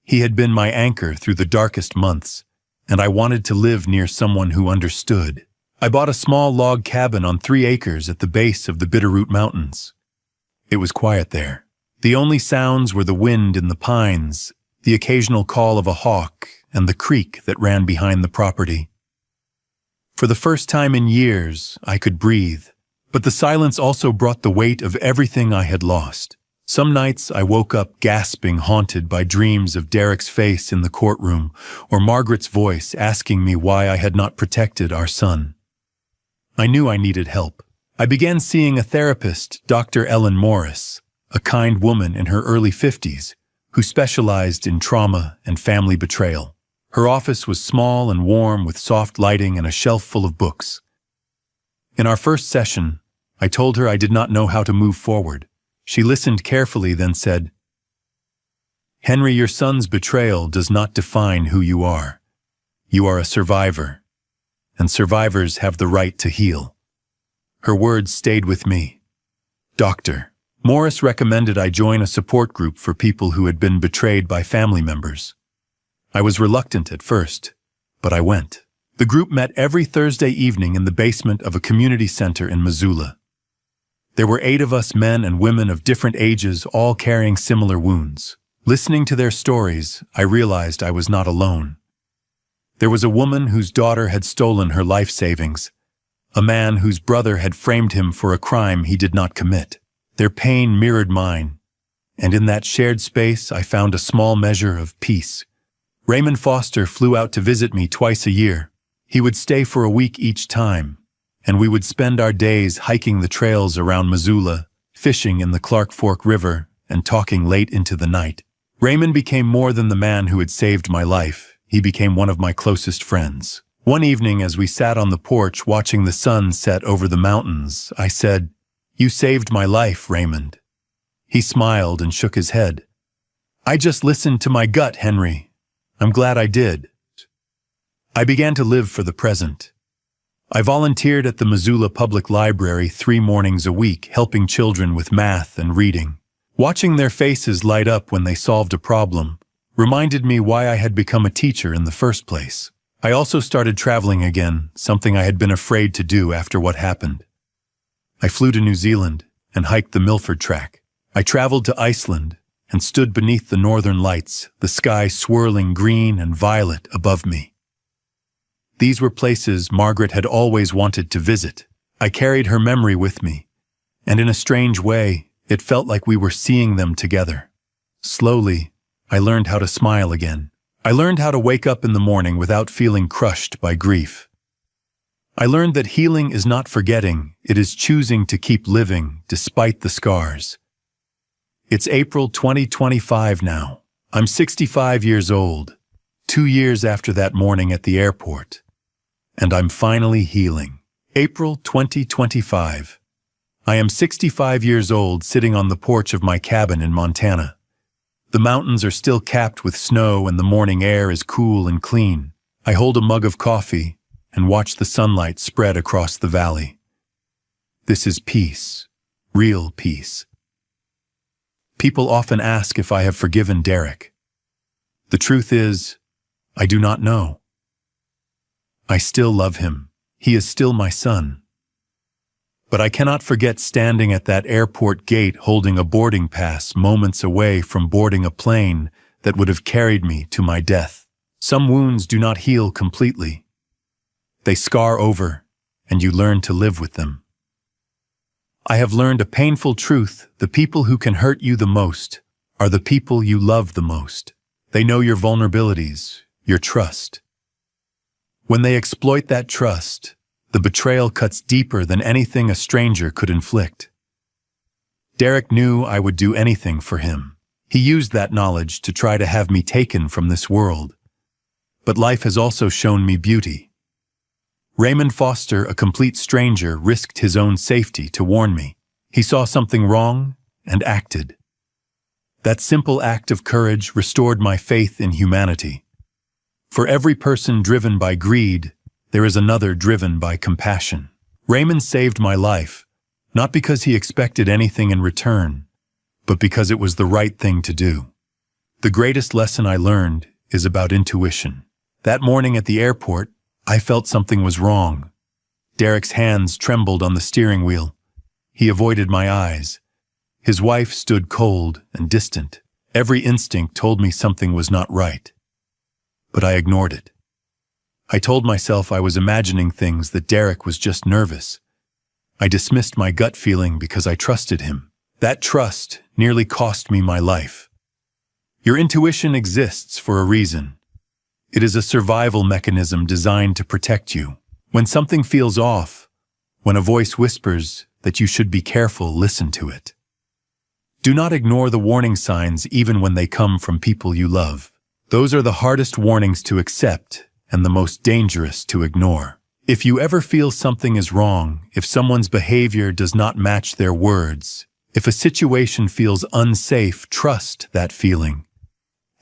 He had been my anchor through the darkest months, and I wanted to live near someone who understood. I bought a small log cabin on 3 acres at the base of the Bitterroot Mountains. It was quiet there. The only sounds were the wind in the pines, the occasional call of a hawk, and the creek that ran behind the property. For the first time in years, I could breathe, but the silence also brought the weight of everything I had lost. Some nights I woke up gasping, haunted by dreams of Derek's face in the courtroom or Margaret's voice asking me why I had not protected our son. I knew I needed help. I began seeing a therapist, Dr. Ellen Morris, a kind woman in her early 50s who specialized in trauma and family betrayal. Her office was small and warm with soft lighting and a shelf full of books. In our first session, I told her I did not know how to move forward. She listened carefully, then said, "Henry, your son's betrayal does not define who you are. You are a survivor, and survivors have the right to heal." Her words stayed with me. Dr. Morris recommended I join a support group for people who had been betrayed by family members. I was reluctant at first, but I went. The group met every Thursday evening in the basement of a community center in Missoula. There were 8 of us, men and women of different ages, all carrying similar wounds. Listening to their stories, I realized I was not alone. There was a woman whose daughter had stolen her life savings, a man whose brother had framed him for a crime he did not commit. Their pain mirrored mine, and in that shared space I found a small measure of peace. Raymond Foster flew out to visit me twice a year. He would stay for a week each time, and we would spend our days hiking the trails around Missoula, fishing in the Clark Fork River, and talking late into the night. Raymond became more than the man who had saved my life. He became one of my closest friends. One evening, as we sat on the porch watching the sun set over the mountains, I said, "You saved my life, Raymond." He smiled and shook his head. "I just listened to my gut, Henry. I'm glad I did." I began to live for the present. I volunteered at the Missoula Public Library 3 mornings a week, helping children with math and reading. Watching their faces light up when they solved a problem reminded me why I had become a teacher in the first place. I also started traveling again, something I had been afraid to do after what happened. I flew to New Zealand and hiked the Milford Track. I traveled to Iceland and stood beneath the northern lights, the sky swirling green and violet above me. These were places Margaret had always wanted to visit. I carried her memory with me, and in a strange way, it felt like we were seeing them together. Slowly, I learned how to smile again. I learned how to wake up in the morning without feeling crushed by grief. I learned that healing is not forgetting, it is choosing to keep living despite the scars. It's April 2025 now. I'm 65 years old, 2 years after that morning at the airport, and I'm finally healing. April 2025. I am 65 years old, sitting on the porch of my cabin in Montana. The mountains are still capped with snow and the morning air is cool and clean. I hold a mug of coffee and watch the sunlight spread across the valley. This is peace, real peace. People often ask if I have forgiven Derek. The truth is, I do not know. I still love him. He is still my son. But I cannot forget standing at that airport gate holding a boarding pass moments away from boarding a plane that would have carried me to my death. Some wounds do not heal completely. They scar over, and you learn to live with them. I have learned a painful truth: the people who can hurt you the most are the people you love the most. They know your vulnerabilities, your trust. When they exploit that trust, the betrayal cuts deeper than anything a stranger could inflict. Derek knew I would do anything for him. He used that knowledge to try to have me taken from this world. But life has also shown me beauty. Raymond Foster, a complete stranger, risked his own safety to warn me. He saw something wrong and acted. That simple act of courage restored my faith in humanity. For every person driven by greed, there is another driven by compassion. Raymond saved my life, not because he expected anything in return, but because it was the right thing to do. The greatest lesson I learned is about intuition. That morning at the airport, I felt something was wrong. Derek's hands trembled on the steering wheel. He avoided my eyes. His wife stood cold and distant. Every instinct told me something was not right. But I ignored it. I told myself I was imagining things, that Derek was just nervous. I dismissed my gut feeling because I trusted him. That trust nearly cost me my life. Your intuition exists for a reason. It is a survival mechanism designed to protect you. When something feels off, when a voice whispers that you should be careful, listen to it. Do not ignore the warning signs even when they come from people you love. Those are the hardest warnings to accept and the most dangerous to ignore. If you ever feel something is wrong, if someone's behavior does not match their words, if a situation feels unsafe, trust that feeling.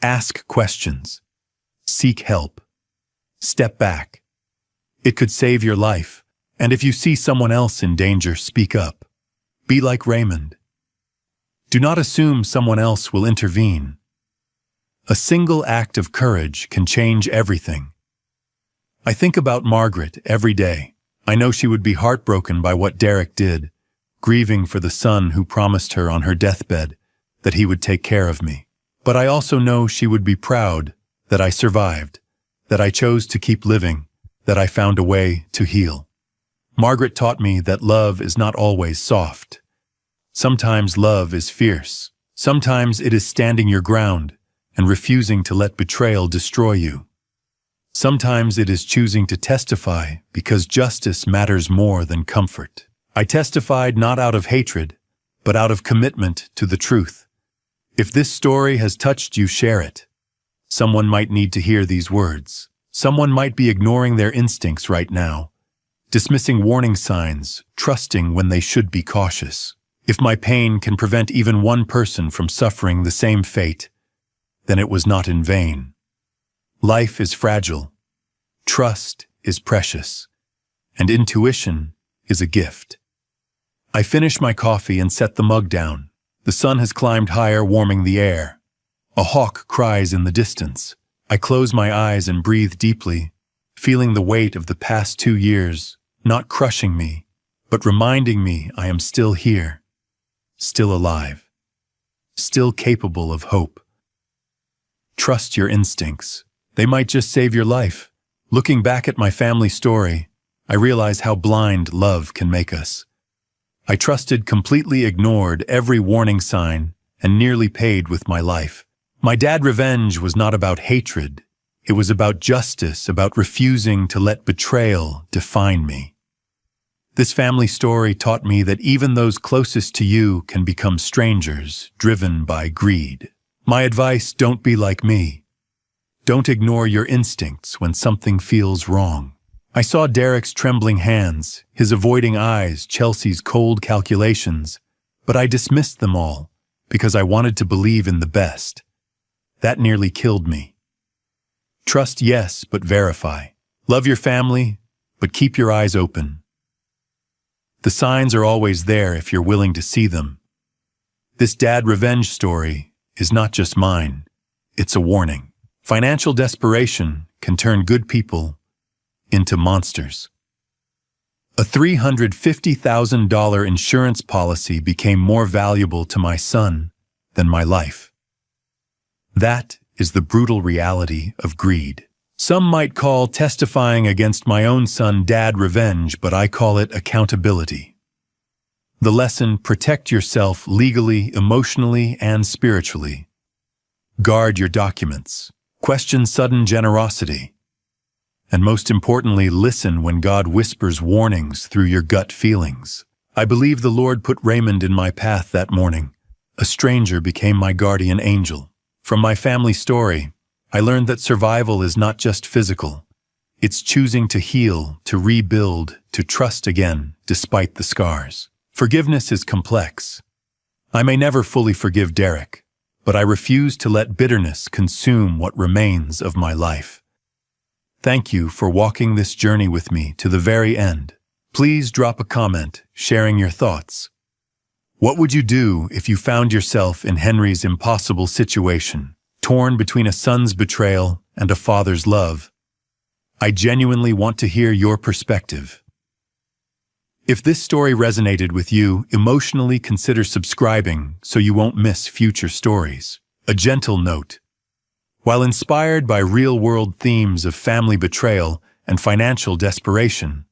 Ask questions. Seek help. Step back. It could save your life. And if you see someone else in danger, speak up. Be like Raymond. Do not assume someone else will intervene. A single act of courage can change everything. I think about Margaret every day. I know she would be heartbroken by what Derek did, grieving for the son who promised her on her deathbed that he would take care of me. But I also know she would be proud that I survived, that I chose to keep living, that I found a way to heal. Margaret taught me that love is not always soft. Sometimes love is fierce. Sometimes it is standing your ground and refusing to let betrayal destroy you. Sometimes it is choosing to testify because justice matters more than comfort. I testified not out of hatred, but out of commitment to the truth. If this story has touched you, share it. Someone might need to hear these words. Someone might be ignoring their instincts right now, dismissing warning signs, trusting when they should be cautious. If my pain can prevent even one person from suffering the same fate, then it was not in vain. Life is fragile, trust is precious, and intuition is a gift. I finish my coffee and set the mug down. The sun has climbed higher, warming the air. A hawk cries in the distance. I close my eyes and breathe deeply, feeling the weight of the past 2 years, not crushing me, but reminding me I am still here, still alive, still capable of hope. Trust your instincts. They might just save your life. Looking back at my family story, I realize how blind love can make us. I trusted, completely ignored every warning sign, and nearly paid with my life. My dad revenge was not about hatred. It was about justice, about refusing to let betrayal define me. This family story taught me that even those closest to you can become strangers, driven by greed. My advice: don't be like me. Don't ignore your instincts when something feels wrong. I saw Derek's trembling hands, his avoiding eyes, Chelsea's cold calculations, but I dismissed them all because I wanted to believe in the best. That nearly killed me. Trust, yes, but verify. Love your family, but keep your eyes open. The signs are always there if you're willing to see them. This dad revenge story is not just mine, it's a warning. Financial desperation can turn good people into monsters. A $350,000 insurance policy became more valuable to my son than my life. That is the brutal reality of greed. Some might call testifying against my own son dad revenge, but I call it accountability. The lesson: protect yourself legally, emotionally, and spiritually. Guard your documents. Question sudden generosity. And most importantly, listen when God whispers warnings through your gut feelings. I believe the Lord put Raymond in my path that morning. A stranger became my guardian angel. From my family story, I learned that survival is not just physical. It's choosing to heal, to rebuild, to trust again, despite the scars. Forgiveness is complex. I may never fully forgive Derek, but I refuse to let bitterness consume what remains of my life. Thank you for walking this journey with me to the very end. Please drop a comment sharing your thoughts. What would you do if you found yourself in Henry's impossible situation, torn between a son's betrayal and a father's love? I genuinely want to hear your perspective. If this story resonated with you, emotionally consider subscribing so you won't miss future stories. A gentle note: while inspired by real-world themes of family betrayal and financial desperation,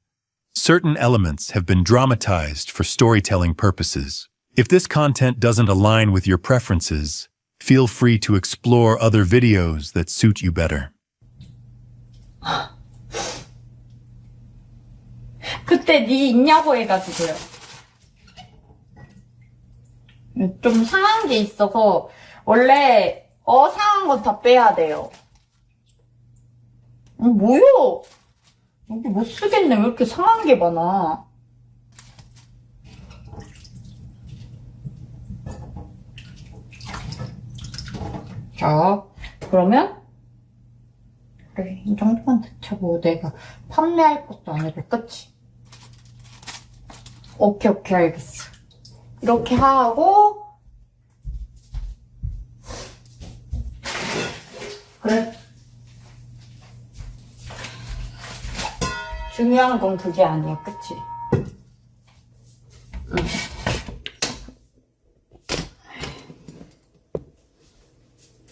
certain elements have been dramatized for storytelling purposes. If this content doesn't align with your preferences, feel free to explore other videos that suit you better. 그때 네 있냐고 해가지고요. 좀 상한 게 있어서 원래 상한 건 다 빼야 돼요. 뭐요? 여기 못 쓰겠네. 왜 이렇게 상한 게 많아? 자, 그러면 그래, 이 정도만 대체고 내가 판매할 것도 아니고, 그치? 오케이, 알겠어. 이렇게 하고, 그래. 중요한 건 그게 아니야, 그치?